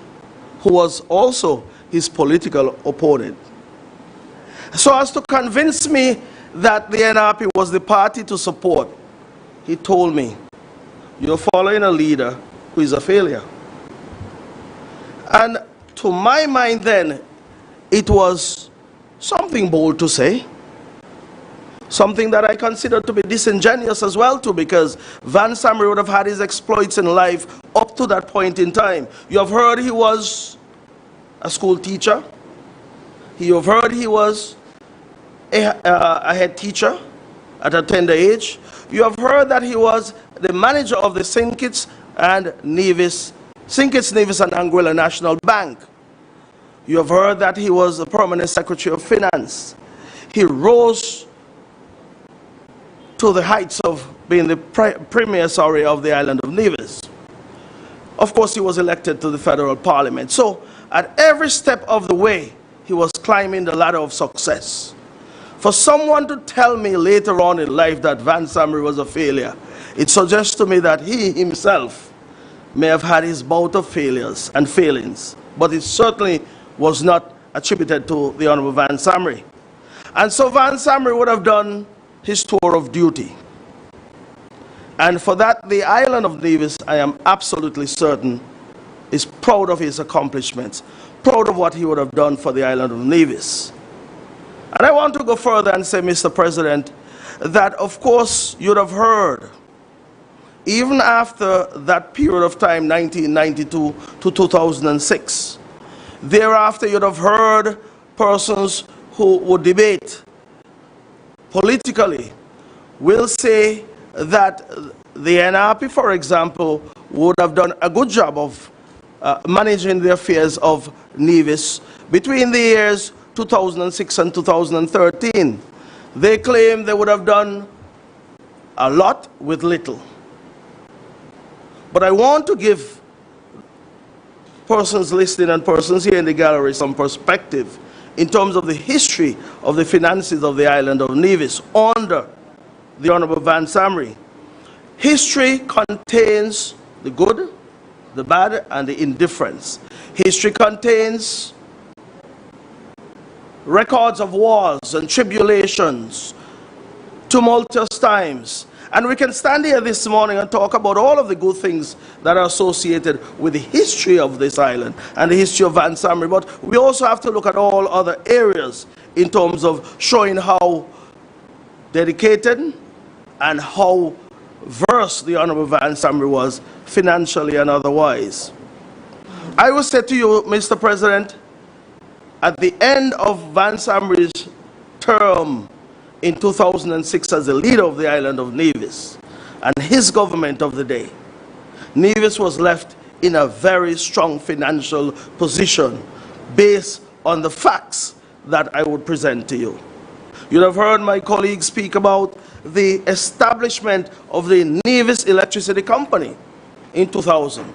who was also his political opponent, so as to convince me that the NRP was the party to support, he told me, "You're following a leader who is a failure." And to my mind then, it was something bold to say, something that I consider to be disingenuous as well too, because Vance Amory would have had his exploits in life up to that point in time. You have heard he was a school teacher. You have heard he was a head teacher at a tender age. You have heard that he was the manager of the St. Kitts and Nevis, and Anguilla National Bank. You have heard that he was the permanent Secretary of Finance. He rose to the heights of being the premier, of the island of Nevis. Of course, he was elected to the federal parliament. So at every step of the way, he was climbing the ladder of success. For someone to tell me later on in life that Vance Amory was a failure, it suggests to me that he himself may have had his bout of failures and failings, but it certainly was not attributed to the Honorable Vance Amory. And so Vance Amory would have done his tour of duty. And for that, the island of Nevis, I am absolutely certain, is proud of his accomplishments, proud of what he would have done for the island of Nevis. And I want to go further and say, Mr. President, that of course you'd have heard, even after that period of time, 1992 to 2006, thereafter you'd have heard persons who would debate politically will say that the NRP, for example, would have done a good job of managing the affairs of Nevis between the years 2006 and 2013. They claim they would have done a lot with little. But I want to give persons listening and persons here in the gallery some perspective in terms of the history of the finances of the island of Nevis under the Honorable Vance Amory. History contains the good, the bad, and the indifference. History contains records of wars and tribulations, tumultuous times. And we can stand here this morning and talk about all of the good things that are associated with the history of this island and the history of Vance Amory. But we also have to look at all other areas in terms of showing how dedicated and how versed the Honorable Vance Amory was financially and otherwise. I will say to you, Mr. President, at the end of Vance Amory's term in 2006 as the leader of the island of Nevis and his government of the day, Nevis was left in a very strong financial position based on the facts that I would present to you. You'd have heard my colleagues speak about the establishment of the Nevis Electricity Company in 2000.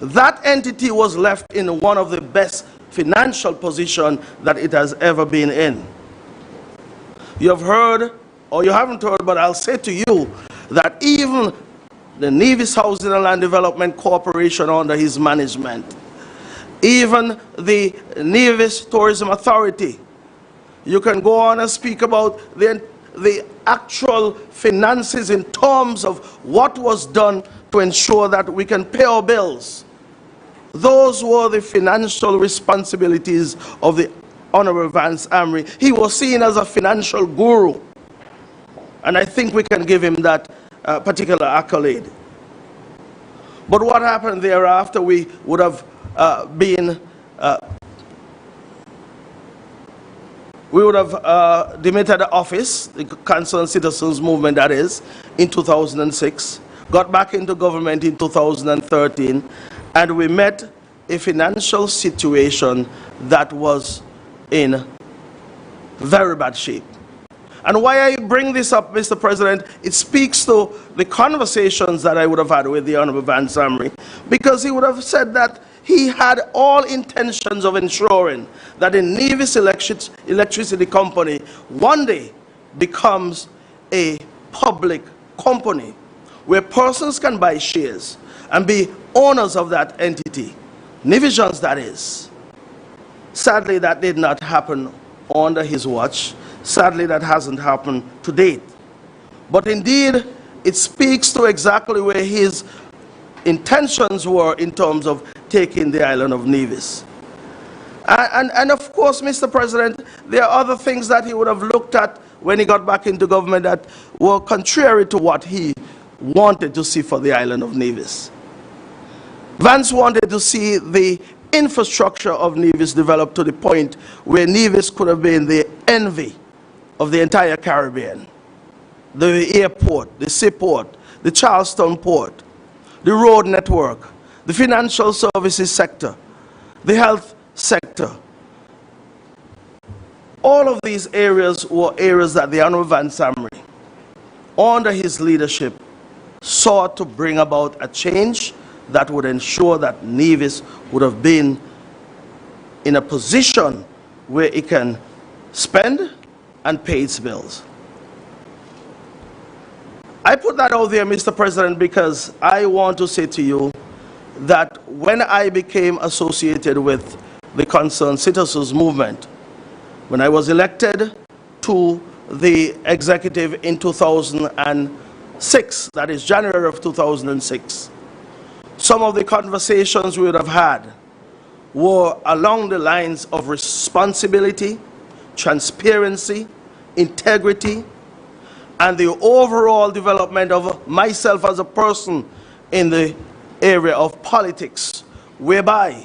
That entity was left in one of the best financial position that it has ever been in. You have heard, or you haven't heard, but I'll say to you that even the Nevis Housing and Land Development Corporation under his management, even the Nevis Tourism Authority, you can go on and speak about the actual finances in terms of what was done to ensure that we can pay our bills. Those were the financial responsibilities of the Honorable Vance Amory. He was seen as a financial guru, and I think we can give him that particular accolade. But what happened thereafter? We would have demitted the office, the Concerned Citizens Movement that is, in 2006, got back into government in 2013, and we met a financial situation that was in very bad shape. And why I bring this up, Mr. President, it speaks to the conversations that I would have had with the Honorable Vance Amory, because he would have said that he had all intentions of ensuring that the Nevis Electricity Company one day becomes a public company where persons can buy shares and be owners of that entity, Nevisians that is. Sadly, that did not happen under his watch. Sadly, that hasn't happened to date. But indeed, it speaks to exactly where his intentions were in terms of taking the island of Nevis. And of course, Mr. President, there are other things that he would have looked at when he got back into government that were contrary to what he wanted to see for the island of Nevis. Vance wanted to see the infrastructure of Nevis developed to the point where Nevis could have been the envy of the entire Caribbean. The airport, the seaport, the Charleston port, the road network, the financial services sector, the health sector. All of these areas were areas that the Honorable Vance Amory, under his leadership, sought to bring about a change that would ensure that Nevis would have been in a position where it can spend and pay its bills. I put that out there, Mr. President, because I want to say to you that when I became associated with the Concerned Citizens Movement, when I was elected to the executive in 2006, that is January of 2006, some of the conversations we would have had were along the lines of responsibility, transparency, integrity, and the overall development of myself as a person in the area of politics, whereby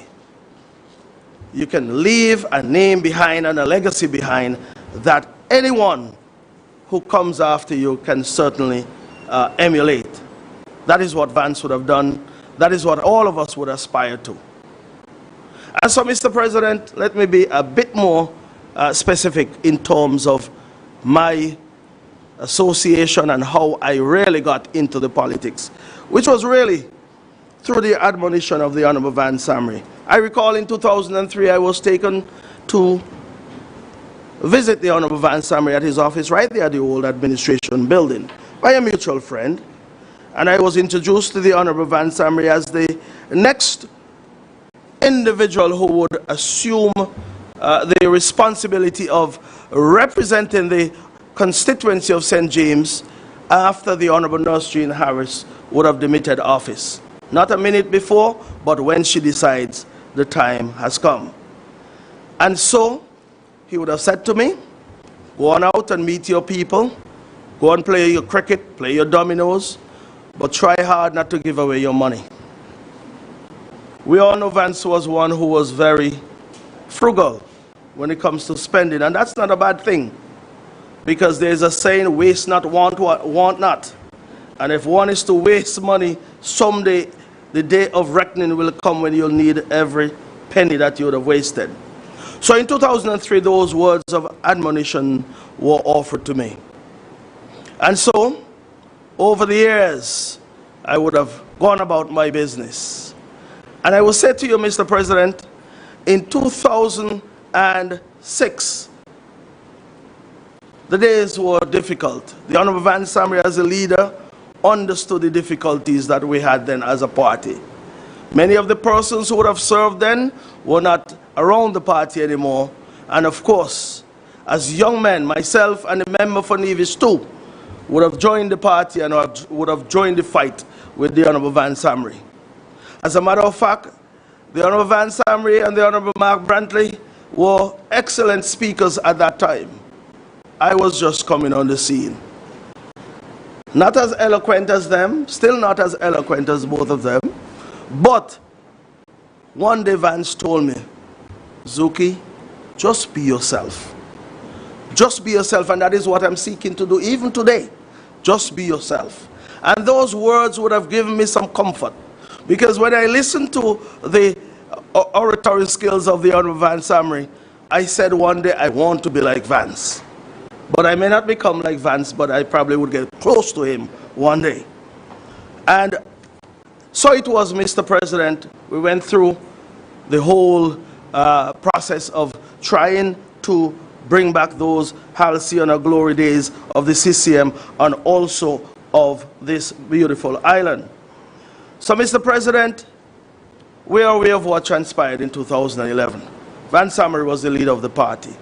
you can leave a name behind and a legacy behind that anyone who comes after you can certainly emulate. That is what Vance would have done. That is what all of us would aspire to. And so, Mr. President, let me be a bit more specific in terms of my association and how I really got into the politics, which was really through the admonition of the Honorable Vance Amory. I recall in 2003 I was taken to visit the Honorable Vance Amory at his office right there at the old administration building by a mutual friend, and I was introduced to the Honorable Vance Amory as the next individual who would assume the responsibility of representing the constituency of St. James after the Honorable Nurse Jean Harris would have demitted office. Not a minute before, but when she decides the time has come. And so he would have said to me, go on out and meet your people, go and play your cricket, play your dominoes, but try hard not to give away your money. We all know Vance was one who was very frugal when it comes to spending, and that's not a bad thing, because there's a saying, waste not, want not. And if one is to waste money, someday the day of reckoning will come when you'll need every penny that you would have wasted. So in 2003, those words of admonition were offered to me. And so, over the years, I would have gone about my business. And I will say to you, Mr. President, in 2006, the days were difficult. The Honorable Vance Amory, as a leader, understood the difficulties that we had then as a party. Many of the persons who would have served then were not around the party anymore. And of course, as young men, myself and a member for Nevis too, would have joined the party and would have joined the fight with the Honorable Vance Amory. As a matter of fact, the Honorable Vance Amory and the Honorable Mark Brantley were excellent speakers at that time. I was just coming on the scene. Not as eloquent as them, still not as eloquent as both of them, but one day Vance told me, Zuki, just be yourself. Just be yourself, and that is what I'm seeking to do even today. Just be yourself. And those words would have given me some comfort, because when I listened to the oratory skills of the Honorable Vance Amory, I said one day I want to be like Vance. But I may not become like Vance, but I probably would get close to him one day. And so it was, Mr. President, we went through the whole process of trying to bring back those halcyon or glory days of the CCM and also of this beautiful island. So, Mr. President, we are aware of what transpired in 2011. Vance Amory was the leader of the party.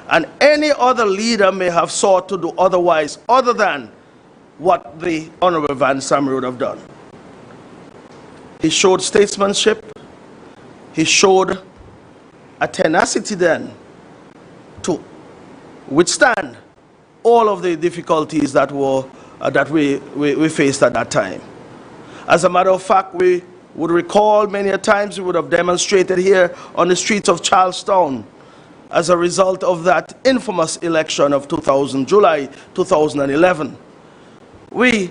And any other leader may have sought to do otherwise, other than what the Honorable Vance Amory would have done. He showed statesmanship. He showed a tenacity then to withstand all of the difficulties that were that we faced at that time. As a matter of fact, we would recall many a times we would have demonstrated here on the streets of Charlestown as a result of that infamous election of July 2011. We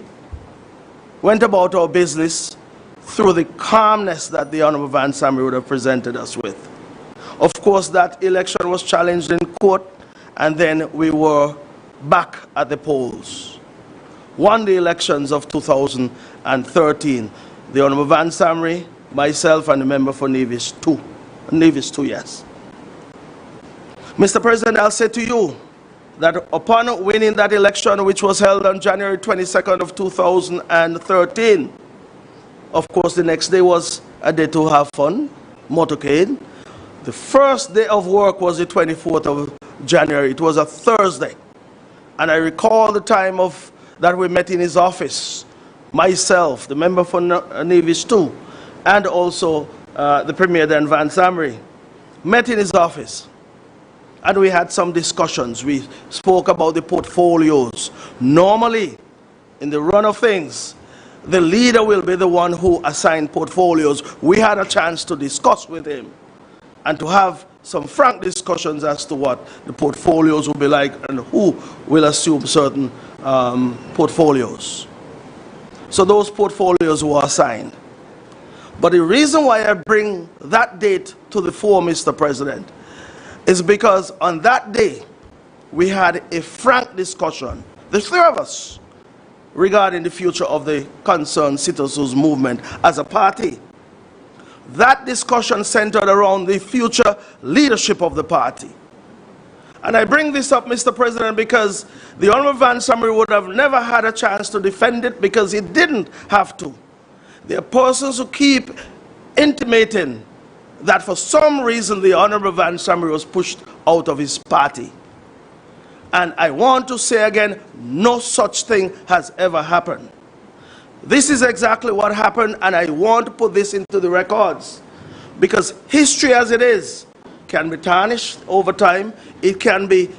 went about our business through the calmness that the Honorable Vance Amory would have presented us with. Of course, that election was challenged in court, and then we were back at the polls. Won the elections of 2013. The Honorable Vance Amory, myself, and the member for Nevis 2. Nevis 2, yes. Mr. President, I'll say to you that upon winning that election, which was held on January 22nd of 2013, of course, the next day was a day to have fun, motorcade. The first day of work was the 24th of January. It was a Thursday. And I recall the time that we met in his office, myself, the member for Nevis 2, and also the Premier then, Vance Amory, met in his office. And we had some discussions. We spoke about the portfolios. Normally, in the run of things, the leader will be the one who assigned portfolios. We had a chance to discuss with him and to have some frank discussions as to what the portfolios will be like and who will assume certain portfolios. So those portfolios were assigned. But the reason why I bring that date to the fore, Mr. President, is because on that day we had a frank discussion, the three of us, regarding the future of the concerned citizens movement as a party. That discussion centered around the future leadership of the party. And I bring this up, Mr. President, because the Honorable Vance Amory would have never had a chance to defend it because he didn't have to. There are persons who keep intimating that for some reason the Honorable Vance Amory was pushed out of his party. And I want to say again, no such thing has ever happened. This is exactly what happened, and I want to put this into the records. Because history as it is can be tarnished over time. It can be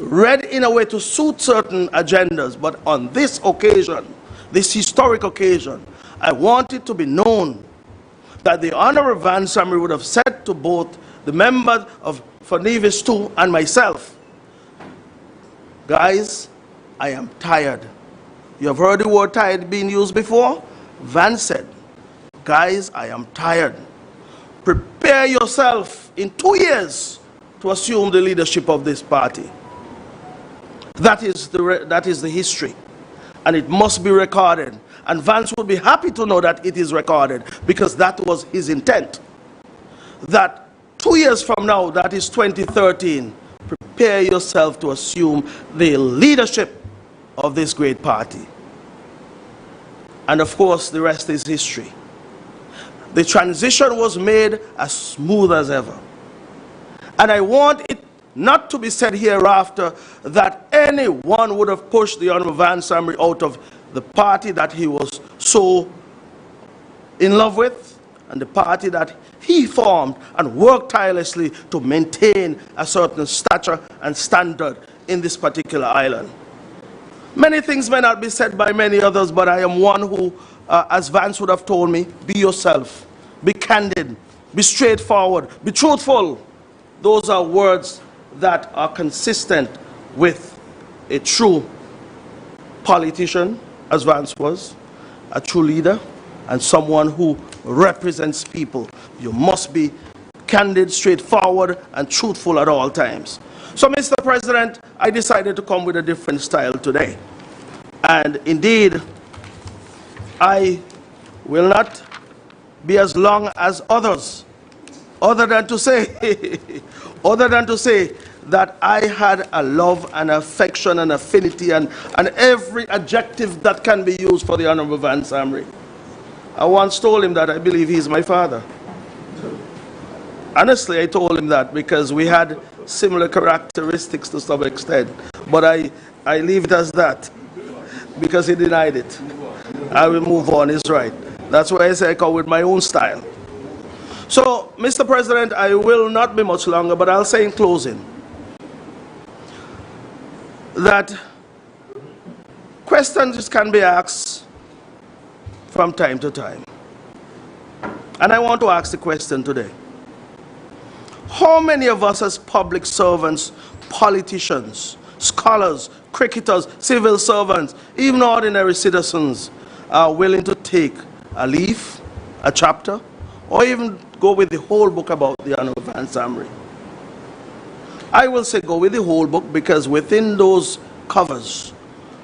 read in a way to suit certain agendas. But on this occasion, this historic occasion, I want it to be known that the Honorable Vance Amory would have said to both the members for Nevis 2 and myself, guys, I am tired. You have heard the word tired being used before? Vance said, guys, I am tired. Prepare yourself in 2 years to assume the leadership of this party. That is the history. And it must be recorded. And Vance would be happy to know that it is recorded because that was his intent. That 2 years from now, that is 2013, prepare yourself to assume the leadership of this great party. And of course, the rest is history. The transition was made as smooth as ever. And I want it not to be said hereafter that anyone would have pushed the Honorable Vance Amory out of the party that he was so in love with and the party that he formed and worked tirelessly to maintain a certain stature and standard in this particular island. Many things may not be said by many others, but I am one who, as Vance would have told me, be yourself, be candid, be straightforward, be truthful. Those are words that are consistent with a true politician, as Vance was, a true leader, and someone who represents people. You must be candid, straightforward, and truthful at all times. So, Mr. President, I decided to come with a different style today. And indeed, I will not be as long as others, other than to say that I had a love and affection and affinity and every adjective that can be used for the Honorable Vance Amory. I once told him that I believe he's my father. Honestly, I told him that because we had similar characteristics to some extent. But I leave it as that because he denied it. I will move on, he's right. That's why I say I come with my own style. So, Mr. President, I will not be much longer, but I'll say in closing that questions can be asked from time to time. And I want to ask the question today. How many of us as public servants, politicians, scholars, cricketers, civil servants, even ordinary citizens are willing to take a leaf, a chapter, or even go with the whole book about the Honorable Vance Amory? I will say go with the whole book because within those covers,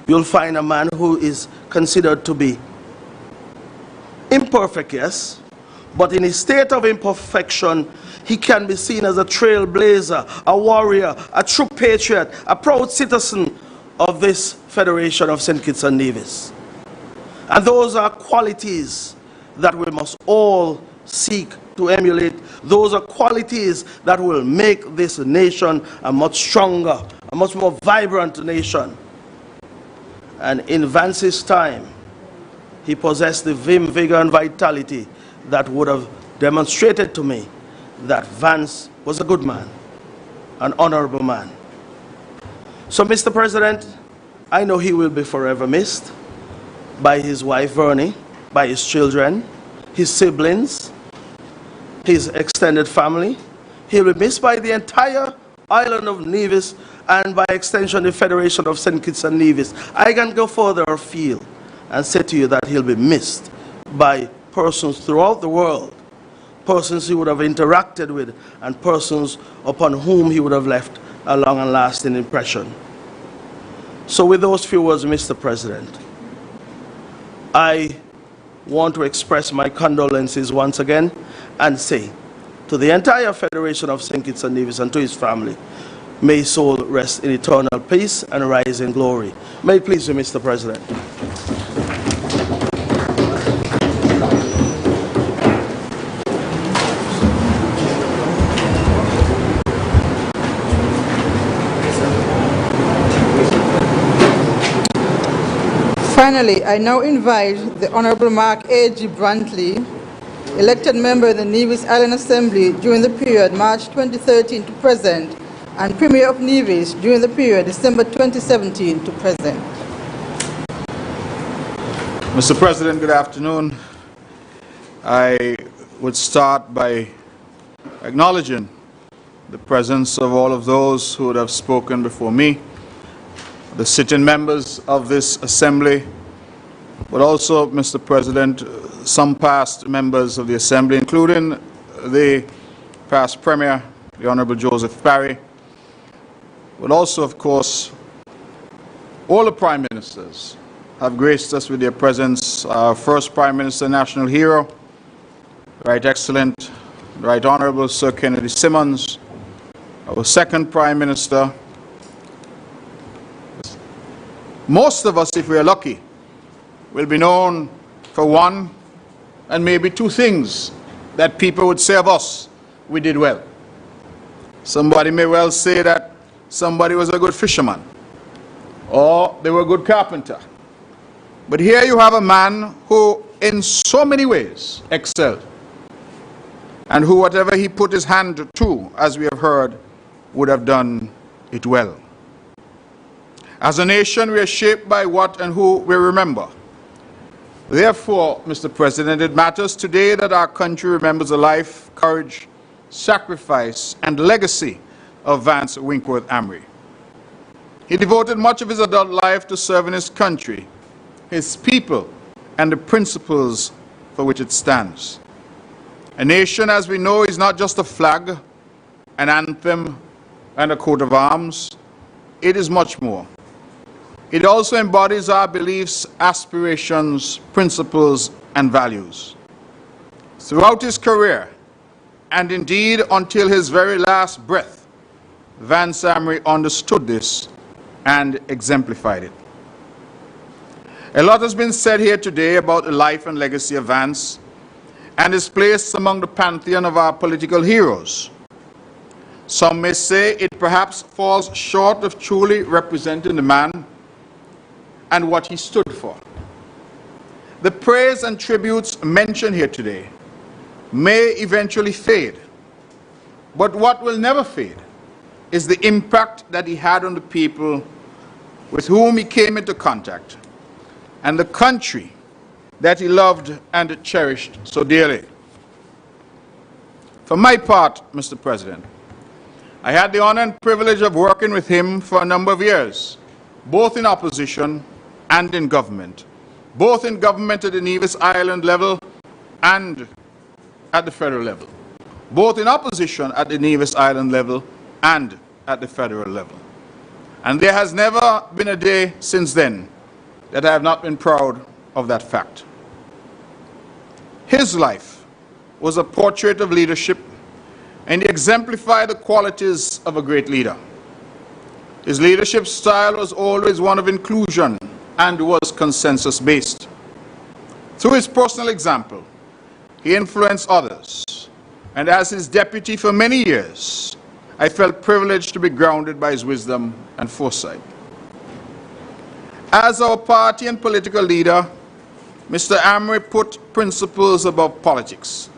you'll find a man who is considered to be imperfect, yes, but in his state of imperfection, he can be seen as a trailblazer, a warrior, a true patriot, a proud citizen of this Federation of St. Kitts and Nevis. And those are qualities that we must all seek to emulate. Those are qualities that will make this nation a much stronger, a much more vibrant nation. And in Vance's time, he possessed the vim, vigor, and vitality that would have demonstrated to me that Vance was a good man, an honorable man. So, Mr. President, I know he will be forever missed by his wife, Vernie, by his children, his siblings, his extended family. He will be missed by the entire island of Nevis and by extension the Federation of St. Kitts and Nevis. I can go further afield and say to you that he'll be missed by persons throughout the world, persons he would have interacted with, and persons upon whom he would have left a long and lasting impression. So with those few words, Mr. President, I want to express my condolences once again and say to the entire Federation of St. Kitts and Nevis and to his family, may his soul rest in eternal peace and rise in glory. May it please you, Mr. President. Finally, I now invite the Honorable Mark A.G. Brantley, elected member of the Nevis Island Assembly during the period March 2013 to present, and Premier of Nevis during the period December 2017 to present. Mr. President, good afternoon. I would start by acknowledging the presence of all of those who would have spoken before me, the sitting members of this assembly, but also, Mr. President, some past members of the assembly, including the past Premier, the Honorable Joseph Parry, but also, of course, all the Prime Ministers have graced us with their presence. Our first Prime Minister, national hero, Right Excellent, Right Honorable Sir Kennedy Simmons, our second Prime Minister. Most of us, if we are lucky, will be known for one and maybe two things that people would say of us we did well. Somebody may well say that somebody was a good fisherman, or they were a good carpenter. But here you have a man who in so many ways excelled, and who whatever he put his hand to, as we have heard, would have done it well. As a nation, we are shaped by what and who we remember. Therefore, Mr. President, it matters today that our country remembers the life, courage, sacrifice, and legacy of Vance Winkworth Amory. He devoted much of his adult life to serving his country, his people, and the principles for which it stands. A nation, as we know, is not just a flag, an anthem, and a coat of arms. it is much more. It also embodies our beliefs, aspirations, principles, and values. Throughout his career, and indeed until his very last breath, Vance Amory understood this and exemplified it. A lot has been said here today about the life and legacy of Vance and his place among the pantheon of our political heroes. Some may say it perhaps falls short of truly representing the man and what he stood for. The praise and tributes mentioned here today may eventually fade, but what will never fade is the impact that he had on the people with whom he came into contact and the country that he loved and cherished so dearly. For my part, Mr. President, I had the honor and privilege of working with him for a number of years, both in opposition and in government, both in government at the Nevis Island level and at the federal level, both in opposition at the Nevis Island level and at the federal level. And there has never been a day since then that I have not been proud of that fact. His life was a portrait of leadership, and he exemplified the qualities of a great leader. His leadership style was always one of inclusion and was consensus-based. Through his personal example, he influenced others, and as his deputy for many years, I felt privileged to be grounded by his wisdom and foresight. As our party and political leader, Mr. Amory put principles above politics.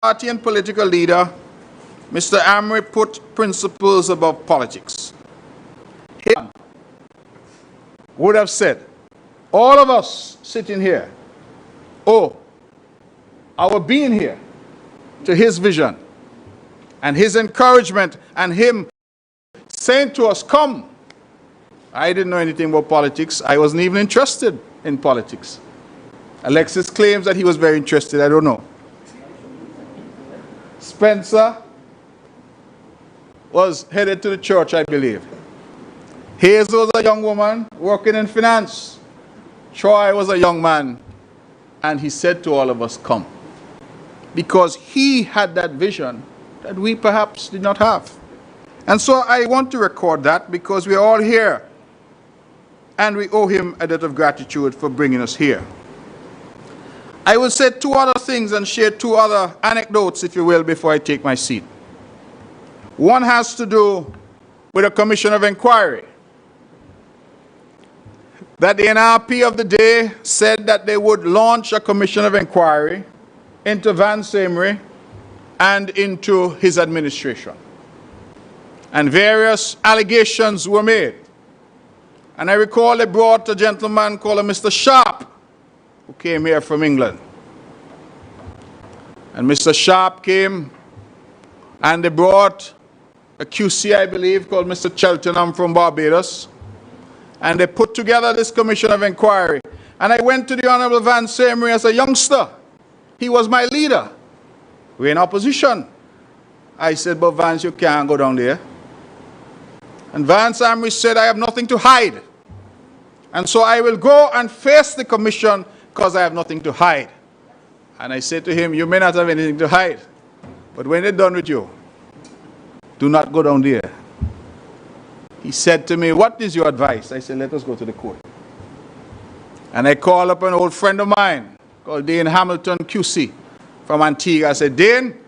party and political leader, Mr. Amory put principles above politics. He would have said, all of us sitting here owe our being here to his vision and his encouragement and him saying to us, come. I didn't know anything about politics. I wasn't even interested in politics. Alexis claims that he was very interested. I don't know. Spencer was headed to the church, I believe. Hazel was a young woman working in finance. Troy was a young man. And he said to all of us, come. Because he had that vision that we perhaps did not have. And so I want to record that because we're all here. And we owe him a debt of gratitude for bringing us here. I will say two other things and share two other anecdotes, if you will, before I take my seat. One has to do with a commission of inquiry. That the NRP of the day said that they would launch a commission of inquiry into Vance Amory and into his administration. And various allegations were made. And I recall they brought a gentleman called Mr. Sharp, who came here from England. And Mr. Sharp came, and they brought a QC, I believe, called Mr. Cheltenham from Barbados. And they put together this commission of inquiry. And I went to the Honorable Vance Amory as a youngster. He was my leader. We're in opposition. I said, but Vance, you can't go down there. And Vance Amory said, I have nothing to hide. And so I will go and face the commission because I have nothing to hide. And I said to him, you may not have anything to hide, but when they're done with you, do not go down there. He said to me, what is your advice? I said, let us go to the court. And I called up an old friend of mine called Dane Hamilton QC from Antigua. I said, Dane,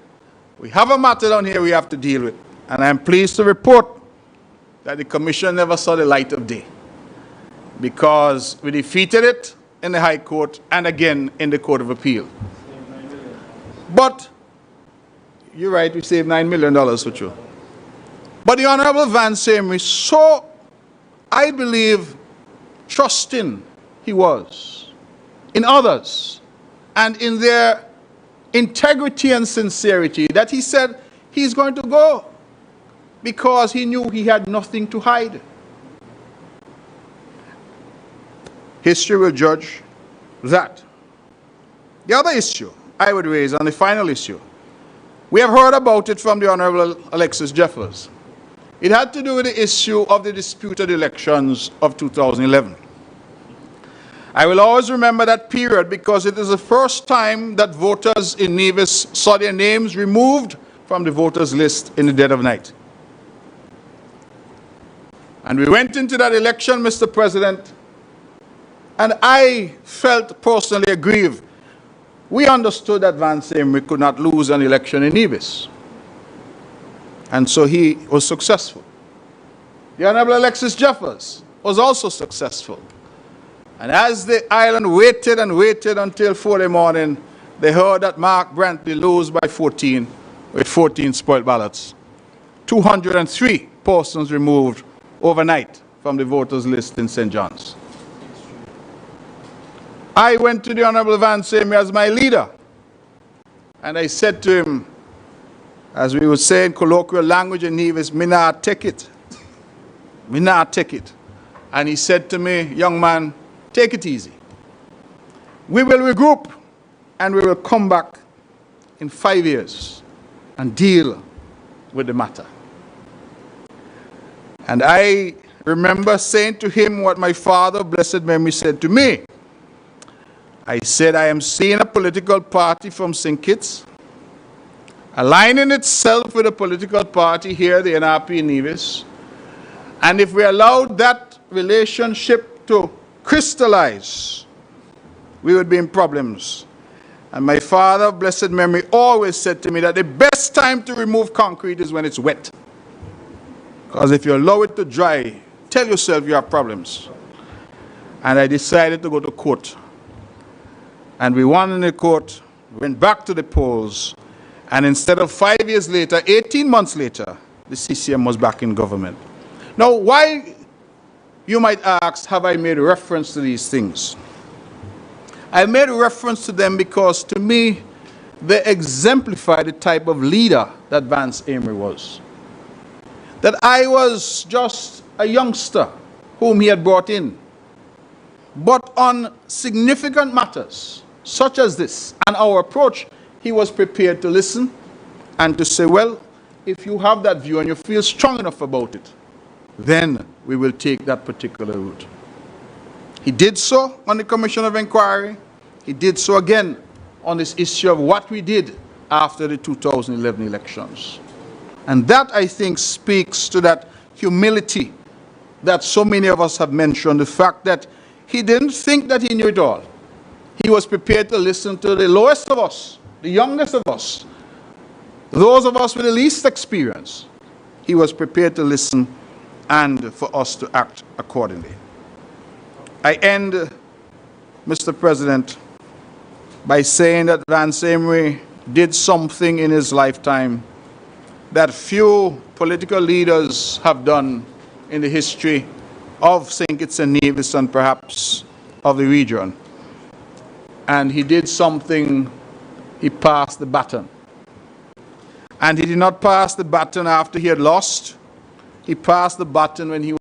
we have a matter down here we have to deal with. And I'm pleased to report that the commission never saw the light of day, because we defeated it in the High Court and again in the Court of Appeal. But, you're right, we saved $9 million for you. But the Honorable Vance Amory, so, I believe, trusting he was in others and in their integrity and sincerity, that he said he's going to go because he knew he had nothing to hide. History will judge that. The other issue I would raise, on the final issue, we have heard about it from the Honorable Alexis Jeffers. It had to do with the issue of the disputed elections of 2011. I will always remember that period because it is the first time that voters in Nevis saw their names removed from the voters list in the dead of night. And we went into that election, Mr. President, and I felt personally aggrieved. We understood that Vance Amory could not lose an election in Nevis. And so he was successful. The Honorable Alexis Jeffers was also successful. And as the island waited and waited until 4 in the morning, they heard that Mark Brantley lose by 14, with 14 spoiled ballots. 203 persons removed overnight from the voters list in St. John's. I went to the Honorable Vance Amory as my leader, and I said to him, as we would say in colloquial language in Nevis, "Me nah take it. Me nah take it." And he said to me, "Young man, take it easy. We will regroup and we will come back in 5 years and deal with the matter." And I remember saying to him what my father, blessed memory, said to me. I said, I am seeing a political party from St. Kitts aligning itself with a political party here, the NRP in Nevis. And if we allowed that relationship to crystallize, we would be in problems. And my father, blessed memory, always said to me that the best time to remove concrete is when it's wet. Because if you allow it to dry, tell yourself you have problems. And I decided to go to court. And we won in the court, went back to the polls, And instead of 5 years later, 18 months later, the CCM was back in government. Now, why, you might ask, have I made reference to these things? I made reference to them because, to me, they exemplify the type of leader that Vance Amory was. That I was just a youngster whom he had brought in. But on significant matters, such as this, and our approach, he was prepared to listen and to say, well, if you have that view and you feel strong enough about it, then we will take that particular route. He did so on the Commission of Inquiry. He did so again on this issue of what we did after the 2011 elections. And that, I think, speaks to that humility that so many of us have mentioned, the fact that he didn't think that he knew it all. He was prepared to listen to the lowest of us, the youngest of us, those of us with the least experience. He was prepared to listen and for us to act accordingly. I end, Mr. President, by saying that Vance Amory did something in his lifetime that few political leaders have done in the history of St. Kitts and Nevis and perhaps of the region. And he did something, he passed the baton. And he did not pass the baton after he had lost. He passed the baton when he was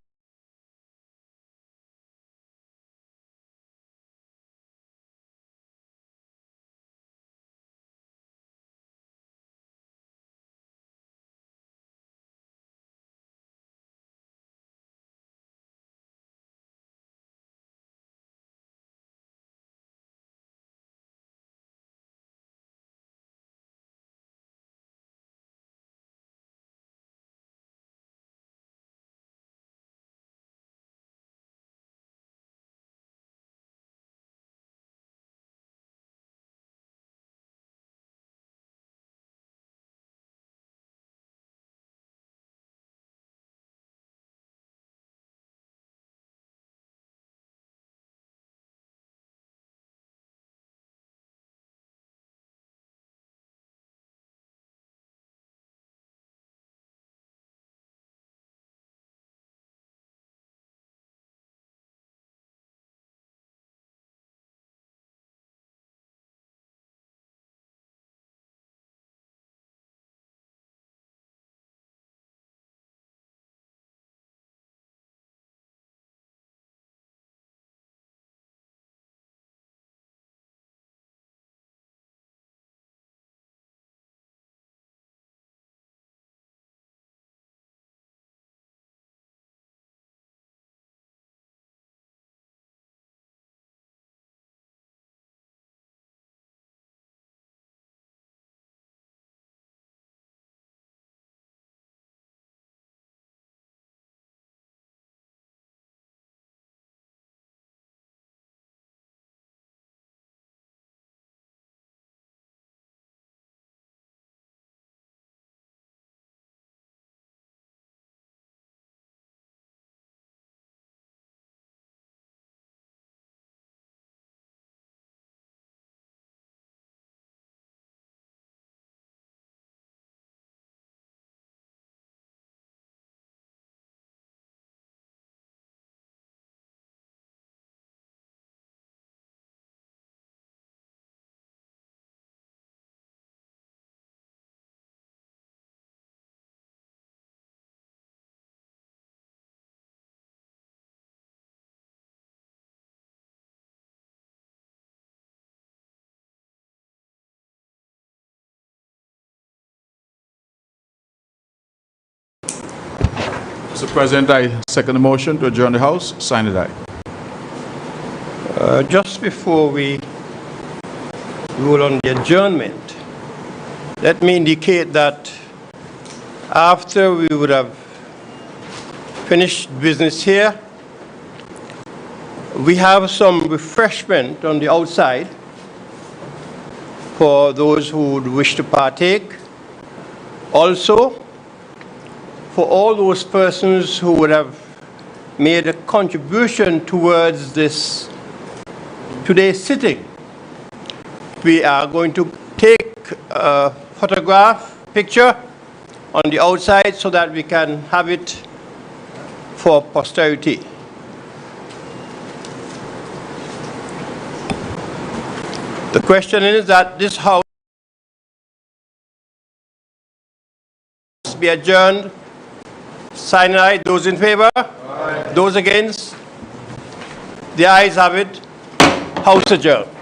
Mr. President, I second the motion to adjourn the House. Sign it aye. Just before we rule on the adjournment, let me indicate that after we would have finished business here, we have some refreshment on the outside for those who would wish to partake. Also, for all those persons who would have made a contribution towards today's sitting, we are going to take photograph, picture on the outside so that we can have it for posterity. The question is that this house be adjourned. Sign aye. Those in favor? Aye. Those against? The ayes have it. House adjourned.